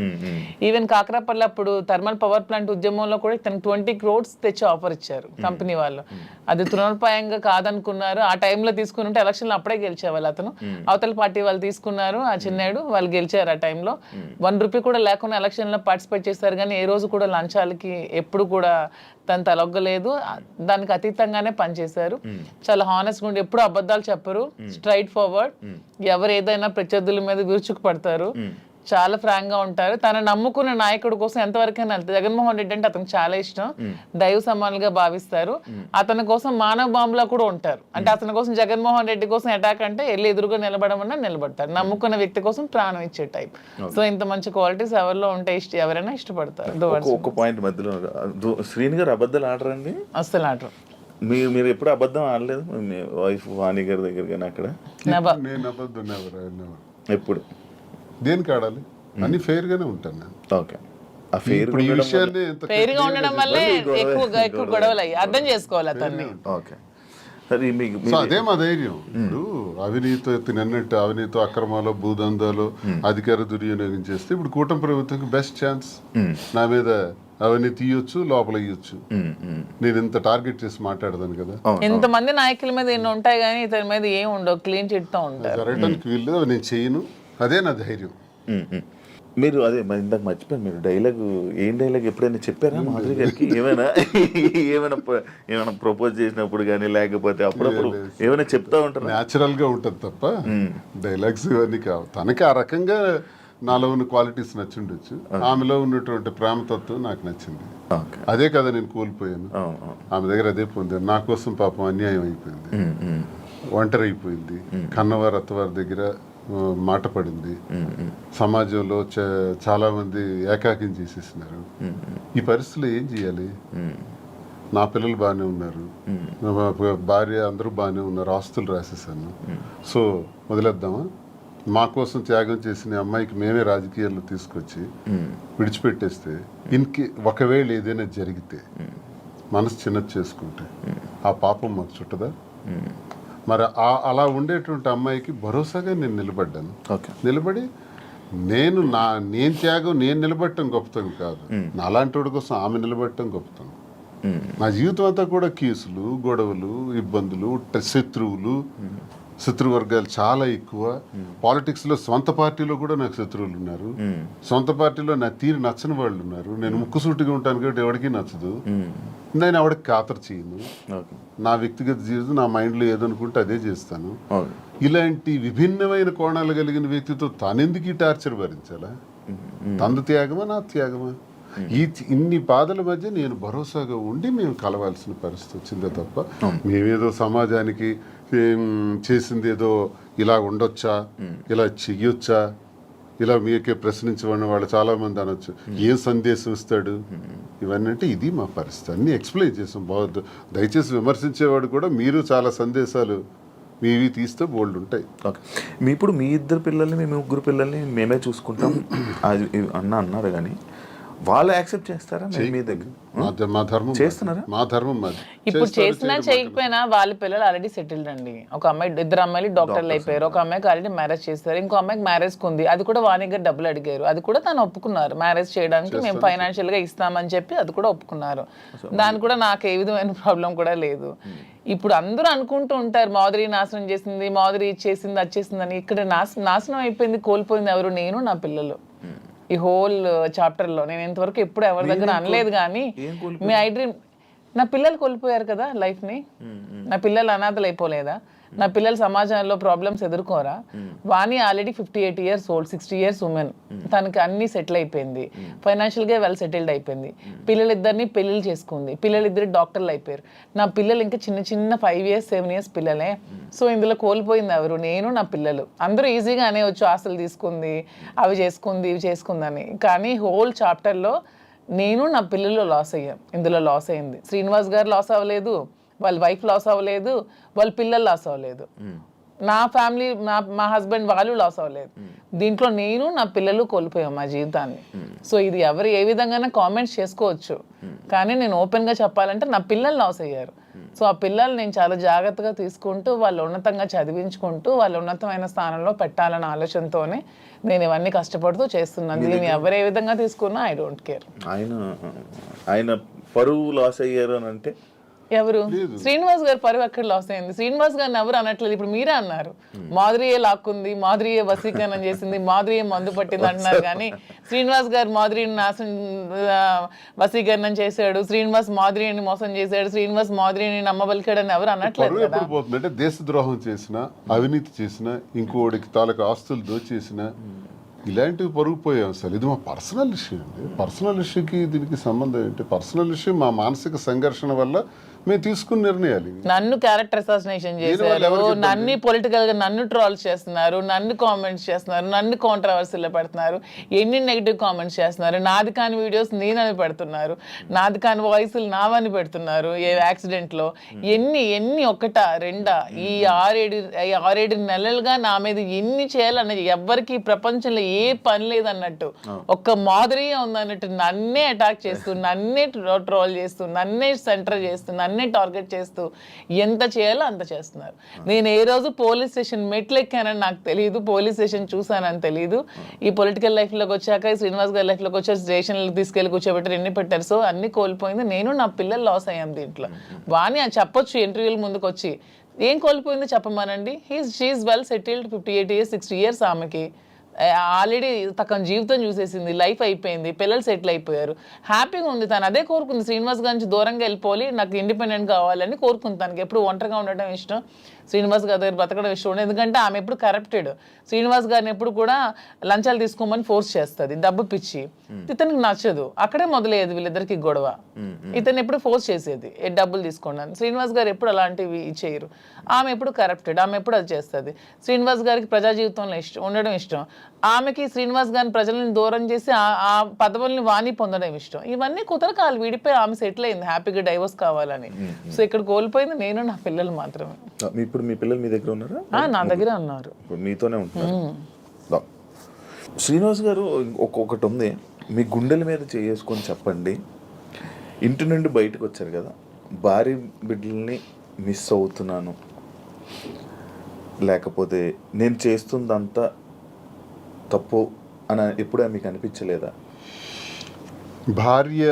S4: ఈవెన్ కాకరాపల్లి అప్పుడు థర్మల్ పవర్ ప్లాంట్ ఉద్యమంలో కూడా తనకు 20 crores తెచ్చి ఆఫర్ ఇచ్చారు కంపెనీ వాళ్ళు. అది తృణోపాయంగా కాదనుకున్నారు. ఆ టైంలో తీసుకుని ఉంటే ఎలక్షన్లో అప్పుడే గెలిచేవాళ్ళు. అతను అవతల పార్టీ వాళ్ళు తీసుకున్నారు, ఆ చిన్నాడు వాళ్ళు గెలిచారు. ఆ టైంలో 1 రూపీ కూడా లేకుండా ఎలక్షన్ లో పార్టిసిపేట్ చేస్తారు, కానీ ఏ రోజు కూడా లంచాలకి ఎప్పుడు కూడా తను తలొగ్గలేదు. దానికి అతీతంగానే పనిచేశారు. చాలా హానెస్ట్ గా ఉండి ఎప్పుడు అబద్ధాలు చెప్పరు, స్ట్రైట్ ఫార్వర్డ్. ఎవరు ఏదైనా ప్రత్యర్థుల మీద విరుచుకు పడతారు, చాలా ఫ్రాంక్ గా ఉంటారు. తన నమ్ముకున్న నాయకుడి కోసం ఎంతవరకైనా వెళ్తారు. జగన్మోహన్ రెడ్డి అంటే అతనికి చాలా ఇష్టం, దైవ సమానులుగా భావిస్తారు. అతని కోసం మానవ బాంబులా కూడా ఉంటారు. అంటే అతని కోసం జగన్మోహన్ రెడ్డి కోసం అటాక్ అంటే వెళ్ళి ఎదురుగా నిలబడమన్నా నిలబడతారు. నమ్ముకున్న వ్యక్తి కోసం ప్రాణం ఇచ్చే టైప్. సో ఇంత మంచి క్వాలిటీస్ ఎవరిలో ఉంటే ఎవరైనా ఇష్టపడతారు.
S2: ఒక పాయింట్ మధ్యలో, శ్రీని గారు అబద్ధాలు ఆడరండి?
S4: అస్సలు ఆడరు.
S2: మీరు ఎప్పుడు అబద్ధం ఆడలేదు మీ వైఫ్ వాణి గారి దగ్గర కానీ అక్కడ?
S3: నేను అబద్ధం
S2: ఎప్పుడు?
S3: దేనికి ఆడాలి? అన్ని ఫెయిర్ గానే ఉంటాను నేను.
S2: ఓకే. ఆ ఫెయిర్
S3: ఇప్పుడు ఈ విషయాన్ని ఎంత
S4: ఫెయిర్ గా ఉండడం వల్లే ఎక్కువ గొడవలు అయ్యి అర్థం చేసుకోవాలి అతన్ని.
S2: ఓకే. సరే, మీకు
S3: సో అదే మా ధైర్యం. ఇప్పుడు అవినీతి తిన్నట్టు అవినీతి అక్రమాలు భూదందాలు అధికార దుర్వినియోగం చేస్తే ఇప్పుడు కూటమి ప్రభుత్వంకి బెస్ట్ ఛాన్స్. నా మీద అవన్నీ తీయొచ్చు, లోపల ఇయ్యొచ్చు. నేను ఇంత టార్గెట్ చేసి మాట్లాడదాను కదా.
S4: ఇంతమంది నాయకుల మీద ఎన్ని ఉంటాయి కానీ ఇతని మీద ఏం ఉండవు, క్లీన్ చిట్ తో ఉంటారు.
S3: జరగడానికి వీళ్ళు నేను చేయను, అదే నా ధైర్యం.
S2: మీరు అదే ఇందాక మర్చిపోయాను, మీరు ఏం డైలాగ్ ఎప్పుడైనా చెప్పారా మాధురి గారికి? ఏమైనా ప్రపోజ్ చేసినప్పుడు కానీ లేకపోతే అప్పుడప్పుడు ఏమైనా చెప్తా ఉంటారు?
S3: న్యాచురల్ గా ఉంటది తప్ప డైలాగ్స్ ఇవన్నీ కావు. తనకి ఆ రకంగా నాలో ఉన్న క్వాలిటీస్ నచ్చిండొచ్చు, ఆమెలో ఉన్నటువంటి ప్రేమతత్వం నాకు నచ్చింది. అదే కదా నేను కోల్పోయాను, ఆమె దగ్గర అదే పొందాను. నా కోసం పాపం అన్యాయం అయిపోయింది, ఒంటరి అయిపోయింది, కన్నవారు అత్తవారి దగ్గర మాట పడింది, సమాజంలో చాలా మంది ఏకాకిం చేసేసినారు. ఈ పరిస్థితుల్లో ఏం చేయాలి? నా పిల్లలు బాగానే ఉన్నారు, భార్య అందరూ బాగానే ఉన్నారు, ఆస్తులు రాసేసాను. సో వదిలేద్దామా? మా కోసం త్యాగం చేసిన అమ్మాయికి మేమే రాజకీయాల్లో తీసుకొచ్చి విడిచిపెట్టేస్తే ఒకవేళ ఏదైనా జరిగితే మనసు చిన్నది చేసుకుంటే ఆ పాపం మాకు చుట్టదా? మరి అలా ఉండేటువంటి అమ్మాయికి భరోసాగా నేను నిలబడ్డాను. నిలబడి నేను త్యాగం నేను నిలబడటం గొప్పతనం కాదు, నాలాంటి వాడి కోసం ఆమె నిలబడటం గొప్పతనం. నా జీవితం అంతా కూడా కేసులు, గొడవలు, ఇబ్బందులు, శత్రువర్గాలు చాలా ఎక్కువ. పాలిటిక్స్ లో సొంత పార్టీలో కూడా నాకు శత్రువులు ఉన్నారు, సొంత పార్టీలో నా తీరు నచ్చని వాళ్ళు ఉన్నారు. నేను ముక్కుసూటిగా ఉంటాను కాబట్టి ఎవరికి నచ్చదు, నేను ఎవరికి ఖాతరు చేయను. నా వ్యక్తిగత జీవితం నా మైండ్లో ఏదనుకుంటే అదే చేస్తాను. ఇలాంటి విభిన్నమైన కోణాలు కలిగిన వ్యక్తితో తానెందుకు ఈ టార్చర్ భరించాలా? తందు త్యాగమా నా త్యాగమా? ఇన్ని బాధల మధ్య నేను భరోసాగా ఉండి మేము కలవాల్సిన పరిస్థితి వచ్చిందే తప్ప మేమేదో సమాజానికి చేసింది ఏదో ఇలా ఉండొచ్చా, ఇలా చెయ్యొచ్చా, ఇలా మీకే ప్రశ్నించబడిన వాళ్ళు చాలా మంది అనొచ్చు, ఏం సందేశం ఇస్తాడు, ఇవన్నీ అంటే ఇది మా పరిస్థితి. అన్ని ఎక్స్ప్లెయిన్ చేసాం. దయచేసి విమర్శించేవాడు కూడా మీరు చాలా సందేశాలు మీవి తీస్తే బోల్డ్ ఉంటాయి.
S2: ఓకే, ఇప్పుడు మీ ఇద్దరు పిల్లల్ని మీ ముగ్గురు పిల్లల్ని మేమే చూసుకుంటాం అది అన్నారు కానీ వాళ్ళు యాక్సెప్ట్ చేస్తారా మీ దగ్గర?
S3: మా ధర్మం
S2: చేస్తున్నారా?
S3: మా ధర్మం మాది.
S4: ఇప్పుడు చేసినా చేయకపోయినా వాళ్ళ పిల్లలు ఆల్రెడీ సెటిల్డ్ అండి. ఒక అమ్మాయి, ఇద్దరు అమ్మాయిలు డాక్టర్లు అయిపోయారు. ఒక అమ్మాయికి ఆల్రెడీ మ్యారేజ్ చేస్తారు, ఇంకో అమ్మాయికి మ్యారేజ్ ఉంది. అది కూడా వాణి గారు డబ్బులు అడిగారు, అది కూడా తను ఒప్పుకున్నారు. మ్యారేజ్ చేయడానికి మేము ఫైనాన్షియల్ గా ఇస్తామని చెప్పి అది కూడా ఒప్పుకున్నారు. దాని కూడా నాకు ఏ విధమైన ప్రాబ్లం కూడా లేదు. ఇప్పుడు అందరూ అనుకుంటూ ఉంటారు మాధురి నాశనం చేసింది, మాధురి ఇచ్చేసింది, అది చేసింది అని. ఇక్కడ నాశనం అయిపోయింది, కోల్పోయింది ఎవరు? నేను, నా పిల్లలు. ఈ హోల్ చాప్టర్ లో నేను ఇంతవరకు ఎప్పుడు ఎవరి దగ్గర అనలేదు కానీ మీ ఐ డ్రీమ్, నా పిల్లలు కోల్పోయారు కదా లైఫ్ ని. నా పిల్లలు అనాథలు అయిపోలేదా? నా పిల్లలు సమాజంలో ప్రాబ్లమ్స్ ఎదుర్కోరా? Vani already 58 years old, 60 years women. తనకి అన్ని సెటిల్ అయిపోయింది, ఫైనాన్షియల్ గా వెల్ సెటిల్డ్ అయిపోయింది. పిల్లలిద్దరిని పెళ్లిళ్ళు చేసుకుంది, పిల్లలిద్దరు డాక్టర్లు అయిపోయారు. నా పిల్లలు ఇంకా చిన్న చిన్న 5 years 7 years పిల్లలే. సో ఇందులో కోల్పోయింది ఎవరు? నేను, నా పిల్లలు. అందరూ ఈజీగా అనేవచ్చు ఆస్తులు తీసుకుంది, అవి చేసుకుంది, ఇవి చేసుకుందని. కానీ హోల్ చాప్టర్లో నేను, నా పిల్లలు లాస్ అయ్యాం. ఇందులో లాస్ అయింది శ్రీనివాస్ గారు లాస్ అవ్వలేదు, వాళ్ళ వైఫ్ లాస్ అవ్వలేదు, వాళ్ళ పిల్లలు లాస్ అవ్వలేదు, నా ఫ్యామిలీ, మా హస్బెండ్ వాళ్ళు లాస్ అవ్వలేదు. దీంట్లో నేను, నా పిల్లలు కోల్పోయాం మా జీవితాన్ని. సో ఇది ఎవరు ఏ విధంగా కామెంట్స్ చేసుకోవచ్చు, కానీ నేను ఓపెన్ గా చెప్పాలంటే నా పిల్లలు లాస్ అయ్యారు. సో ఆ పిల్లలు నేను చాలా జాగ్రత్తగా తీసుకుంటూ వాళ్ళు ఉన్నతంగా చదివించుకుంటూ వాళ్ళు ఉన్నతమైన స్థానంలో పెట్టాలన్న ఆలోచనతోనే నేను ఇవన్నీ కష్టపడుతూ చేస్తున్నాను. దీన్ని ఎవరు ఏ విధంగా తీసుకున్నా ఐ డోంట్ కేర్.
S2: ఆయన పరువు లాస్ అయ్యారు అని అంటే
S4: ఎవరు? శ్రీనివాస్ గారు పరువు ఎక్కడ లాస్ అయింది? శ్రీనివాస్ గారిని ఎవరు అనట్లేదు. ఇప్పుడు మీరే అన్నారు మాధురియే లాక్కుంది, మాధురియే వశీకరణం చేసింది, మాధురియే మందు పట్టింది అంటున్నారు. కానీ శ్రీనివాస్ గారు మాధురిని వశీకరణం చేశాడు, శ్రీనివాస్ మాధురిని మోసం చేశాడు, శ్రీనివాస్ మాధురిని నమ్మబలికాడని ఎవరు అనట్లేదు కదా.
S3: పోతుందంటే దేశద్రోహం చేసిన, అవినీతి చేసిన, ఇంకోడికి తాలూకు ఆస్తులు దోచేసిన, ఇలాంటివి పరుగుపోయాం. అసలు ఇది మా పర్సనల్ ఇష్యూ అండి. పర్సనల్ ఇష్యూకి దీనికి సంబంధం ఏంటి? పర్సనల్ ఇష్యూ మా మానసిక సంఘర్షణ వల్ల మేము తీసుకున్న నిర్ణయాలు.
S4: నన్ను క్యారెక్టర్ అసాసినేషన్ చేశారు, నన్ను పొలిటికల్ గా నన్ను ట్రోల్స్ చేస్తున్నారు, నన్ను కామెంట్స్ చేస్తున్నారు, నన్ను కాంట్రవర్సీలో పెడుతున్నారు, ఎన్ని నెగిటివ్ కామెంట్స్ చేస్తున్నారు, నాది కాని వీడియోస్ నేనని పెడుతున్నారు, నాది కాని వాయిస్లు నావని పెడుతున్నారు. ఏ యాక్సిడెంట్ లో ఎన్ని ఒకటా రెండా ఈ 6-7 నెలలుగా నా మీద ఎన్ని చేయాలన్నది ఎవ్వరికి ప్రపంచంలో ఏ పని లేదన్నట్టు, ఒక్క మాధురియే ఉందన్నట్టు నన్నే అటాక్ చేస్తూ, నన్నే ట్రోల్ చేస్తూ, నన్నే సెంటర్ చేస్తూ, నన్నే టార్గెట్ చేస్తూ ఎంత చేయాలో అంత చేస్తున్నారు. నేను ఏ రోజు పోలీస్ స్టేషన్ మెట్లు ఎక్కానని నాకు తెలియదు, పోలీస్ స్టేషన్ చూసానని తెలియదు. ఈ పొలిటికల్ లైఫ్ లోకి వచ్చాక, శ్రీనివాస్ గారి లైఫ్ లోకి వచ్చాక స్టేషన్లకు తీసుకెళ్లి కూర్చోబెట్టారు, ఎన్ని పెట్టారు. సో అన్ని కోల్పోయింది నేను, నా పిల్లలు లాస్ అయ్యాం దీంట్లో. వాణి అది చెప్పొచ్చు ఇంటర్వ్యూల ముందుకు వచ్చి, ఏం కోల్పోయిందో చెప్పమానండి. She is well settled, 58 years 60 years ఆమెకి ఆల్రెడీ తన జీవితం చూసేసింది, లైఫ్ అయిపోయింది, పిల్లలు సెటిల్ అయిపోయారు, హ్యాపీగా ఉంది. తను అదే కోరుకుంది, శ్రీనివాస్ గారి నుంచి దూరంగా వెళ్ళిపోవాలి, నాకు ఇండిపెండెంట్ కావాలని కోరుకుంది. తనకి ఎప్పుడు ఒంటరిగా ఉండటం ఇష్టం, శ్రీనివాస్ గారి దగ్గర బతకడం ఇష్టం ఉండదు. ఎందుకంటే ఆమె ఎప్పుడు కరప్టెడ్, శ్రీనివాస్ గారిని ఎప్పుడు కూడా లంచాలు తీసుకోమని ఫోర్స్ చేస్తుంది, డబ్బు పిచ్చి. ఇతనికి నచ్చదు, అక్కడే మొదలయ్యేది వీళ్ళిద్దరికి గొడవ. ఇతను ఎప్పుడు ఫోర్స్ చేసేది డబ్బులు తీసుకోండి. శ్రీనివాస్ గారు ఎప్పుడు అలాంటివి చేయరు. ఆమె ఎప్పుడు కరప్టెడ్, ఆమె ఎప్పుడు అది చేస్తుంది. శ్రీనివాస్ గారికి ప్రజా జీవితంలో ఉండడం ఇష్టం, ఆమెకి శ్రీనివాస్ గారిని ప్రజలను దూరం చేసి ఆ పదవుల్ని వాణి పొందడం ఇష్టం. ఇవన్నీ కుదరకాలు విడిపోయి ఆమె సెటిల్ అయింది, హ్యాపీగా డైవర్స్ కావాలని. సో ఇక్కడ కోల్పోయింది నేను, నా పిల్లలు మాత్రమే.
S2: ఇప్పుడు మీ పిల్లలు మీ దగ్గర ఉన్నారా?
S4: నా దగ్గర ఉన్నారు,
S2: మీతోనే ఉంటున్నారు. శ్రీనివాస్ గారు ఒక్కొక్కటి ఉంది, మీ గుండెల మీద చేసుకొని చెప్పండి. ఇంటి నుండి బయటకు వచ్చారు కదా, భార్య బిడ్డల్ని మిస్ అవుతున్నాను, లేకపోతే నేను చేస్తుందంతా తప్పు అని ఎప్పుడూ మీకు అనిపించలేదా?
S3: భార్య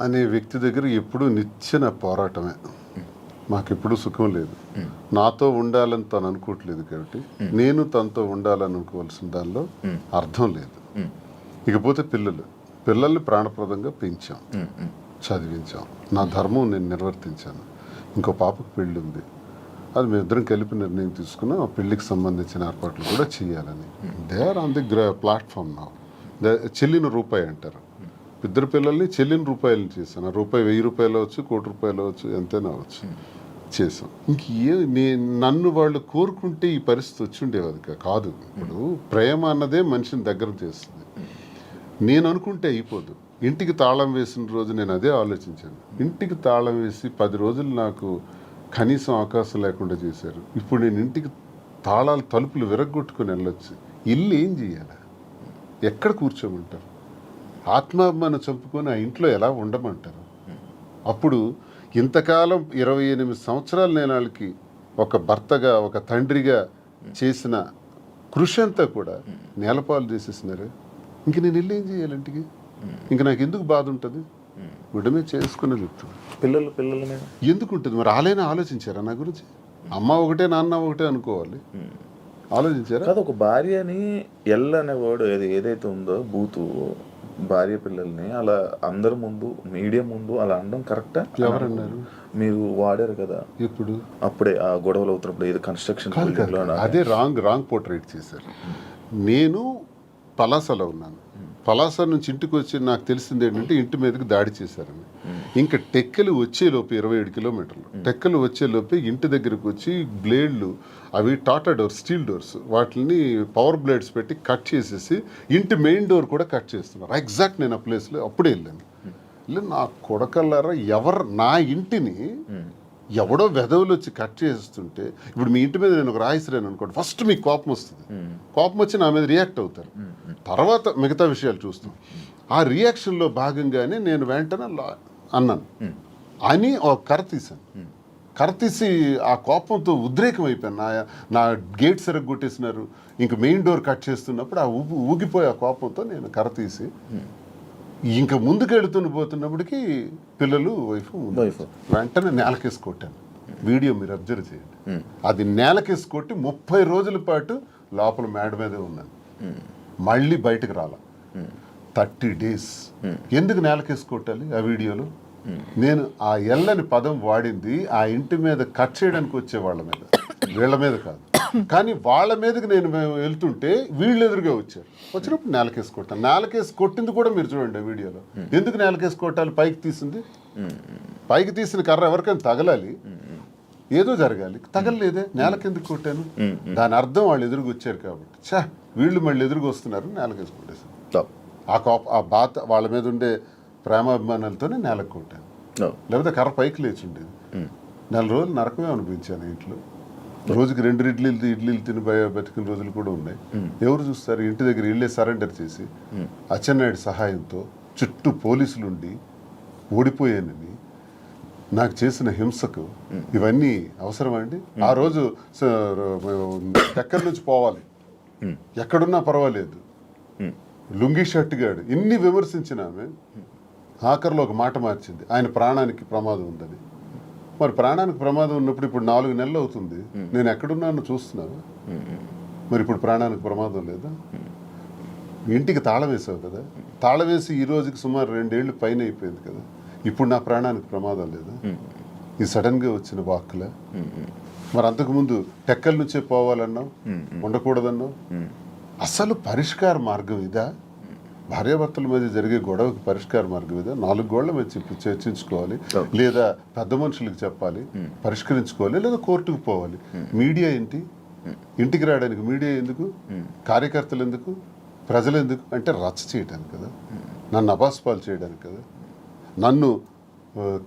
S3: అనే వ్యక్తి దగ్గర ఎప్పుడూ నిచ్చెన పోరాటమే. మాకెప్పుడు సుఖం లేదు. నాతో ఉండాలని తను అనుకోవట్లేదు కాబట్టి నేను తనతో ఉండాలని అనుకోవాల్సిన దానిలో అర్థం లేదు. ఇకపోతే పిల్లల్ని ప్రాణప్రదంగా పెంచాం, చదివించాం, నా ధర్మం నేను నిర్వర్తించాను. ఇంకో పాపకు పెళ్ళి ఉంది, అది మేమిద్దరం కలిపి నిర్ణయం తీసుకున్నాం. ఆ పెళ్లికి సంబంధించిన ఏర్పాట్లు కూడా చేయాలని. They are on the platform నా. చెల్లిన రూపాయి అంటారు. ఇద్దరు పిల్లల్ని చెల్లిన రూపాయలు చేశాను. ఆ రూపాయి 1000 రూపాయలు అవచ్చు, 1 కోటి రూపాయలు అవచ్చు, ఎంతైనా అవచ్చు, చేసాం. నన్ను వాళ్ళు కోరుకుంటే ఈ పరిస్థితి వచ్చి ఉండేది కాదు. ఇప్పుడు ప్రేమ అన్నదే మనిషిని దగ్గర చేస్తుంది. నేను అనుకుంటే అయిపోదు. ఇంటికి తాళం వేసిన రోజు నేను అదే ఆలోచించాను. ఇంటికి తాళం వేసి 10 రోజులు నాకు కనీసం అవకాశం లేకుండా చేశారు. ఇప్పుడు నేను ఇంటికి తాళాలు తలుపులు విరగొట్టుకుని వెళ్ళొచ్చు. ఇల్లు ఏం చేయాలి? ఎక్కడ కూర్చోమంటారు? ఆత్మాభిమానం చంపుకొని ఆ ఇంట్లో ఎలా ఉండమంటారు? అప్పుడు ఇంతకాలం 28 సంవత్సరాలు నేను వాళ్ళకి ఒక భర్తగా ఒక తండ్రిగా చేసిన కృషి అంతా కూడా నేలపాలు చేసేసినారు. ఇంక నేను ఇల్లు ఏం చేయాలి ఇంటికి? ఇంక నాకు ఎందుకు బాధ ఉంటుంది? గుడ్డమే చేసుకునే చెప్తాను.
S2: పిల్లల మీద
S3: ఎందుకు ఉంటుంది మరి? వాళ్ళైనా ఆలోచించారా నా గురించి? అమ్మ ఒకటే నాన్న ఒకటే అనుకోవాలి. ఆలోచించారా?
S2: కాదు, ఒక భార్యని అనే వర్డ్ ఏదైతే ఉందో బూతు, భార్య పిల్లల్ని అలా అందరి ముందు మీడియా ముందు అలా అనడం కరెక్టా?
S3: ఎవరన్నారు?
S2: మీరు వాడారు కదా
S3: ఎప్పుడు?
S2: అప్పుడే ఆ గొడవలు అవుతున్నప్పుడు ఏదో కన్స్ట్రక్షన్
S3: అదే రాంగ్ పోర్ట్రేట్ చేశారు. నేను పలాసలో ఉన్నాను. పలాస నుంచి ఇంటికి వచ్చి నాకు తెలిసింది ఏంటంటే ఇంటి మీదకి దాడి చేశారని. ఇంకా టెక్కలు వచ్చేలోపు 27 కిలోమీటర్లు టెక్కలు వచ్చేలోపే ఇంటి దగ్గరకు వచ్చి బ్లేడ్లు, అవి టాటా డోర్స్, స్టీల్ డోర్స్, వాటిని పవర్ బ్లేడ్స్ పెట్టి కట్ చేసేసి ఇంటి మెయిన్ డోర్ కూడా కట్ చేస్తున్నారు. ఎగ్జాక్ట్ నేను ఆ ప్లేస్లో అప్పుడే వెళ్ళాను. నా కొడకల్లారా, నా ఇంటిని ఎవడో వెధవులు వచ్చి కట్ చేస్తుంటే, ఇప్పుడు మీ ఇంటి మీద నేను ఒక రాయిసిరాను అనుకోండి, ఫస్ట్ మీకు కోపం వస్తుంది. కోపం వచ్చి నా మీద రియాక్ట్ అవుతారు. తర్వాత మిగతా విషయాలు చూస్తాం. ఆ రియాక్షన్లో భాగంగానే నేను వెంటనే అన్నాను అని ఒక కర్ర తీశాను. కర్ర తీసి ఆ కోపంతో ఉద్రేకం అయిపోయాను. నా గేట్ సరిగ్గొట్టేసినారు, ఇంక మెయిన్ డోర్ కట్ చేస్తున్నప్పుడు ఆ ఊగిపోయే ఆ కోపంతో నేను కర్ర తీసి ఇంకా ముందుకు పోతున్నప్పటికీ పిల్లలు వైఫ్ వెంటనే నేలకేసి కొట్టాను. వీడియో మీరు అబ్జర్వ్ చేయండి. అది నేలకేసి కొట్టి 30 రోజుల పాటు లోపల మేడ మీదే ఉన్నాను. మళ్ళీ బయటకు రాల 30 days. ఎందుకు నేలకేసి కొట్టాలి? ఆ వీడియోలో నేను ఆ ఎల్లని పదం వాడింది ఆ ఇంటి మీద కట్ చేయడానికి వచ్చే వాళ్ళ మీద, వీళ్ళ మీద కాదు. కానీ వాళ్ళ మీదకి నేను వెళ్తుంటే వీళ్ళు ఎదురుగా వచ్చినప్పుడు నేలకేసి కొట్టాను. నేలకేసి కొట్టింది కూడా మీరు చూడండి ఆ వీడియోలో. ఎందుకు నేలకేసి కొట్టాలి? పైకి తీసింది, పైకి తీసిన కర్ర ఎవరికైనా తగలాలి, ఏదో జరగాలి, తగలలేదే, నేలకెందుకు కొట్టాను? దాని అర్థం వాళ్ళు ఎదురుగా వచ్చారు కాబట్టి. వీళ్ళు మళ్ళీ ఎదురుగా వస్తున్నారు, నేలకేసి కొట్టేశాను. ఆ బాధ వాళ్ళ మీద ఉండే ప్రేమాభిమానాలతోనే నేలకు కొట్టాను. లేకపోతే కర్ర పైకి లేచి ఉండేది. 4 రోజులు నరకమే అనిపించాను ఇంట్లో. రోజుకి 2 ఇడ్లీలు తిని బతికిన రోజులు కూడా ఉన్నాయి. ఎవరు చూస్తారు? ఇంటి దగ్గర ఇళ్ళే సరెండర్ చేసి అచ్చెన్నాయుడు సహాయంతో చుట్టూ పోలీసులు ఉండి ఓడిపోయానని నాకు చేసిన హింసకు ఇవన్నీ అవసరమా అండి? ఆ రోజు ఎక్కడి నుంచి పోవాలి, ఎక్కడున్నా పర్వాలేదు, లుంగీ షర్ట్ గాడు ఇన్ని విమర్శించిన ఆమె ఆఖరిలో ఒక మాట మార్చింది, ఆయన ప్రాణానికి ప్రమాదం ఉందని. మరి ప్రాణానికి ప్రమాదం ఉన్నప్పుడు ఇప్పుడు 4 నెలలు అవుతుంది, నేను ఎక్కడున్నానో చూస్తున్నాను. మరి ఇప్పుడు ప్రాణానికి ప్రమాదం లేదా? ఇంటికి తాళం వేసావు కదా, తాళం వేసి ఈ రోజుకి సుమారు 2 ఏళ్ళు పైన అయిపోయింది కదా, ఇప్పుడు నా ప్రాణానికి ప్రమాదం లేదా? ఇది సడన్గా వచ్చిన వాక్కులే. మరి అంతకుముందు టెక్కల నుంచే పోవాలన్నావు, ఉండకూడదన్నావు. అసలు పరిష్కార మార్గం ఇదా? భార్యాభర్తల మధ్య జరిగే గొడవకి పరిష్కార మార్గం ఇదా? 4 గోళ్ల మధ్య చర్చించుకోవాలి, లేదా పెద్ద మనుషులకు చెప్పాలి, పరిష్కరించుకోవాలి, లేదా కోర్టుకు పోవాలి. మీడియా ఏంటి? ఇంటికి రావడానికి మీడియా ఎందుకు? కార్యకర్తలు ఎందుకు? ప్రజలు ఎందుకు? అంటే రచ్చ చేయడానికి కదా, నన్ను అబాస్పాలు చేయడానికి కదా, నన్ను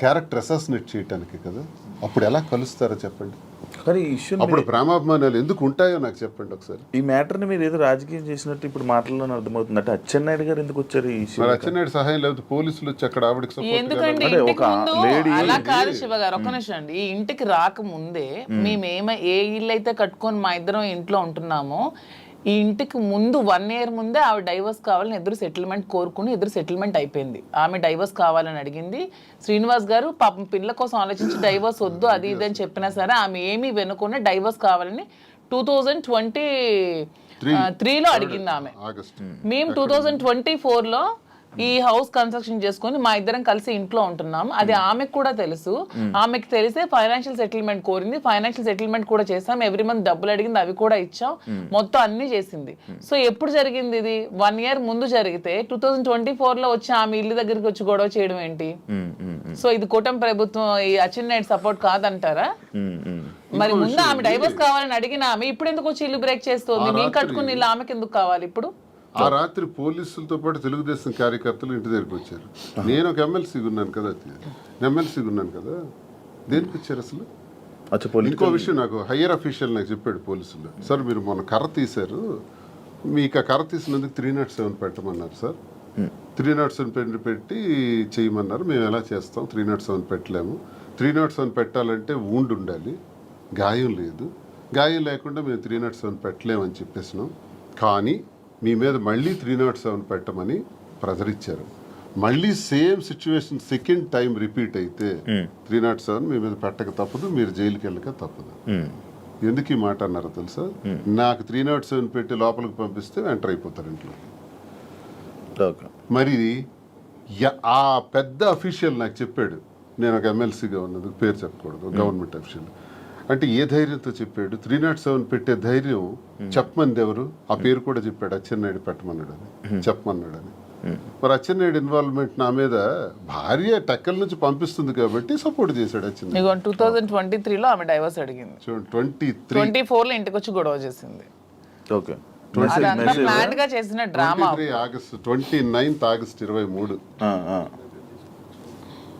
S3: క్యారెక్టర్ అసాసినేట్ చేయడానికి కదా. అప్పుడు ఎలా కలుస్తారో చెప్పండి.
S2: కానీ ఈ ఇష్యూ
S3: అప్పుడు ప్రేమాభిమానాలు ఎందుకు ఉంటాయో నాకు చెప్పండి ఒకసారి.
S2: ఈ మ్యాటర్ని మీరు ఏదో రాజకీయం చేసినట్టు ఇప్పుడు మాటల్లోనే అర్థమవుతుంది. అంటే అచ్చెన్నాయుడు గారు ఎందుకు వచ్చారు ఈ ఇష్యూ?
S3: అచ్చెన్నాయుడు సహాయం లేదు, పోలీసులు వచ్చి అక్కడ ఆవిడకి
S4: ఎందుకండి ఇంటికి ముందు అలా కాదు శివ గారు, ఒక్క నిమిషం అండి. ఈ ఇంటికి రాకముందే మేము ఏ ఇల్లు అయితే కట్టుకొని మా ఇద్దరం ఇంట్లో ఉంటున్నామో, ఈ ఇంటికి ముందు 1 year ముందే ఆవిడ డైవర్స్ కావాలని ఎదురు సెటిల్మెంట్ కోరుకుని ఎదురు సెటిల్మెంట్ అయిపోయింది. ఆమె డైవర్స్ కావాలని అడిగింది. శ్రీనివాస్ గారు పాపం పిల్లల కోసం ఆలోచించి డైవర్స్ వద్దు అది ఇది అని చెప్పినా సరే ఆమె ఏమీ వెనుకొని డైవర్స్ కావాలని 2023లో అడిగింది ఆమె. మేము 2024లో ఈ హౌస్ కన్స్ట్రక్షన్ చేసుకుని మా ఇద్దరం కలిసి ఇంట్లో ఉంటున్నాం. అది ఆమెకు కూడా తెలుసు. ఆమెకు తెలిసే ఫైనాన్షియల్ సెటిల్మెంట్ కోరింది. ఫైనాన్షియల్ సెటిల్మెంట్ కూడా చేసాం. ఎవ్రీ మంత్ డబ్బులు అడిగింది, అవి కూడా ఇచ్చాం. మొత్తం అన్ని చేసింది. సో ఎప్పుడు జరిగింది ఇది? 1 year ముందు జరిగితే 2024లో వచ్చి ఆమె ఇల్లు దగ్గరికి వచ్చి గొడవ చేయడం ఏంటి? సో ఇది కూటమి ప్రభుత్వం, ఈ అచ్చెన్నాయుడు సపోర్ట్ కాదంటారా? మరి ముందు ఆమె డైవర్స్ కావాలని అడిగిన ఆమె ఇప్పుడు ఎందుకు వచ్చి ఇల్లు బ్రేక్ చేస్తుంది? మేము కట్టుకుని ఇల్లు ఆమెకి ఎందుకు కావాలి ఇప్పుడు?
S3: ఆ రాత్రి పోలీసులతో పాటు తెలుగుదేశం కార్యకర్తలు ఇంటి దగ్గరికి వచ్చారు. నేను ఒక ఎమ్మెల్సీగా ఉన్నాను కదా, దేనికి వచ్చారు అసలు?
S2: అచ్చా పొలిటికల్
S3: ఇంకో విషయం నాకు హయ్యర్ అఫీషియల్ నాకు చెప్పాడు పోలీసులు, సార్ మీరు మొన్న కర్ర తీశారు, మీకు ఆ కర్ర తీసినందుకు 307 పెట్టమన్నారు సార్. 307 పెట్టి చేయమన్నారు, మేము ఎలా చేస్తాం, 307 పెట్టలేము. 307 పెట్టాలంటే వూండ్ ఉండాలి, గాయం లేదు, గాయం లేకుండా మేము 307 పెట్టలేమని చెప్పేసినాం. కానీ మీ మీద మళ్ళీ 307 పెట్టమని ప్రెజర్ ఇచ్చారు. మళ్ళీ same situation second time repeat అయితే 307 మీ మీద పెట్టక తప్పదు, మీరు జైలుకి వెళ్ళక తప్పదు. ఎందుకు ఈ మాట అన్నారో తెలుసా? నాకు 307 పెట్టి లోపలికి పంపిస్తే ఎంటర్ అయిపోతారు ఇంట్లో. మరి ఆ పెద్ద అఫీషియల్ నాకు చెప్పాడు, నేను ఒక ఎమ్మెల్సీగా ఉన్నది, పేరు చెప్పకూడదు, గవర్నమెంట్ అఫీషియల్. అంటే ఏ ధైర్యంతో చెప్పాడు? 307 పెట్టే ధైర్యం చెప్పమంది ఎవరు? ఆ పేరు కూడా చెప్పాడు, అచ్చెన్నాయుడు పెట్టమన్నాడు అని, చెప్పమన్నాడు అని. మరి అచ్చెన్నాయుడు ఇన్వాల్వ్మెంట్ నా మీద, భార్య టెక్కల నుంచి పంపిస్తుంది కాబట్టి సపోర్ట్ చేశాడు అచ్చెన్నాయుడు.
S4: 2023లో ఆమె డైవర్స్ అడిగింది, 24లో ఇంటికి వచ్చి గొడవ చేసింది.
S2: ఓకే,
S4: అదంతా ప్లాంట్ గా చేసిన డ్రామా.
S3: 29th August 23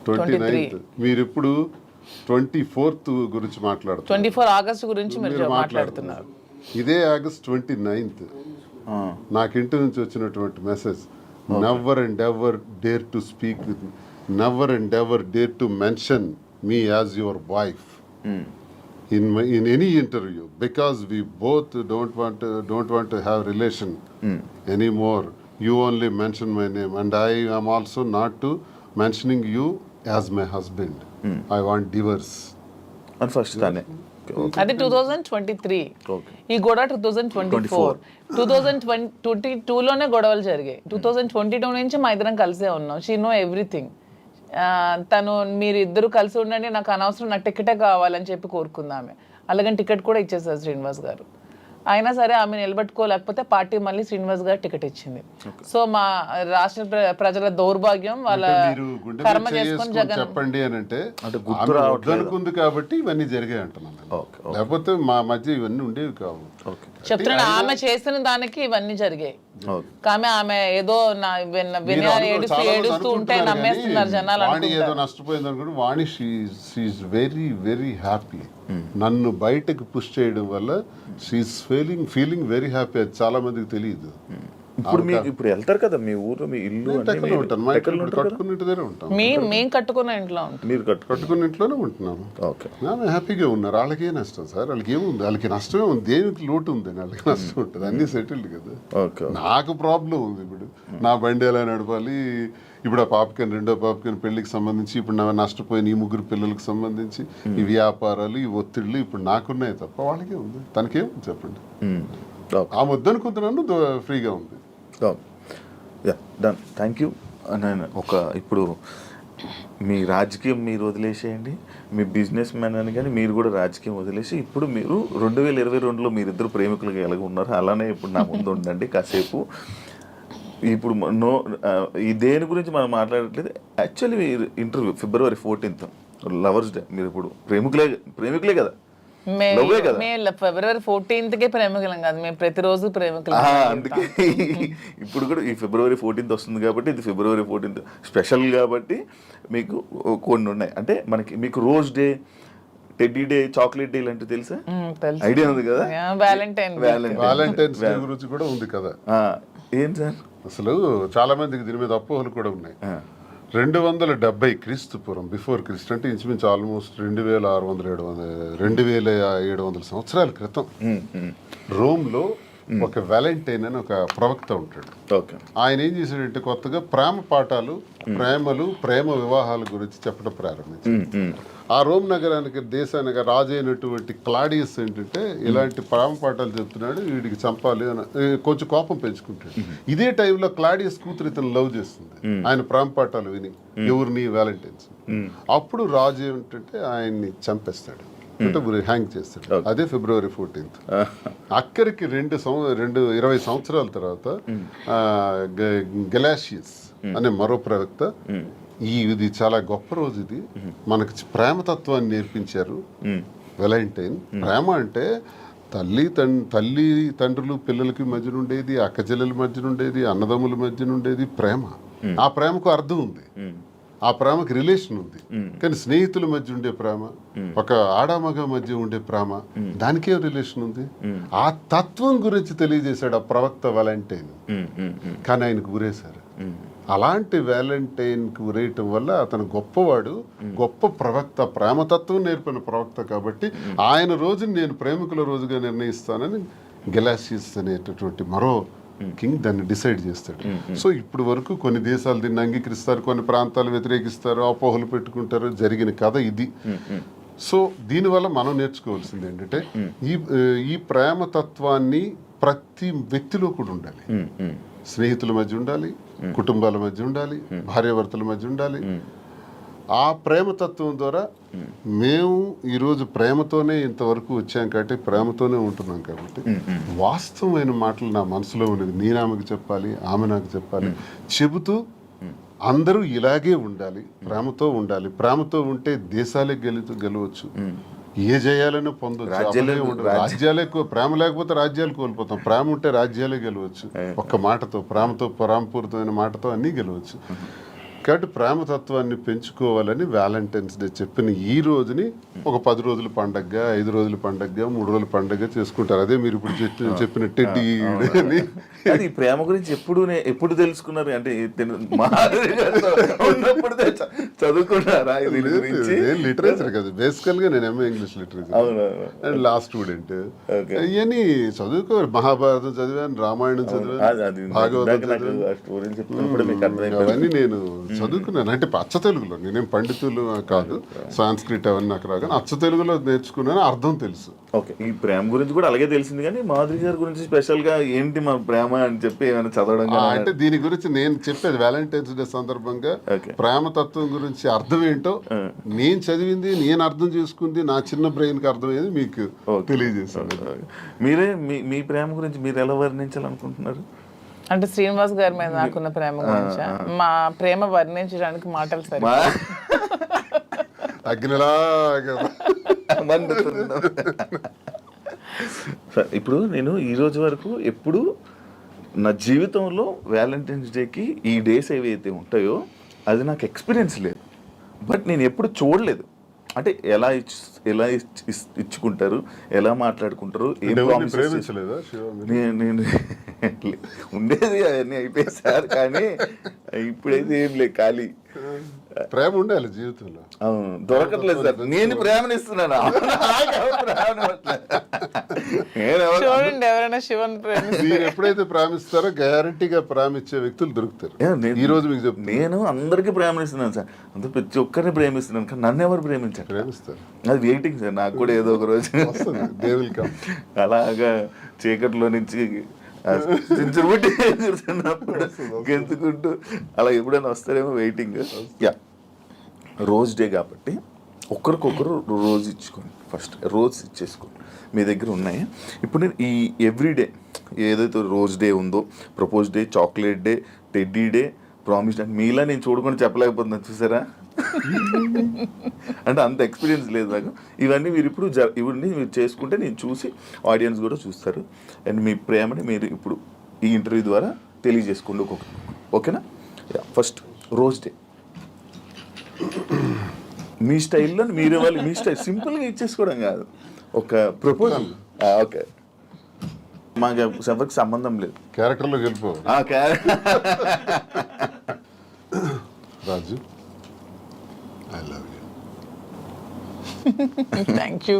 S3: 29th. మీరు ఇప్పుడు 24th గురించి మాట్లాడుతున్నారు,
S4: 24 ఆగస్ట్ గురించి మీరు మాట్లాడుతున్నారు.
S3: ఇదే ఆగస్ట్ 29th నాకు ఇంటి నుంచి వచ్చినటువంటి message, never and ever dare to speak with me, never and ever dare to mention me as your wife in any interview, because we both don't want to have relation anymore. You only mention my name, and I am also not to mentioning you as my husband. I want divorce.
S2: అని first తానే.
S4: అది 2023. ఈ గొడవ 2024. 2022లోనే గొడవలు జరిగాయి. 2022 నుంచి మా ఇద్దరం కలిసే ఉన్నాం. She know everything. తను మీరు ఇద్దరు కలిసి ఉండండి, నాకు అనవసరం, నాకు టికెటే కావాలని చెప్పి కోరుకుందామె. అలాగని టికెట్ కూడా ఇచ్చేసారు శ్రీనివాస్ గారు. అయినా సరే ఆమె నిలబెట్టుకోలేకపోతే పార్టీ మళ్ళీ శ్రీనివాస్ గారు టికెట్ ఇచ్చింది. సో మా రాష్ట్ర ప్రజల దౌర్భాగ్యం, వాళ్ళ కర్మ చేసుకొని జగన్
S3: చెప్పండి అని అంటే అనుకుంది కాబట్టి ఇవన్నీ జరిగాయి అంటున్నాను. లేకపోతే మా మధ్య ఇవన్నీ ఉండేవి కావు.
S4: చెప్తున్నాను, ఆమె చేసిన దానికి ఇవన్నీ జరిగాయి. కానీ ఆమె ఏదో ఏడుస్తూ ఉంటే నమ్మేస్తున్నారు జనాలు.
S3: వాణి ఏదో నష్టపోయింది అనుకుంటే, వాణి షీఈస్ వెరీ వెరీ హ్యాపీ. నన్ను బయటకు పుష్ చేయడం వల్ల షీఈస్ ఫీలింగ్ వెరీ హ్యాపీ. అది చాలా మందికి తెలియదు.
S2: ఇప్పుడు మీకు ఇప్పుడు వెళ్తారు కదా మీ ఊరు, మీ ఇల్లు
S3: కట్టుకున్న ఇంటిదే ఉంటాం.
S4: మేము కట్టుకున్న ఇంట్లో ఉంటాం.
S2: మీరు
S3: కట్టుకున్న ఇంట్లోనే ఉంటున్నాము. ఆమె హ్యాపీగా ఉన్నారు. వాళ్ళకి ఏ నష్టం సార్? వాళ్ళకి ఏముంది? వాళ్ళకి నష్టమే ఉంది. దేనికి లోటు ఉంది? వాళ్ళకి నష్టం ఉంటుంది. అన్ని సెటిల్డ్ కదా. నాకు ప్రాబ్లం ఉంది. ఇప్పుడు నా బండి ఎలా నడపాలి? ఇప్పుడు ఆ పాపకని, రెండో పాపకని పెళ్లికి సంబంధించి, ఇప్పుడు నా నష్టపోయిన ఈ 3 పిల్లలకు సంబంధించి ఈ వ్యాపారాలు, ఈ ఒత్తిళ్ళు ఇప్పుడు నాకున్నాయి తప్ప వాళ్ళకే ఉంది. తనకేముంది చెప్పండి? ఆ వద్దనుకుంటున్నాను, ఫ్రీగా ఉంది.
S2: Done, thank you. నేను ఇప్పుడు మీ రాజకీయం మీరు వదిలేసేయండి, మీ బిజినెస్ మ్యాన్ అని, కానీ మీరు కూడా రాజకీయం వదిలేసి ఇప్పుడు మీరు 2022లో మీరిద్దరు ప్రేమికులుగా ఎలాగ ఉన్నారు అలానే ఇప్పుడు నా ముందు ఉండండి కాసేపు. ఇప్పుడు ఈ దేని గురించి మనం మాట్లాడట్లేదు. Actually interview February 14th lovers day. మీరు ఇప్పుడు ప్రేమికులే కదా?
S4: February 14th ప్రేమికులం కాదు, మేము ప్రతిరోజు ప్రేమికులం.
S2: అందుకే ఇప్పుడు కూడా ఈ February 14th వస్తుంది కాబట్టి, ఇది February 14th స్పెషల్ కాబట్టి మీకు కొన్ని ఉన్నాయి. అంటే మీకు rose day, teddy day, chocolate day లాంటివి తెలుసా? ఐడియా ఉంది కదా?
S3: వ్యాలంటైన్స్ డే గురించి కూడా ఉంది కదా.
S2: ఏం సార్
S3: అసలు చాలా మందికి దీని మీద అపోహలు కూడా ఉన్నాయి. 270 క్రీస్తుపూర్వం, బిఫోర్ క్రీస్తు, అంటే ఇంచుమించు ఆల్మోస్ట్ 2700 సంవత్సరాల క్రితం రోమ్లో ఒక వ్యాలంటైన్ అని ఒక ప్రవక్త ఉంటాడు. ఆయన ఏం చేశాడంటే కొత్తగా ప్రేమ పాఠాలు, ప్రేమ వివాహాల గురించి చెప్పడం ప్రారంభించాడు. ఆ రోమ్ నగరానికి, దేశానికి రాజు అయినటువంటి క్లాడియస్ ఏంటంటే ఇలాంటి ప్రేమ పాఠాలు చెప్తున్నాడు, వీడికి చంపాలి అని కొంచెం కోపం పెంచుకుంటాడు. ఇదే టైంలో క్లాడియస్ కూతురు ఇతను లవ్ చేస్తుంది. ఆయన ప్రేమ పాఠాలు విని, ఎవరిని? వ్యాలంటైన్స్. అప్పుడు రాజు ఏమిటంటే ఆయన్ని చంపేస్తాడు, హ్యాంగ్ చేస్తాడు. అదే February 14th. అక్కడికి 20 సంవత్సరాల తర్వాత గెలాషియస్ అనే మరో ప్రవక్త, ఇది చాలా గొప్ప రోజు, ఇది మనకి ప్రేమతత్వాన్ని నేర్పించారు. వ్యాలంటైన్ ప్రేమ అంటే తల్లి తండ్రులు పిల్లలకి మధ్యన ఉండేది, అక్కచెల్లెల మధ్యన ఉండేది, అన్నదమ్ముల మధ్యన ఉండేది ప్రేమ. ఆ ప్రేమకు అర్థం ఉంది. ఆ ప్రేమకి రిలేషన్ ఉంది. కానీ స్నేహితుల మధ్య ఉండే ప్రేమ, ఒక ఆడామగ మధ్య ఉండే ప్రేమ, దానికే రిలేషన్ ఉంది. ఆ తత్వం గురించి తెలియజేశాడు ఆ ప్రవక్త వాలంటైన్. కానీ ఆయనకు ఊరేశారు. అలాంటి వ్యాలంటైన్కి ఉరేయటం వల్ల అతను గొప్పవాడు, గొప్ప ప్రవక్త, ప్రేమతత్వం నేర్పిన ప్రవక్త. కాబట్టి ఆయన రోజుని నేను ప్రేమికుల రోజుగా నిర్ణయిస్తానని గెలాసియస్ అనేటటువంటి మరో కింగ్ దాన్ని డిసైడ్ చేస్తాడు. సో ఇప్పుడు వరకు కొన్ని దేశాలు దీన్ని అంగీకరిస్తారు, కొన్ని ప్రాంతాలు వ్యతిరేకిస్తారు, అపోహలు పెట్టుకుంటారు. జరిగిన కథ ఇది. సో దీనివల్ల మనం నేర్చుకోవాల్సింది ఏంటంటే ఈ ప్రేమతత్వాన్ని ప్రతి వ్యక్తిలో కూడా ఉండాలి. స్నేహితుల మధ్య ఉండాలి, కుటుంబాల మధ్య ఉండాలి, భార్యాభర్తల మధ్య ఉండాలి. ఆ ప్రేమతత్వం ద్వారా మేము ఈరోజు ప్రేమతోనే ఇంతవరకు వచ్చాం కాబట్టి ప్రేమతోనే ఉంటున్నాం కాబట్టి వాస్తవమైన మాటలు నా మనసులో ఉన్నది నేను ఆమెకు చెప్పాలి, ఆమె నాకు చెప్పాలి. చెబుతూ అందరూ ఇలాగే ఉండాలి, ప్రేమతో ఉండాలి. ప్రేమతో ఉంటే దేశాలే గెలవచ్చు, ఏ జయాలను పొందొచ్చు. రాజ్యాలే ప్రేమ లేకపోతే రాజ్యాలు కోల్పోతాం, ప్రేమ ఉంటే రాజ్యాలే గెలవచ్చు. ఒక్క మాటతో, ప్రేమపూరితమైన మాటతో అన్నీ గెలవచ్చు. కాబట్టి ప్రేమతత్వాన్ని పెంచుకోవాలని వ్యాలంటైన్స్ డే చెప్పిన ఈ రోజుని ఒక 10 రోజుల పండగగా, 5 రోజుల పండగగా, 3 రోజుల పండగగా చేసుకుంటారు. అదే మీరు ఇప్పుడు చెప్పిన టెడ్డీ అని.
S2: అది ప్రేమ గురించి ఎప్పుడు తెలుసుకున్నారు? అంటే చదువుకున్నారా?
S3: లిటరేచర్ కదా బేసికల్ గా. నేను MA English literature and law student. ఇవన్నీ చదువుకోవాలి. మహాభారతం చదివాను, రామాయణం చదివాను, భాగవతం చదివాను. అవన్నీ నేను చదువుకున్నాను. అంటే అచ్చ తెలుగులో, నేనేం పండితులు కాదు, సాంస్క్రిట్ అవన్నీ నాకు రాగానే అచ్చ తెలుగులో నేర్చుకున్నాను, అర్థం తెలుసు.
S2: ఓకే, ఈ ప్రేమ గురించి కూడా అలాగే తెలిసింది. కానీ మాధురి గారి గురించి స్పెషల్ గా ఏంటి మా ప్రేమ అని చెప్పి ఏమైనా చదవడం?
S3: అంటే దీని గురించి నేను చెప్పేది వ్యాలంటైన్స్ డే సందర్భంగా ప్రేమతత్వం గురించి అర్థం ఏంటో నేను చదివింది, నేను అర్థం చేసుకుంది, నా చిన్న బ్రెయిన్ కి అర్థమయ్యేది మీకు తెలియజేశాను.
S2: మీరే మీ ప్రేమ గురించి మీరు ఎలా వర్ణించాలనుకుంటున్నారు?
S4: అంటే శ్రీనివాస్ గారి మీద నాకున్న ప్రేమ గురించి మా ప్రేమ వర్ణించడానికి మాటలు సరే.
S2: ఇప్పుడు నేను ఈ రోజు వరకు ఎప్పుడు నా జీవితంలో వ్యాలంటైన్స్ డేకి ఈ డేస్ ఏవైతే ఉంటాయో అది నాకు ఎక్స్పీరియన్స్ లేదు. బట్ నేను ఎప్పుడు చూడలేదు. అంటే ఎలా ఇచ్చుకుంటారు, ఎలా మాట్లాడుకుంటారు, ఏం నేను ఉండేది అవన్నీ అయిపోయాయి సార్. కానీ ఇప్పుడైతే ఏం లేదు, ఖాళీ.
S3: ప్రేమ ఉండాలి జీవితంలో.
S2: దొరకట్లేదు సార్. నేను ప్రేమనిస్తున్నాను.
S4: చూడండి, ఎవరైనా శివన్
S3: మీరు ఎప్పుడైతే ప్రేమిస్తారో గ్యారంటీగా ప్రేమించే వ్యక్తులు దొరుకుతారు. ఈ రోజు మీకు చెప్తాను,
S2: నేను అందరికీ ప్రేమనిస్తున్నాను సార్. అంత ప్రతి ఒక్కరిని ప్రేమిస్తున్నాను. కానీ నన్ను ఎవరు ప్రేమించారు?
S3: ప్రేమిస్తారు.
S2: అది వెయిటింగ్ సార్. నాకు కూడా ఏదో ఒక రోజు అలాగా చీకట్లో నుంచి గెంతుకుంటూ అలా ఎప్పుడైనా వస్తారేమో వెయిటింగ్. యా, రోజ్ డే కాబట్టి ఒకరికొకరు రోజు ఇచ్చుకోండి. ఫస్ట్ రోజు ఇచ్చేసుకోండి. మీ దగ్గర ఉన్నాయి. ఇప్పుడు నేను ఈ ఎవ్రీడే ఏదైతే రోజ్ డే ఉందో, propose day, chocolate day, teddy day, promise day, మీలా నేను చూడకుండా చెప్పలేకపోతున్నాను. చూసారా? అంటే అంత ఎక్స్పీరియన్స్ లేదు నాకు. ఇవన్నీ మీరు ఇవన్నీ మీరు చేసుకుంటే నేను చూసి ఆడియన్స్ కూడా చూస్తారు. అండ్ మీ ప్రేమని మీరు ఇప్పుడు ఈ ఇంటర్వ్యూ ద్వారా తెలియజేసుకోండి ఒక్కొక్కరు. ఓకేనా? ఫస్ట్ రోజ్ డే మీ స్టైల్లో మీరే వాళ్ళు మీ స్టైల్ సింపుల్గా ఇచ్చేసుకోవడం కాదు, ఒక ప్రపోజల్. ఓకే, మాకు ఎవరికి సంబంధం లేదు.
S3: క్యారెక్టర్లోకి వెళ్ళిపో. రాజు, I love you.
S4: Thank you.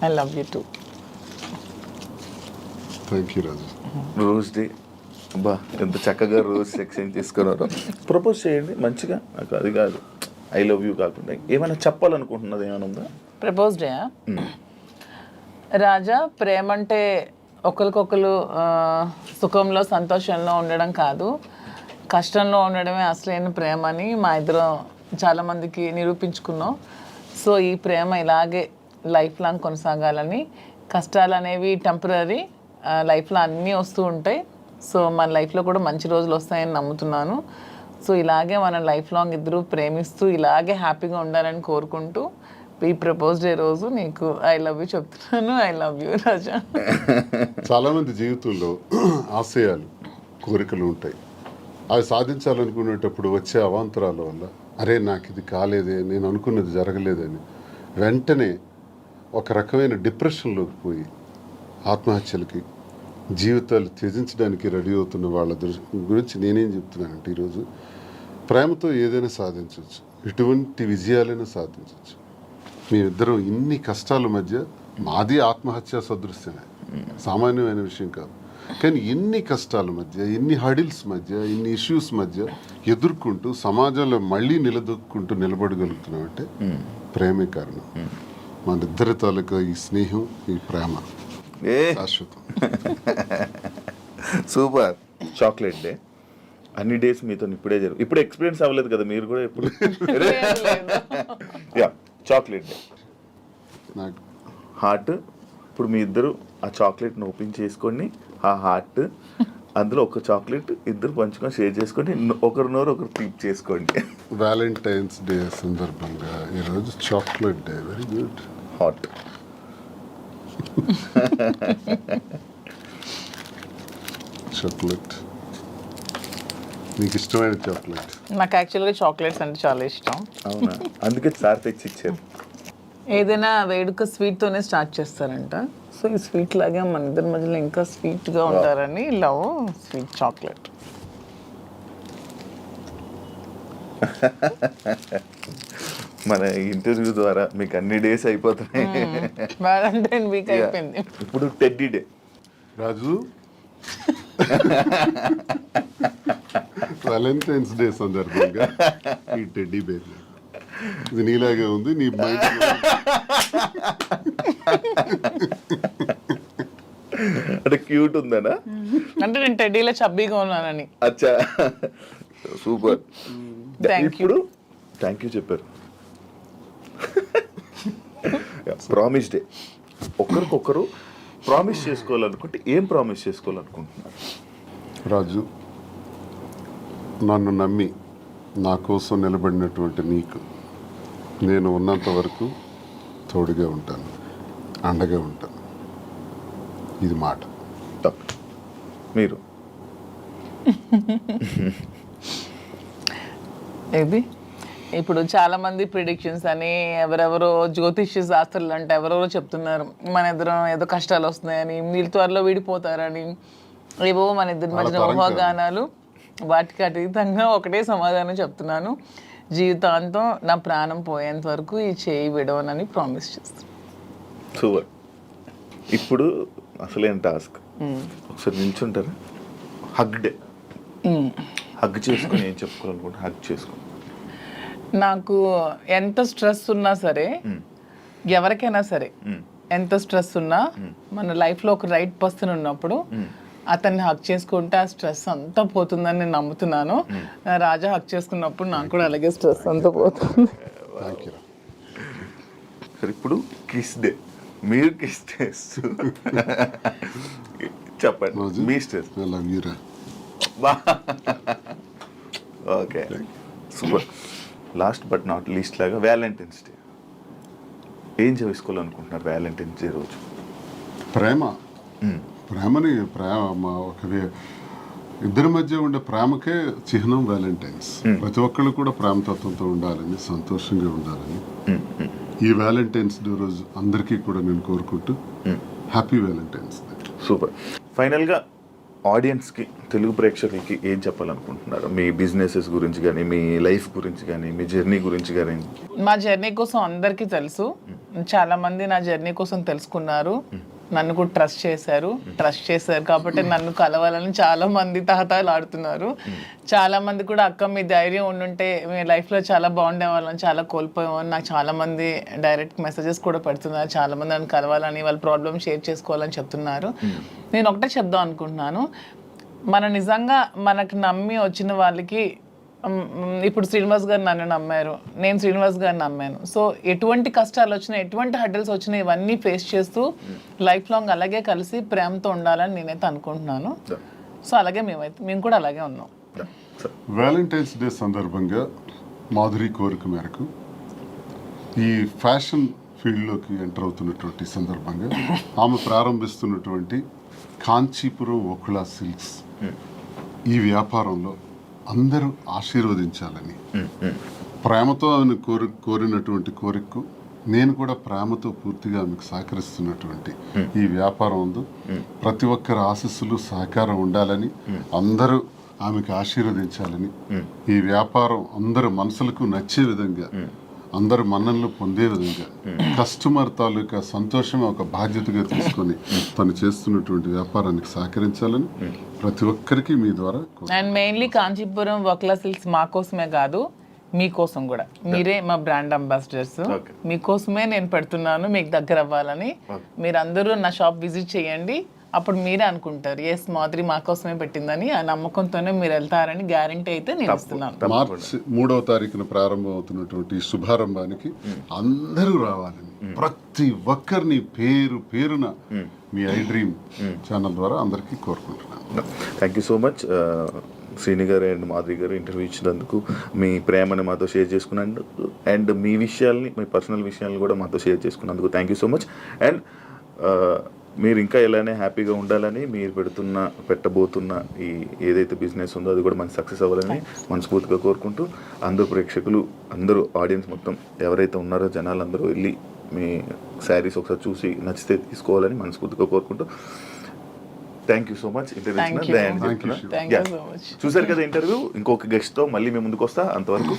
S4: I love you too.
S3: Thank you, Raju.
S2: Rose day, బా ఎంత చక్కగా రోజ్ ఎక్స్చేంజ్ చేసుకున్నారో. ప్రపోజ్ చేయండి మంచిగా. నాకు అది కాదు, ఐ లవ్ యూ కాకుండా ఏమైనా చెప్పాలనుకుంటున్నది ఏమైనా ఉందా?
S4: ప్రపోజ్ డే రాజా, ప్రేమ అంటే ఒకరికొకరు సుఖంలో సంతోషంలో ఉండడం కాదు, కష్టంలో ఉండడమే అసలైన ప్రేమ అని మా ఇద్దరం చాలామందికి నిరూపించుకున్నాం. సో ఈ ప్రేమ ఇలాగే లైఫ్ లాంగ్ కొనసాగాలని. కష్టాలు అనేవి టెంపరీ, లైఫ్లో అన్నీ వస్తూ ఉంటాయి. సో మన లైఫ్లో కూడా మంచి రోజులు వస్తాయని నమ్ముతున్నాను. సో ఇలాగే మన లైఫ్ లాంగ్ ఇద్దరు ప్రేమిస్తూ ఇలాగే హ్యాపీగా ఉండాలని కోరుకుంటూ ఈ ప్రపోజ్ డే రోజు నీకు ఐ లవ్ యూ చెప్తున్నాను. ఐ లవ్ యూ రాజా.
S3: చాలామంది జీవితంలో ఆశయాలు, కోరికలు ఉంటాయి. అవి సాధించాలనుకునేటప్పుడు వచ్చే అవాంతరాల వల్ల అరే నాకు ఇది కాలేదే, నేను అనుకున్నది జరగలేదని వెంటనే ఒక రకమైన డిప్రెషన్లోకి పోయి ఆత్మహత్యలకి, జీవితాలు త్యజించడానికి రెడీ అవుతున్న వాళ్ళ గురించి నేనేం చెప్తున్నానంటే ఈరోజు ప్రేమతో ఏదైనా సాధించవచ్చు, ఎటువంటి విజయాలైనా సాధించవచ్చు. మేమిద్దరం ఇన్ని కష్టాల మధ్య, మాది ఆత్మహత్య సదృశ్యమే, సామాన్యమైన విషయం కాదు, కానీ ఎన్ని కష్టాల మధ్య, ఎన్ని హడిల్స్ మధ్య, ఇన్ని ఇష్యూస్ మధ్య ఎదుర్కొంటూ సమాజంలో మళ్ళీ నిలబడగలుగుతున్నామంటే ప్రేమే కారణం. మన ఇద్దరి తాలూకా ఈ స్నేహం, ఈ ప్రేమ శాశ్వతం.
S2: సూపర్. చాక్లెట్ డే అన్ని డేస్ మీతో ఇప్పుడే ఇప్పుడు ఎక్స్పీరియన్స్ అవ్వలేదు కదా మీరు కూడా ఎప్పుడు? యా, చాక్లెట్ డే
S3: నాకు
S2: హార్ట్. ఇప్పుడు మీ ఇద్దరు ఆ చాక్లెట్ని ఓపెన్ చేసుకొని ఆ హార్ట్ అందులో ఒక చాక్లెట్ ఇద్దరు పంచుకొని షేర్ చేసుకొని ఒకరి నోరు ఒకరు తీప్ చేసుకోండి.
S3: వ్యాలంటైన్స్ డే సందర్భంగా ఈరోజు chocolate day. Very good.
S2: Hot.
S3: Chocolate, నీకు ఇష్టమైన చాక్లెట్?
S4: నాకు యాక్చువల్గా చాక్లెట్స్ అంటే చాలా ఇష్టం.
S2: అవునా? అందుకే సార్ తెచ్చి ఇచ్చారు.
S4: ఏదైనా వేడుక స్వీట్తోనే స్టార్ట్ చేస్తారంట. సో ఈ స్వీట్ లాగే మన ఇద్దరి మధ్యలో ఇంకా స్వీట్గా ఉంటారని లవ్ స్వీట్ చాక్లెట్.
S2: మన ఇంటర్వ్యూ ద్వారా మీకు అన్ని డేస్ అయిపోతున్నాయి.
S4: వ్యాలంటైన్ వీక్ అయిపోయింది.
S2: ఇప్పుడు టెడ్డీ డే.
S3: రాజు, వ్యాలంటైన్స్ డే సందర్భంగా ఈ టెడ్డీ బేర్ ఇది నీలాగే ఉంది, నీ మైండ్
S2: అంటే క్యూట్ ఉందనా?
S4: అంటే నేను టెడ్డీలో చబ్బీగా ఉన్నానని.
S2: అచ్చా, సూపర్.
S4: Thank you.
S2: ఇప్పుడు థ్యాంక్ యూ చెప్పారు. Promise day. ఒకరికొకరు ప్రామిస్ చేసుకోవాలనుకుంటే ఏం ప్రామిస్ చేసుకోవాలనుకుంటున్నారు?
S3: రాజు, నన్ను నమ్మి నా కోసం నిలబడినటువంటి నీకు నేను ఉన్నంత వరకు తోడుగా ఉంటాను, అండగా ఉంటాను. ఇది మాట.
S2: మీరు
S4: ఇది ఇప్పుడు చాలా మంది ప్రిడిక్షన్స్ అని ఎవరెవరో జ్యోతిష్య శాస్త్రాలు అంటే ఎవరెవరో చెప్తున్నారు మన ఇద్దరం ఏదో కష్టాలు వస్తున్నాయని, వీళ్ళు త్వరలో విడిపోతారని, ఏవో మన ఇద్దరి మధ్యన ఊహాగానాలు. వాటికి అతీతంగా ఒకటే సమాధానం చెప్తున్నాను, జీవితాంతం నా ప్రాణం పోయేంత వరకు ఈ చేయి విడవనని ప్రామిస్ చేస్తాను.
S2: సూపర్. ఇప్పుడు అసలేం టాస్క్. ఒకసారి నిల్చుంటారా? Hug day. హగ్ చేసుకుని ఏం చెప్పుకోవాలనుకుంటే హగ్ చేసుకోండి.
S4: నాకు ఎంత స్ట్రెస్ ఉన్నా సరే, ఎవరికైనా సరే ఎంత స్ట్రెస్ ఉన్నా, మన లైఫ్లో ఒక రైట్ పర్సన్ ఉన్నప్పుడు అతన్ని హక్ చేసుకుంటే ఆ స్ట్రెస్ అంతా పోతుందని నేను నమ్ముతున్నాను. రాజా హక్ చేసుకున్నప్పుడు నాకు కూడా అలాగే స్ట్రెస్ అంతా పోతుంది.
S2: సరే, ఇప్పుడు కిస్ డే. మీరు కిస్ చేస్తూ చెప్పండి మీ stress. Okay, super. Last but not least లాగా వ్యాలంటైన్స్ డే ఏం చేసుకోవాలనుకుంటున్నారు? వ్యాలంటైన్స్ డే రోజు
S3: ప్రేమని ఇద్దరి మధ్య ఉండే ప్రేమకే చిహ్నం వ్యాలంటైన్స్. ప్రతి ఒక్కళ్ళు కూడా ప్రేమతత్వంతో ఉండాలని, సంతోషంగా ఉండాలని ఈ వ్యాలంటైన్స్ డే రోజు అందరికీ కూడా నేను కోరుకుంటూ హ్యాపీ వ్యాలంటైన్స్ డే.
S2: సూపర్. ఫైనల్గా ఆడియన్స్కి, తెలుగు ప్రేక్షకులకి ఏం చెప్పాలనుకుంటున్నారు? మీ బిజినెసెస్ గురించి కానీ, మీ లైఫ్ గురించి కానీ, మీ జర్నీ గురించి కానీ.
S4: మా జర్నీ కోసం అందరికీ తెలుసు. చాలా మంది నా జర్నీ కోసం తెలుసుకున్నారు, నన్ను కూడా ట్రస్ట్ చేశారు కాబట్టి నన్ను కలవాలని చాలా మంది తహతహలాడుతున్నారు. చాలా మంది కూడా అక్క మీ ధైర్యం ఉండుంటే మీ లైఫ్లో చాలా బాగుండేవాళ్ళని, చాలా కోల్పోయామని నాకు చాలా మంది డైరెక్ట్ మెసేజెస్ కూడా పెడుతున్నారు. చాలా మంది నన్ను కలవాలని, వాళ్ళ ప్రాబ్లమ్ షేర్ చేసుకోవాలని చెప్తున్నారు. నేను ఒకటే చెప్దాం అనుకుంటున్నాను, మన నిజంగా మనకు నమ్మి వచ్చిన వాళ్ళకి, ఇప్పుడు శ్రీనివాస్ గారు నన్ను నమ్మారు, నేను శ్రీనివాస్ గారిని నమ్మాను. సో ఎటువంటి కష్టాలు వచ్చినా, ఎటువంటి హడ్డల్స్ వచ్చినా ఇవన్నీ ఫేస్ చేస్తూ లైఫ్ లాంగ్ అలాగే కలిసి ప్రేమతో ఉండాలని నేనైతే అనుకుంటున్నాను. సో అలాగే మేము కూడా అలాగే ఉన్నాం.
S3: వ్యాలంటైన్స్ డే సందర్భంగా మాధురి కోరిక మేరకు ఈ ఫ్యాషన్ ఫీల్డ్లోకి ఎంటర్ అవుతున్నటువంటి సందర్భంగా ఆమె ప్రారంభిస్తున్నటువంటి కాంచీపురం ఒకుళ సిల్క్స్ ఈ వ్యాపారంలో అందరూ ఆశీర్వదించాలని, ప్రేమతో ఆమెను కోరినటువంటి కోరికకు నేను కూడా ప్రేమతో పూర్తిగా ఆమెకు సహకరిస్తున్నటువంటి ఈ వ్యాపారం ఉంది. ప్రతి ఒక్కరి ఆశీస్సులు సహకారం ఉండాలని, అందరూ ఆమెకు ఆశీర్వదించాలని, ఈ వ్యాపారం అందరు మనసులకు నచ్చే విధంగా, అందరు మన్ననలు పొందే విధంగా, కస్టమర్ తాలూకా సంతోషం ఒక బాధ్యతగా తీసుకొని తను చేస్తున్నటువంటి వ్యాపారానికి సహకరించాలని ప్రతి ఒక్కరికి మీ ద్వారా
S4: అండ్ మెయిన్లీ కాంచీపురం వక్లా సిల్క్స్ మా కోసమే కాదు, మీకోసం కూడా. మీరే మా బ్రాండ్ అంబాసిడర్స్. మీకోసమే నేను పెడుతున్నాను, మీకు దగ్గర అవ్వాలని. మీరందరూ నా షాప్ విజిట్ చేయండి, అప్పుడు మీరే అనుకుంటారు ఎస్ మాధురి మా కోసమే పెట్టిందని. ఆ నమ్మకంతోనే మీరు వెళ్తారని గ్యారంటీ అయితే నేను ఇస్తున్నాను.
S3: మార్చి 3వ తారీఖున ప్రారంభం అవుతున్నటువంటి ఈ శుభారంభానికి అందరూ రావాలని, ప్రతి ఒక్కరిని పేరు పేరున మీ ఐ డ్రీమ్ ఛానల్ ద్వారా అందరికీ కోరుకుంటున్నాను.
S2: Thank you so much Srini గారు అండ్ మాధురి గారు ఇంటర్వ్యూ ఇచ్చినందుకు, మీ ప్రేమని మాతో షేర్ చేసుకున్నందుకు, అండ్ మీ విషయాల్ని, మీ పర్సనల్ విషయాలను కూడా మాతో షేర్ చేసుకున్నందుకు thank you so much. And మీరు ఇంకా ఇలానే హ్యాపీగా ఉండాలని, మీరు పెట్టబోతున్న ఈ ఏదైతే బిజినెస్ ఉందో అది కూడా మంచి సక్సెస్ అవ్వాలని మనస్ఫూర్తిగా కోరుకుంటూ, అందరూ ప్రేక్షకులు, అందరూ ఆడియన్స్ మొత్తం ఎవరైతే ఉన్నారో జనాలందరూ వెళ్ళి మీ శారీస్ ఒకసారి చూసి నచ్చితే తీసుకోవాలని మనస్ఫూర్తిగా కోరుకుంటూ thank you so much. Interview చూసారు కదా ఇంటర్వ్యూ. ఇంకొక గెస్ట్తో మళ్ళీ మేము ముందుకు వస్తా. అంతవరకు